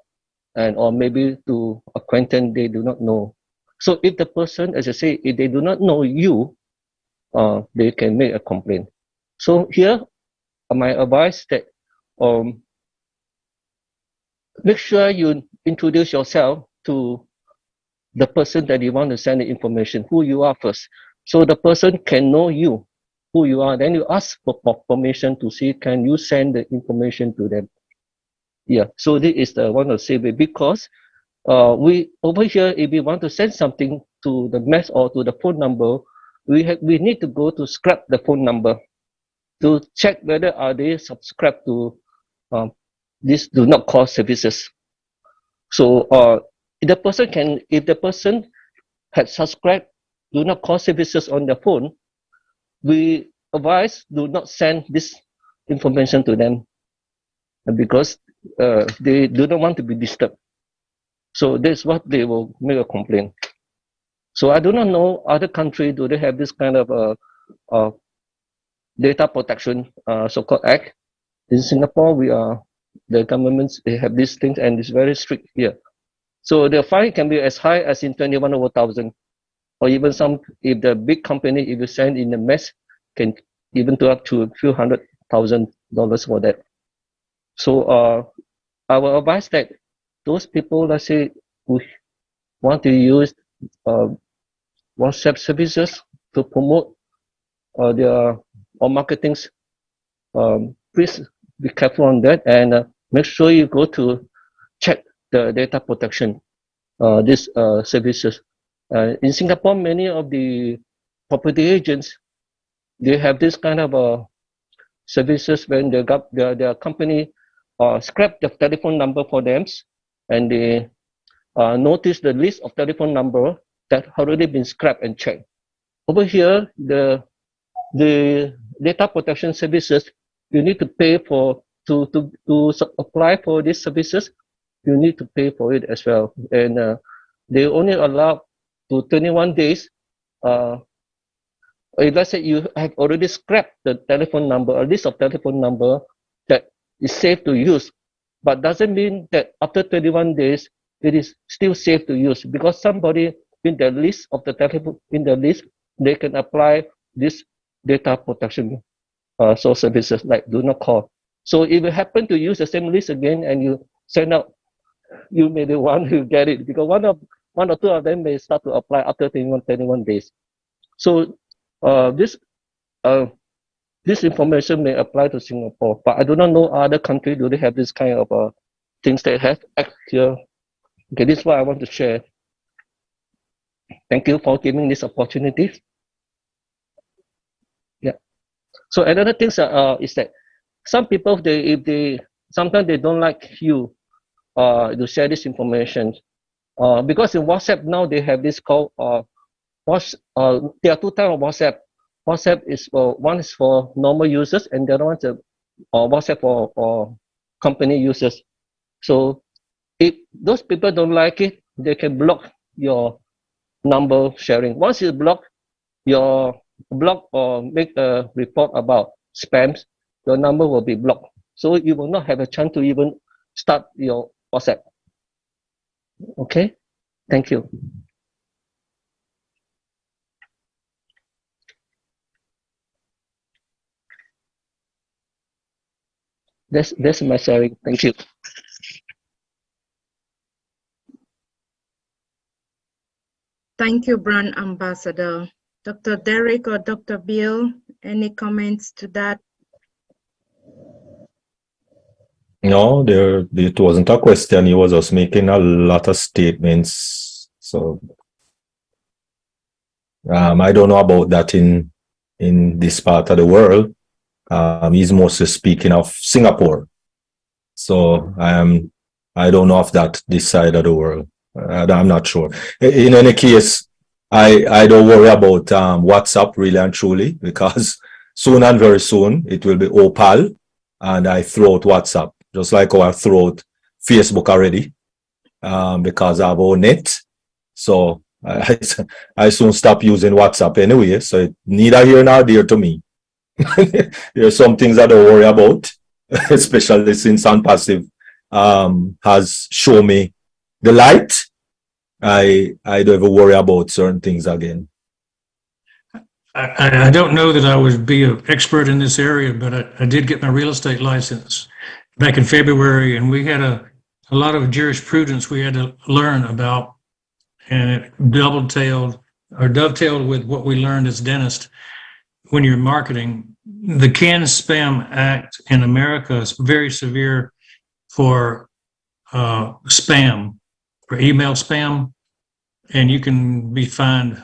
and or maybe to acquaintance they do not know. So if the person, as I say, if they do not know you, they can make a complaint. So here, my advice that make sure you introduce yourself to the person that you want to send the information, who you are first. So the person can know you, who you are. Then you ask for permission to see, can you send the information to them? Yeah, so this is the one of the same way, because we over here, if we want to send something to the mass or to the phone number, we need to go to scrap the phone number to check whether are they subscribed to this do not call services. So if the person had subscribed do not call services on their phone, we advise do not send this information to them, because they do not want to be disturbed. So that's what they will make a complaint. So I do not know other countries, do they have this kind of data protection so-called act. In Singapore, the governments, they have these things, and it's very strict here. So the fine can be as high as in 21 over 1,000, or even some, if the big company, if you send in a mess, can even to up to a few $100,000 for that. So I will advise that those people, let's say, who want to use WhatsApp services to promote their marketing, please be careful on that, and make sure you go to check the data protection, these services. In Singapore, many of the property agents, they have this kind of services when their company scrap the telephone number for them, and they notice the list of telephone number that already been scrapped and checked. Over here, the data protection services, you need to pay for to apply for these services. You need to pay for it as well, and they only allow to 21 days. If let's say you have already scrapped the telephone number, a list of telephone number that is safe to use, but doesn't mean that after 21 days it is still safe to use, because somebody in the list of the telephone they can apply this data protection services like do not call. So if you happen to use the same list again and you send out, you may be the one who get it, because one or two of them may start to apply after 21 days. So this information may apply to Singapore, but I do not know other countries, do they have this kind of things they have act here. Okay, this is what I want to share. Thank you for giving this opportunity. Yeah. So another thing is that some people, sometimes they don't like you to share this information, because in WhatsApp now they have this called there are two types of WhatsApp. WhatsApp is one is for normal users, and the other one is WhatsApp for company users. So if those people don't like it, they can block your number sharing. Once you block or make a report about spams, your number will be blocked. So you will not have a chance to even start your WhatsApp. Okay, thank you. That's my sharing. Thank you. Thank you, Brand Ambassador. Dr. Derek or Dr. Bill, any comments to that? No, it wasn't a question. He was just making a lot of statements. So I don't know about that in this part of the world. He's mostly speaking of Singapore. So I don't know if that this side of the world. I'm not sure. In any case, I don't worry about WhatsApp really and truly, because soon and very soon, it will be Opal, and I throw out WhatsApp, just like how I throw out Facebook already, because I have own net. So I soon stop using WhatsApp anyway, so it neither here nor there to me. There are some things I don't worry about, especially since Unpassive has shown me the light. I don't ever worry about certain things again. I don't know that I would be an expert in this area, but I did get my real estate license back in February, and we had a lot of jurisprudence we had to learn about, and it dovetailed with what we learned as dentists when you're marketing. The Can Spam Act in America is very severe for spam, for email spam, and you can be fined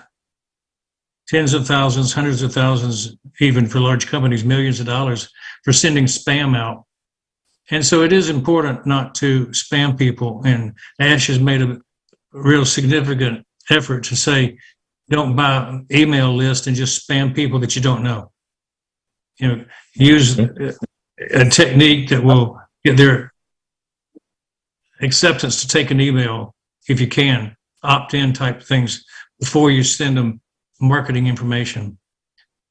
tens of thousands, hundreds of thousands, even for large companies, millions of dollars for sending spam out. And so it is important not to spam people. And Ash has made a real significant effort to say, don't buy an email list and just spam people that you don't know. You know, use a technique that will get their acceptance to take an email, if you can, opt-in type things before you send them marketing information.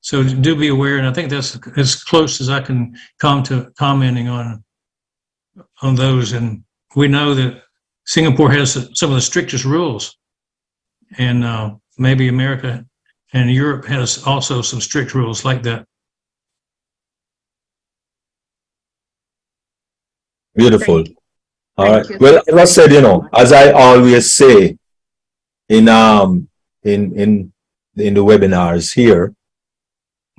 So do be aware, and I think that's as close as I can come to commenting on those. And we know that Singapore has some of the strictest rules, and maybe America and Europe has also some strict rules like that. Beautiful. All right. Well, as I said, as I always say in the webinars here,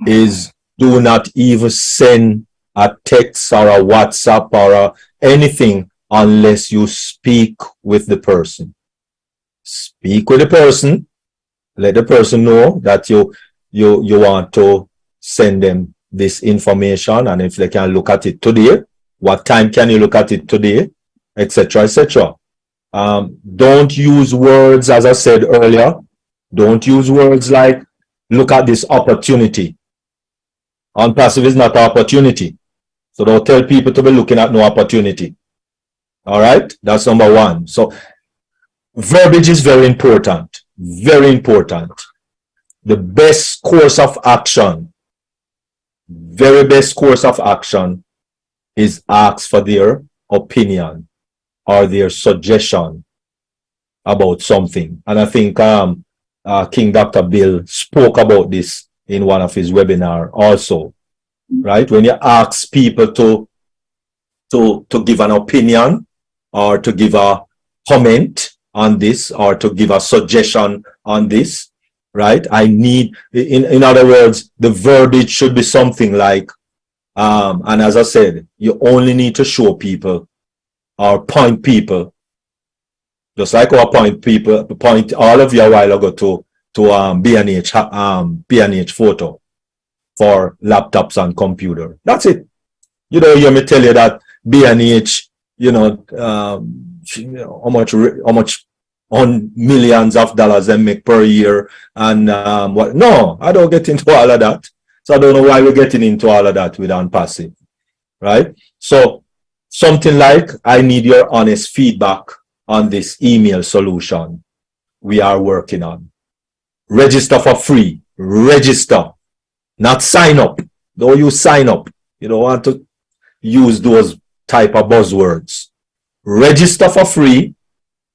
is do not even send a text or a WhatsApp or anything unless you speak with the person. Speak with the person. Let the person know that you want to send them this information, and if they can look at it today, what time can you look at it today, etc., etc. Don't use words, as I said earlier. Don't use words like, look at this opportunity. Unpassive is not an opportunity. So don't tell people to be looking at no opportunity. All right? That's number one. So verbiage is very important. Very important. The best course of action, very best course of action, is ask for their opinion or their suggestion about something. And I think King Dr. Bill spoke about this in one of his webinars also, right? When you ask people to give an opinion or to give a comment on this or to give a suggestion on this, right? I need, in other words, the verbiage should be something like, and as I said, you only need to show people or point people, just like our point all of you a while ago to B&H photo for laptops and computer. That's it. You don't hear me tell you that B&H, how much on millions of dollars they make per year and what? No, I don't get into all of that. So I don't know why we're getting into all of that with Unpassive, right? So something like, I need your honest feedback on this email solution we are working on. Register for free. Register, not sign up. Don't use sign up. You don't want to use those type of buzzwords. Register for free,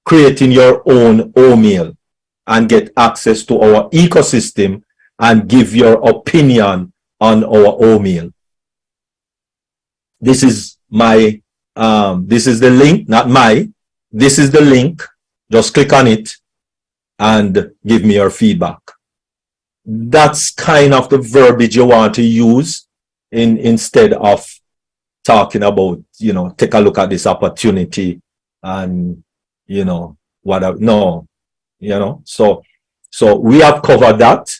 creating your own email and get access to our ecosystem and give your opinion on our email. This is my, this is the link, not my, this is the link. Just click on it and give me your feedback. That's kind of the verbiage you want to use instead of talking about, take a look at this opportunity and, whatever. No, so we have covered that.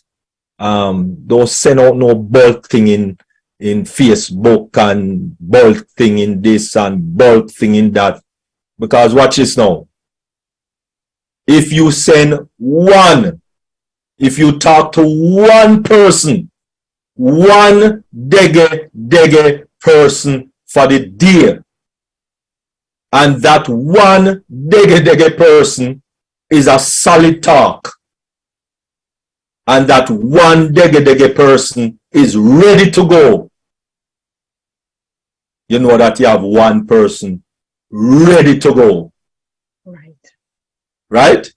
Don't send out no bulk thing in Facebook and bulk thing in this and bulk thing in that. Because watch this now. If you send if you talk to one person one dege person for the day. And that one dege person is a solid talk. And that one dege person is ready to go. You know that you have one person ready to go. Right. Right?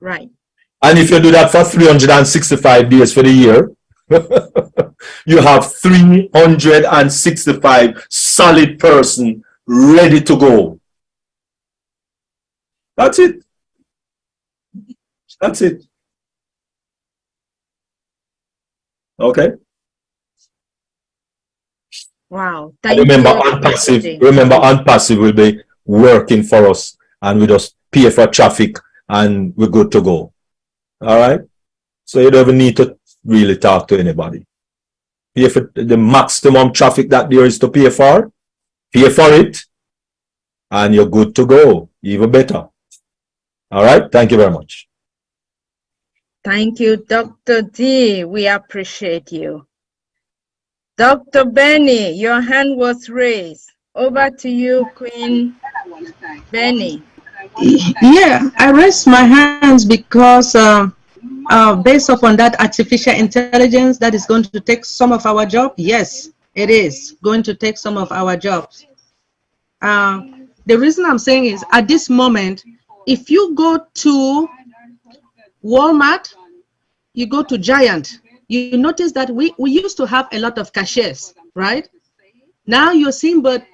Right. And if you do that for 365 days for the year, you have 365 solid person ready to go. That's it. That's it. Okay. Wow. And Thank remember, you. unpassive will be working for us, and we just pay for traffic and we're good to go. All right. So you don't even need to really talk to anybody. Pay for the maximum traffic that there is to pay for it, and you're good to go. Even better. All right. Thank you very much. Thank you, Dr. D. We appreciate you. Dr. Benny, your hand was raised. Over to you, Queen Benny. Yeah, I raised my hands because based upon that artificial intelligence that is going to take some of our job, yes, it is going to take some of our jobs. The reason I'm saying is at this moment, if you go to Walmart, you go to Giant, you notice that we used to have a lot of cashiers, right? Now you're seeing, but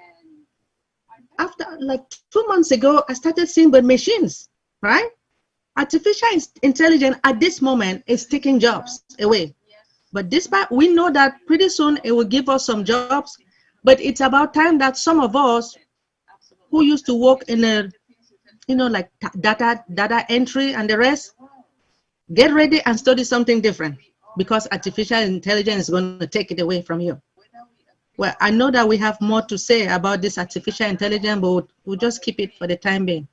after like 2 months ago, I started seeing but machines, right? Artificial intelligence at this moment is taking jobs away. But despite we know that pretty soon it will give us some jobs, but it's about time that some of us who used to work in a, like data entry and the rest, get ready and study something different, because artificial intelligence is going to take it away from you. Well, I know that we have more to say about this artificial intelligence, but we'll just keep it for the time being.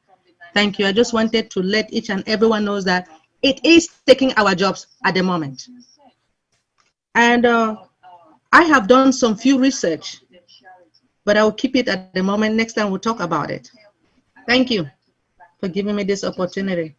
Thank you. I just wanted to let each and everyone know that it is taking our jobs at the moment. And I have done some few research, but I will keep it at the moment. Next time we'll talk about it. Thank you for giving me this opportunity.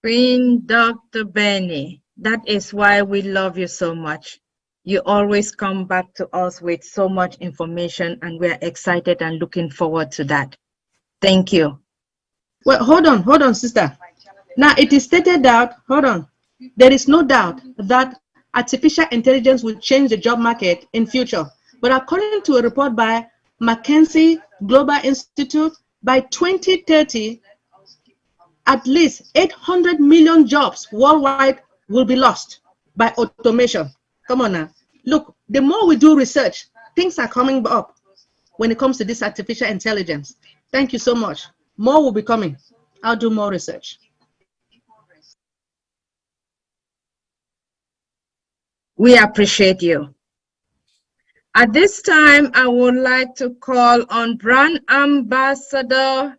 Queen Dr. Benny, that is why we love you so much. You always come back to us with so much information, and we're excited and looking forward to that. Thank you. Well, hold on, sister. Now, it is stated that, there is no doubt that artificial intelligence will change the job market in future. But according to a report by McKinsey Global Institute, by 2030, at least 800 million jobs worldwide will be lost by automation. Come on now. Look, the more we do research, things are coming up when it comes to this artificial intelligence. Thank you so much. More will be coming. I'll do more research. We appreciate you. At this time, I would like to call on Brand Ambassador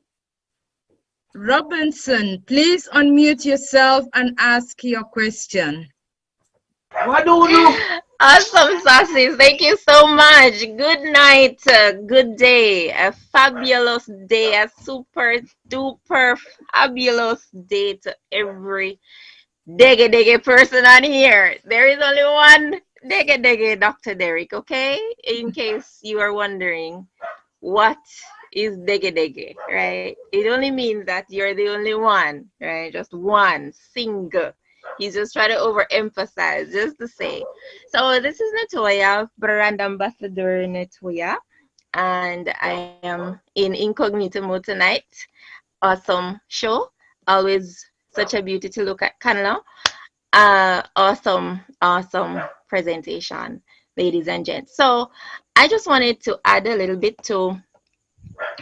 Robinson. Please unmute yourself and ask your question. Awesome, Sassy. Thank you so much. Good night, good day, a fabulous day, a super duper fabulous day to every dege person on here. There is only one dege Dr. Derek, okay? In case you are wondering what is dege, right? It only means that you're the only one, right? Just one, single. He's just trying to overemphasize, just to say. So this is Natoya, Brand Ambassador Natoya, and I am in incognito mode tonight. Awesome show. Always such a beauty to look at, Canelo. Awesome presentation, ladies and gents. So I just wanted to add a little bit to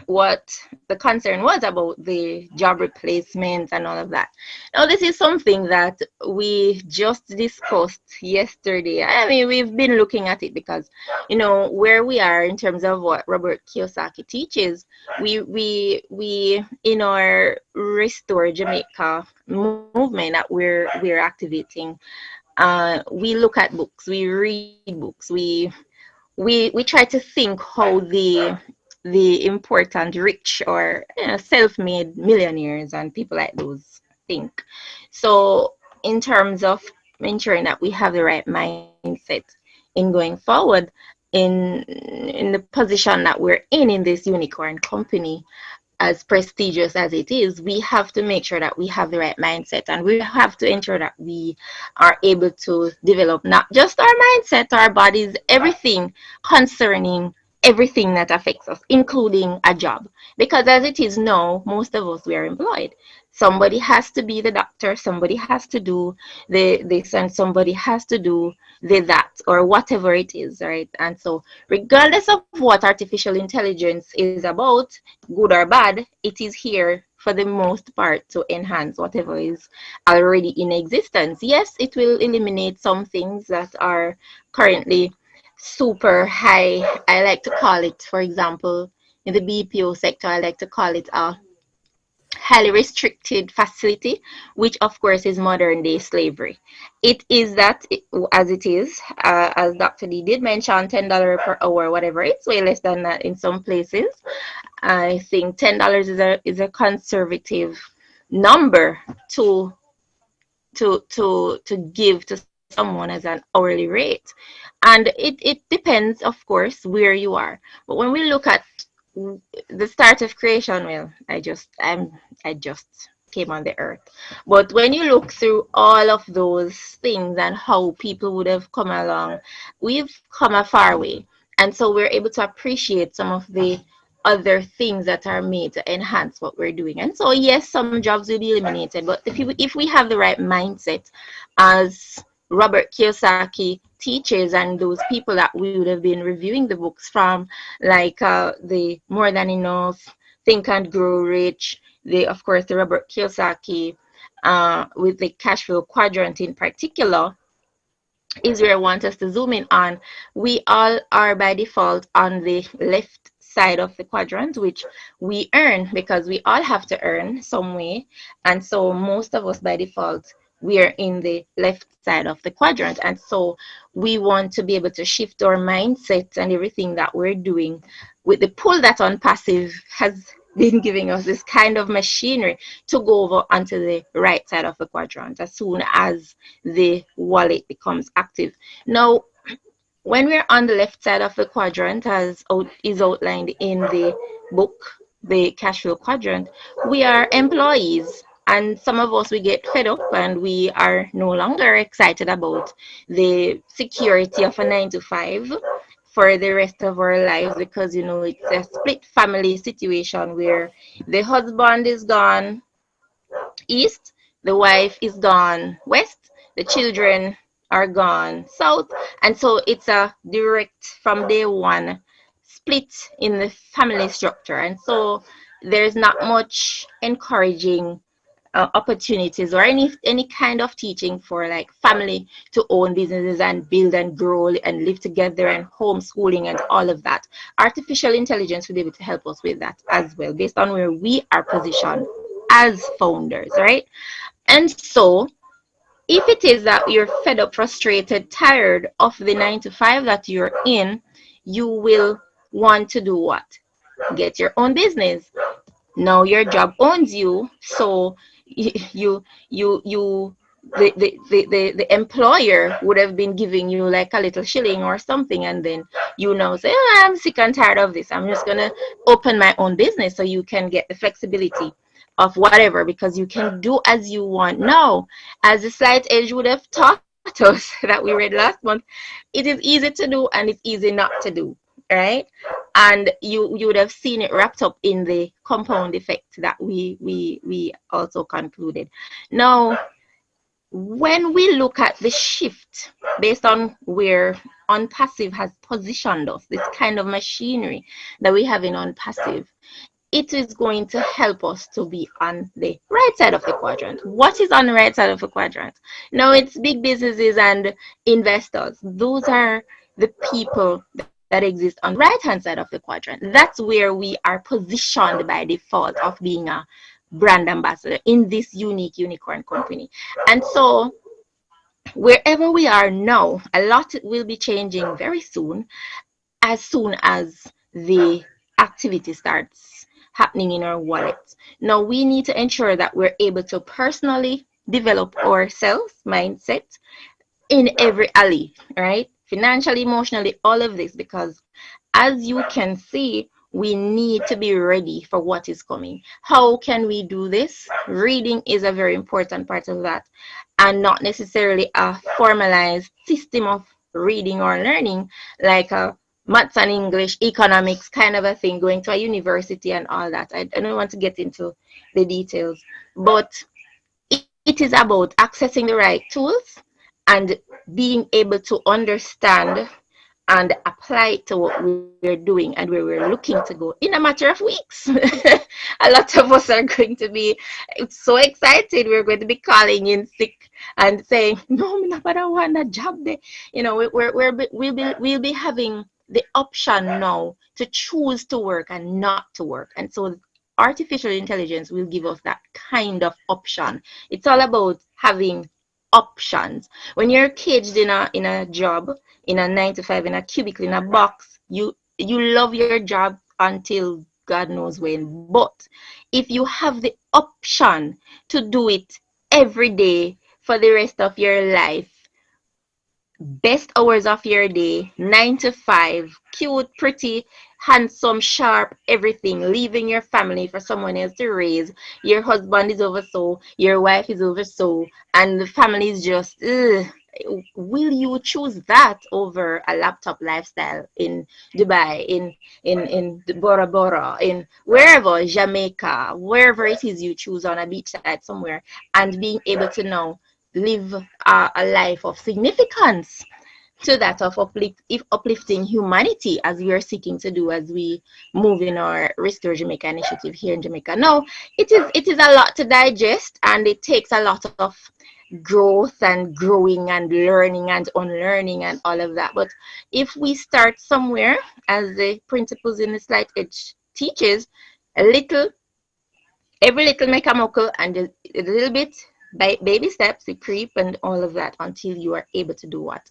what the concern was about the job replacement and all of that. Now, this is something that we just discussed yesterday. I mean, we've been looking at it because, you know, where we are in terms of what Robert Kiyosaki teaches, we in our Restore Jamaica, most movement that we're activating, we look at books, we read books, we try to think how the important rich or self-made millionaires and people like those think. So in terms of ensuring that we have the right mindset in going forward in the position that we're in this unicorn company, as prestigious as it is, we have to make sure that we have the right mindset, and we have to ensure that we are able to develop not just our mindset, our bodies, everything concerning everything that affects us, including a job. Because as it is now, most of us, we are employed. Somebody has to be the doctor, somebody has to do this, and somebody has to do that, or whatever it is, right? And so regardless of what artificial intelligence is about, good or bad, it is here for the most part to enhance whatever is already in existence. Yes, it will eliminate some things that are currently super high. I like to call it, for example, in the BPO sector, I like to call it a highly restricted facility, which of course is modern day slavery. It is that, as it is, as Dr. D did mention, $10 per hour, whatever. It's way less than that in some places. I think $10 is a conservative number to give to someone as an hourly rate, and it depends, of course, where you are. But when we look at the start of creation, well, I just came on the earth. But when you look through all of those things and how people would have come along, we've come a far way. And so we're able to appreciate some of the other things that are made to enhance what we're doing. And so, yes, some jobs will be eliminated, but if we have the right mindset, as Robert Kiyosaki teaches, and those people that we would have been reviewing the books from, like the More Than Enough, Think and Grow Rich, of course, the Robert Kiyosaki with the cash flow quadrant in particular, is where I want us to zoom in on. We all are by default on the left side of the quadrant, which we earn because we all have to earn some way. And so most of us by default, we are in the left side of the quadrant. And so we want to be able to shift our mindset and everything that we're doing with the pull that on passive has been giving us, this kind of machinery to go over onto the right side of the quadrant as soon as the wallet becomes active. Now, when we're on the left side of the quadrant, as is outlined in the book, the cash flow quadrant, we are employees. And some of us, we get fed up and we are no longer excited about the security of a 9-to-5 for the rest of our lives, because, you know, it's a split family situation where the husband is gone east, the wife is gone west, the children are gone south. And so it's a direct, from day one, split in the family structure. And so there's not much encouraging opportunities or any kind of teaching for like family to own businesses and build and grow and live together and homeschooling and all of that. Artificial intelligence will be able to help us with that as well, based on where we are positioned as founders, right? And so if it is that you're fed up, frustrated, tired of the 9-to-5 that you're in, you will want to do what? Get your own business. Now your job owns you, so the employer would have been giving you like a little shilling or something, and then you now say, oh, I'm sick and tired of this, I'm just gonna open my own business, so you can get the flexibility of whatever, because you can do as you want. Now, as the Slight Edge would have taught us that we read last month, it is easy to do and it's easy not to do, right? And you would have seen it wrapped up in the compound effect that we also concluded. Now, when we look at the shift based on where unpassive has positioned us, this kind of machinery that we have in unpassive, it is going to help us to be on the right side of the quadrant. What is on the right side of the quadrant? Now, it's big businesses and investors. Those are the people that exist on the right hand side of the quadrant. That's where we are positioned by default of being a brand ambassador in this unique unicorn company. And so wherever we are now, a lot will be changing very soon as the activity starts happening in our wallet. Now we need to ensure that we're able to personally develop our sales mindset in every alley, right? Financially, emotionally, all of this, because as you can see, we need to be ready for what is coming. How can we do this? Reading is a very important part of that, and not necessarily a formalized system of reading or learning like a maths and English, economics kind of a thing, going to a university and all that. I don't want to get into the details, but it is about accessing the right tools and being able to understand and apply it to what we're doing and where we're looking to go in a matter of weeks. A lot of us are going to be so excited. We're going to be calling in sick and saying, "No, I don't want a job there." You know, we'll be having the option now to choose to work and not to work, and so artificial intelligence will give us that kind of option. It's all about having options. When you're caged in a job, in a 9 to 5, in a cubicle, in a box, you love your job until God knows when. But if you have the option to do it every day for the rest of your life, best hours of your day, 9 to 5, cute, pretty, handsome, sharp, everything, leaving your family for someone else to raise. Your husband is over so, your wife is over so, and the family is just, ugh. Will you choose that over a laptop lifestyle in Dubai, in Bora Bora, in wherever, Jamaica, wherever it is you choose, on a beachside somewhere, and being able to now live a life of significance to that of uplifting humanity, as we are seeking to do as we move in our Restore Jamaica initiative here in Jamaica. Now, it is a lot to digest, and it takes a lot of growth and growing and learning and unlearning and all of that. But if we start somewhere, as the principles in the Slight Edge teaches, every little make a muckle, and a little bit by baby steps, you creep and all of that until you are able to do what?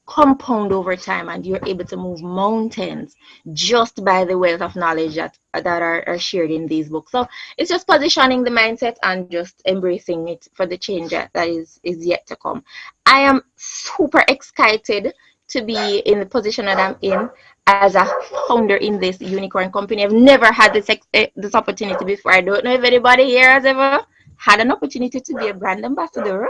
Compound over time, and you're able to move mountains just by the wealth of knowledge that are shared in these books. So it's just positioning the mindset and just embracing it for the change that is yet to come. I am super excited to be in the position that I'm in as a founder in this unicorn company. I've never had this opportunity before. I don't know if anybody here has ever had an opportunity to be a brand ambassador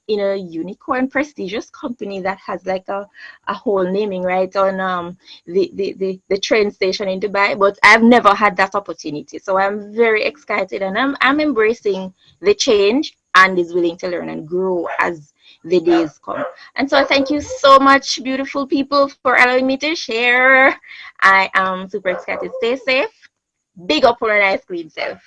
in a unicorn prestigious company that has like a whole naming right on the train station in Dubai, but I've never had that opportunity. So I'm very excited, and I'm embracing the change and is willing to learn and grow as the days come. And so thank you so much, beautiful people, for allowing me to share. I am super excited. Stay safe. Big up on an ice cream self.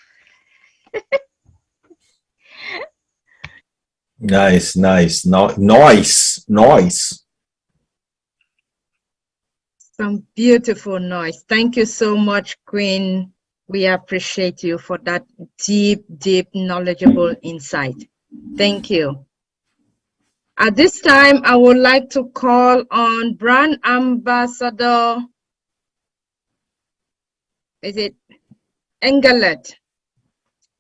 Nice, nice, nice. Some beautiful noise. Thank you so much, Queen. We appreciate you for that deep, knowledgeable insight. Thank you. At this time, I would like to call on Brand Ambassador, is it Engelet?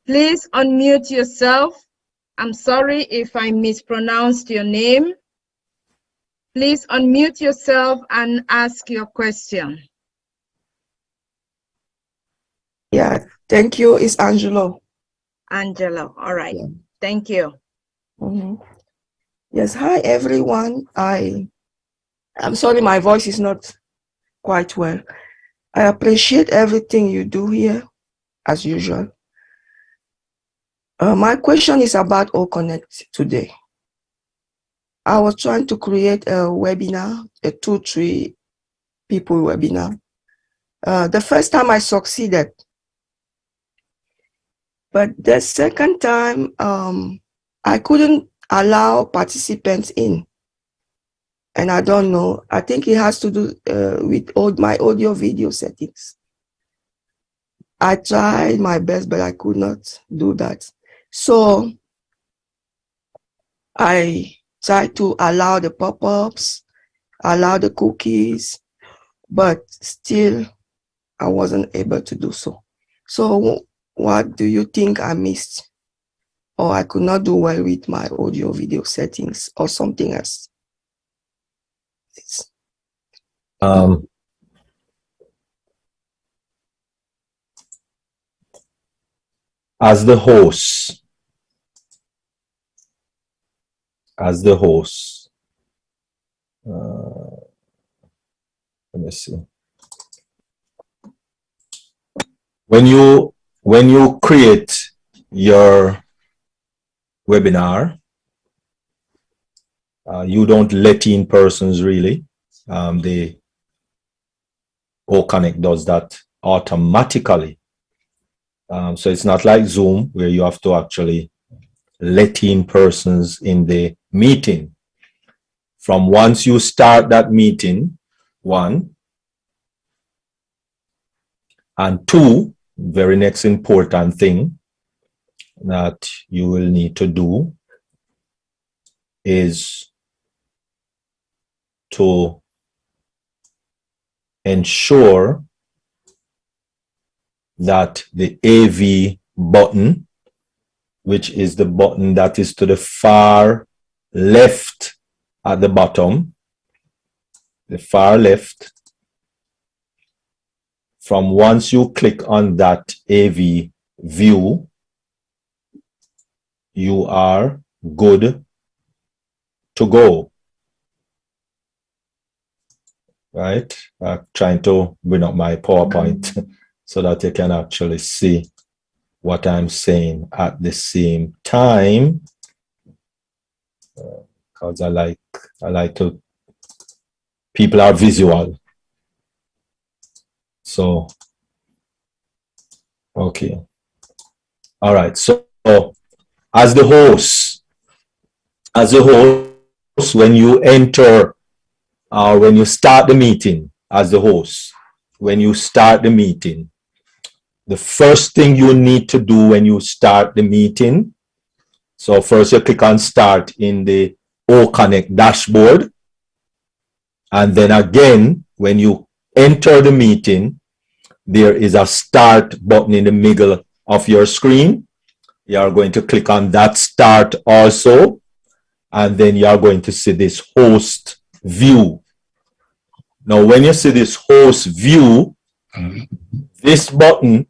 Please unmute yourself. I'm sorry if I mispronounced your name. Please unmute yourself and ask your question. Yeah, thank you. It's Angelo. Angelo, all right. Yeah. Thank you. Yes, hi everyone. I'm sorry my voice is not quite well. I appreciate everything you do here, as usual. My question is about OConnect today. I was trying to create a webinar, a 2-3 people webinar. The first time I succeeded, but the second time I couldn't allow participants in. And I don't know, I think it has to do with my audio video settings. I tried my best, but I could not do that. So I tried to allow the pop-ups, allow the cookies, but still I wasn't able to do so. So what do you think I missed? Or I could not do well with my audio video settings or something else? As the host, let me see. When you create your webinar, you don't let in persons really. The OConnect does that automatically. So it's not like Zoom where you have to actually let in persons in the meeting. From once you start that meeting, one, and two, very next important thing that you will need to do is to ensure that the AV button, which is the button that is to the far left at the bottom, the far left, from once you click on that AV view, you are good to go. Right? I'm trying to bring up my PowerPoint so that you can actually see what I'm saying at the same time. Because I like to, people are visual. So, okay. All right. So, as the host, when you enter, when you start the meeting as the host, when you start the meeting, the first thing you need to do when you start the meeting, so first you click on start in the OConnect dashboard, and then again, when you enter the meeting, there is a start button in the middle of your screen. You are going to click on that start also, and then you are going to see this host view. Now, when you see this host view, this button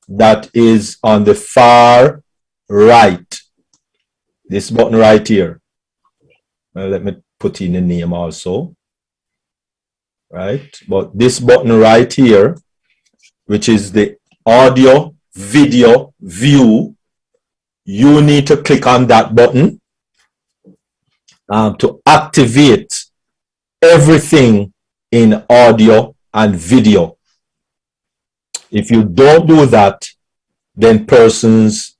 that is on the far right, this button right here, well, let me put in the name also, right? But this button right here, which is the audio video view, you need to click on that button to activate everything in audio and video. If you don't do that, then persons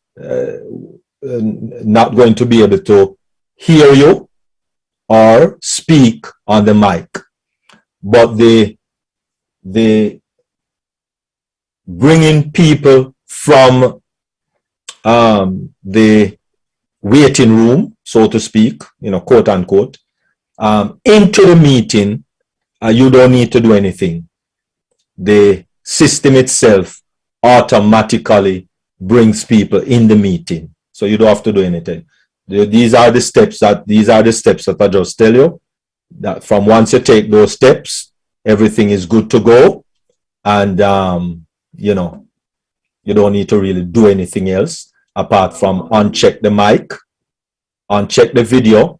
not going to be able to hear you or speak on the mic. But the bringing people from the waiting room, so to speak, you know, quote unquote, into the meeting, you don't need to do anything. The system itself automatically brings people in the meeting, so you don't have to do anything. These are the steps that I just tell you. That from once you take those steps, everything is good to go, and you know, you don't need to really do anything else apart from uncheck the mic, uncheck the video,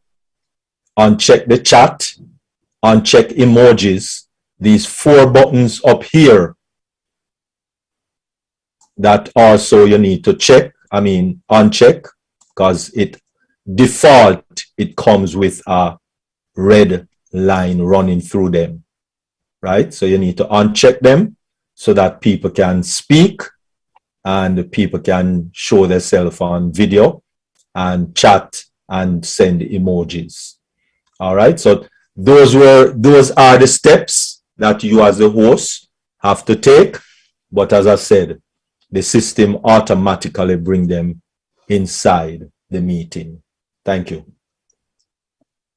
uncheck the chat, uncheck emojis. These 4 buttons up here that also you need to check, uncheck, because default it comes with a red line running through them, right? So you need to uncheck them so that people can speak and people can show themselves on video and chat and send emojis. All right, so those are the steps that you as a host have to take. But as I said, the system automatically bring them inside the meeting. Thank you.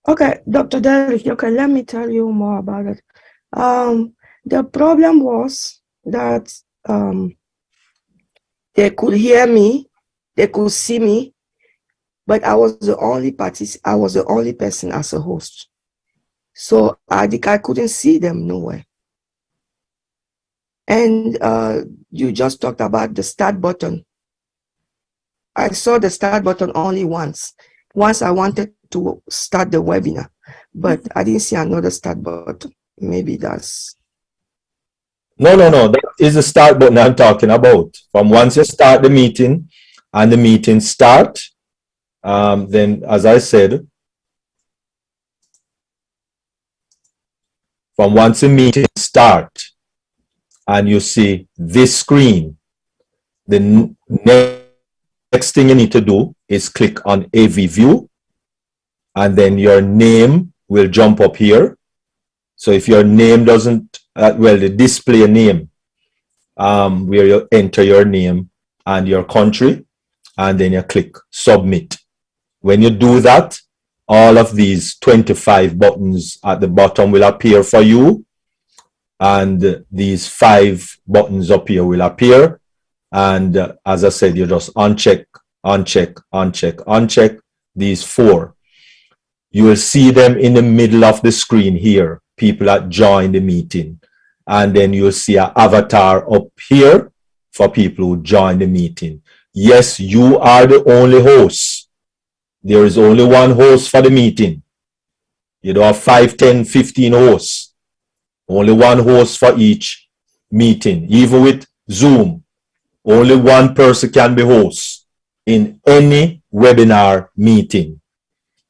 Okay, Dr. Derek, okay, let me tell you more about it. The problem was that they could hear me, they could see me, but I was the only person as a host. So I couldn't see them nowhere. And you just talked about the start button. I saw the start button only once. Once I wanted to start the webinar, but I didn't see another start button. Maybe that's... No. That is the start button I'm talking about. From once you start the meeting and the meeting start, then as I said, from once the meeting start and you see this screen, the next thing you need to do is click on AV View, and then your name will jump up here. So if your name doesn't, the display name, where you enter your name and your country, and then you click Submit. When you do that, all of these 25 buttons at the bottom will appear for you, and these 5 buttons up here will appear. And as I said, you just uncheck these 4. You will see them in the middle of the screen here, people that join the meeting. And then you'll see an avatar up here for people who join the meeting. Yes, you are the only host. There is only one host for the meeting. You don't have 5, 10, 15 hosts. Only one host for each meeting. Even with Zoom, only one person can be host in any webinar meeting.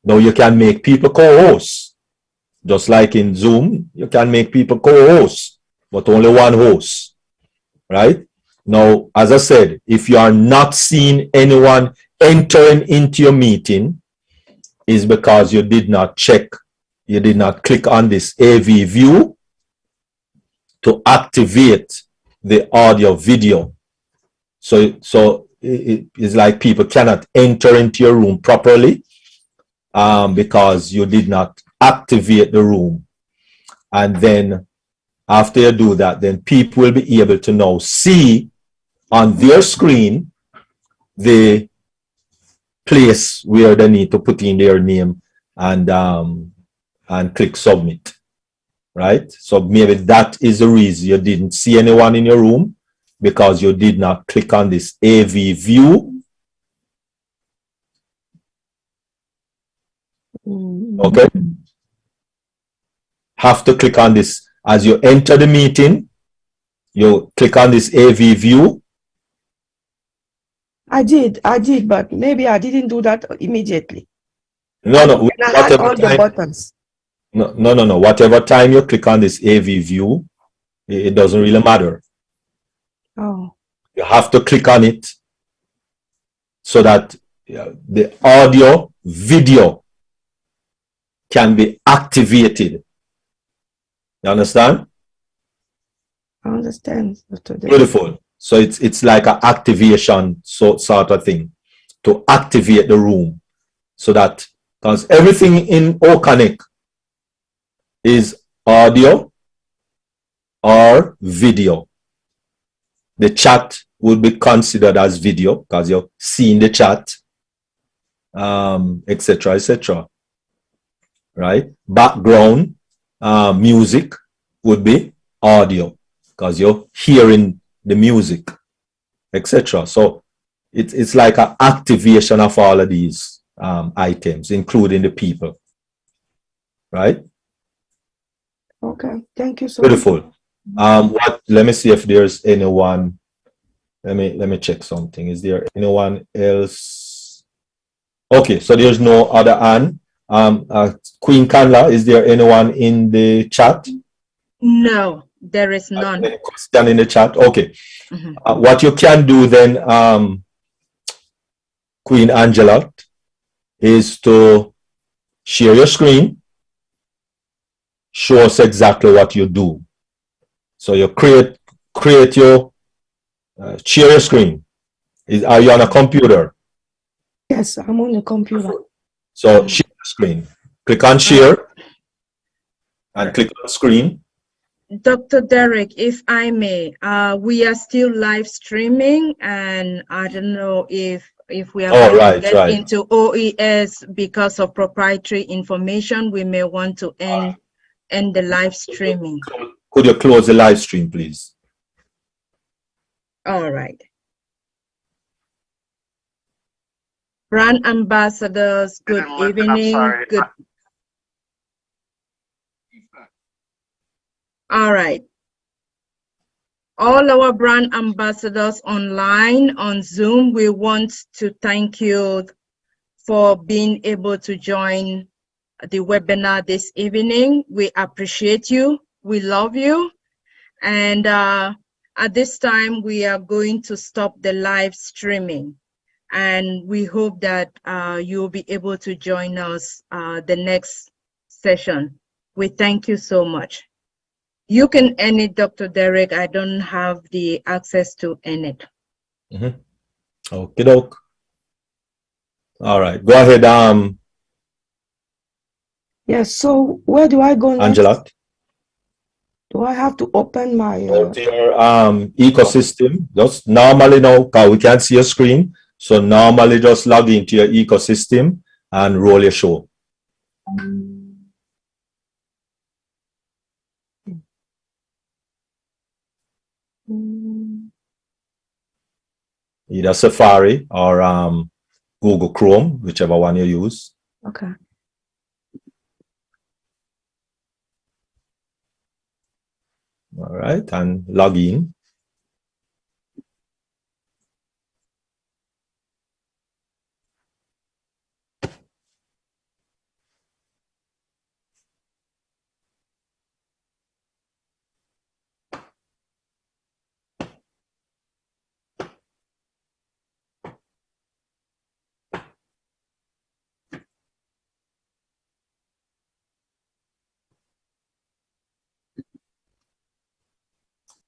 Now you can make people co-hosts. Just like in Zoom, you can make people co-hosts, but only one host, right? Now, as I said, if you are not seeing anyone entering into your meeting, is because you did not check, you did not click on this AV View to activate the audio video. So it is like people cannot enter into your room properly because you did not activate the room. And then after you do that, then people will be able to now see on their screen the place where they need to put in their name and click Submit, right? So maybe that is the reason you didn't see anyone in your room, because you did not click on this AV View. Okay. Have to click on this as you enter the meeting. You click on this AV View. I did, but maybe I didn't do that immediately. No. And I had all the buttons. No. Whatever time you click on this AV View, it doesn't really matter. Oh. You have to click on it so that the audio, video can be activated. You understand? I understand. Beautiful. So it's like an activation sort of thing to activate the room, so that, because everything in OConnect is audio or video. The chat would be considered as video because you're seeing the chat, etc., etc. Right? Background music would be audio because you're hearing the music, etc. So it's like an activation of all of these items, including the people. Right? Okay, thank you so much. Beautiful. Let me see if there's anyone. Let me check something. Is there anyone else? Okay, so there's no other hand. Queen Kanla, is there anyone in the chat? No, there is none. Any question in the chat? Okay. What you can do then, Queen Angela, is to share your screen, show us exactly what you do. So you create your Share your screen. Are you on a computer? Yes, I'm on the computer. So share the screen. Click on share and click on screen. Dr. Derek, if I may, we are still live streaming, and I don't know if we are going to get into OES because of proprietary information. We may want to end the live streaming. Could you close the live stream, please? All right. Brand ambassadors, good evening. Good. All right. All our brand ambassadors online on Zoom, we want to thank you for being able to join the webinar this evening. We appreciate you. We love you. And at this time, we are going to stop the live streaming. And we hope that you'll be able to join us the next session. We thank you so much. You can end it, Dr. Derek. I don't have the access to end it. Okay, doke. All right, go ahead. Yes. So where do I go next? Angela. Do I have to open my? Go to your ecosystem. Just normally now, because we can't see your screen. So normally just log into your ecosystem and roll your show. Either Safari or Google Chrome, whichever one you use. Okay. All right, and log in.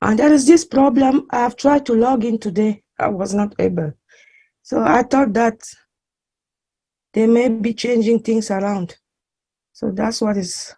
And there is this problem. I have tried to log in today. I was not able. So I thought that they may be changing things around. So that's what is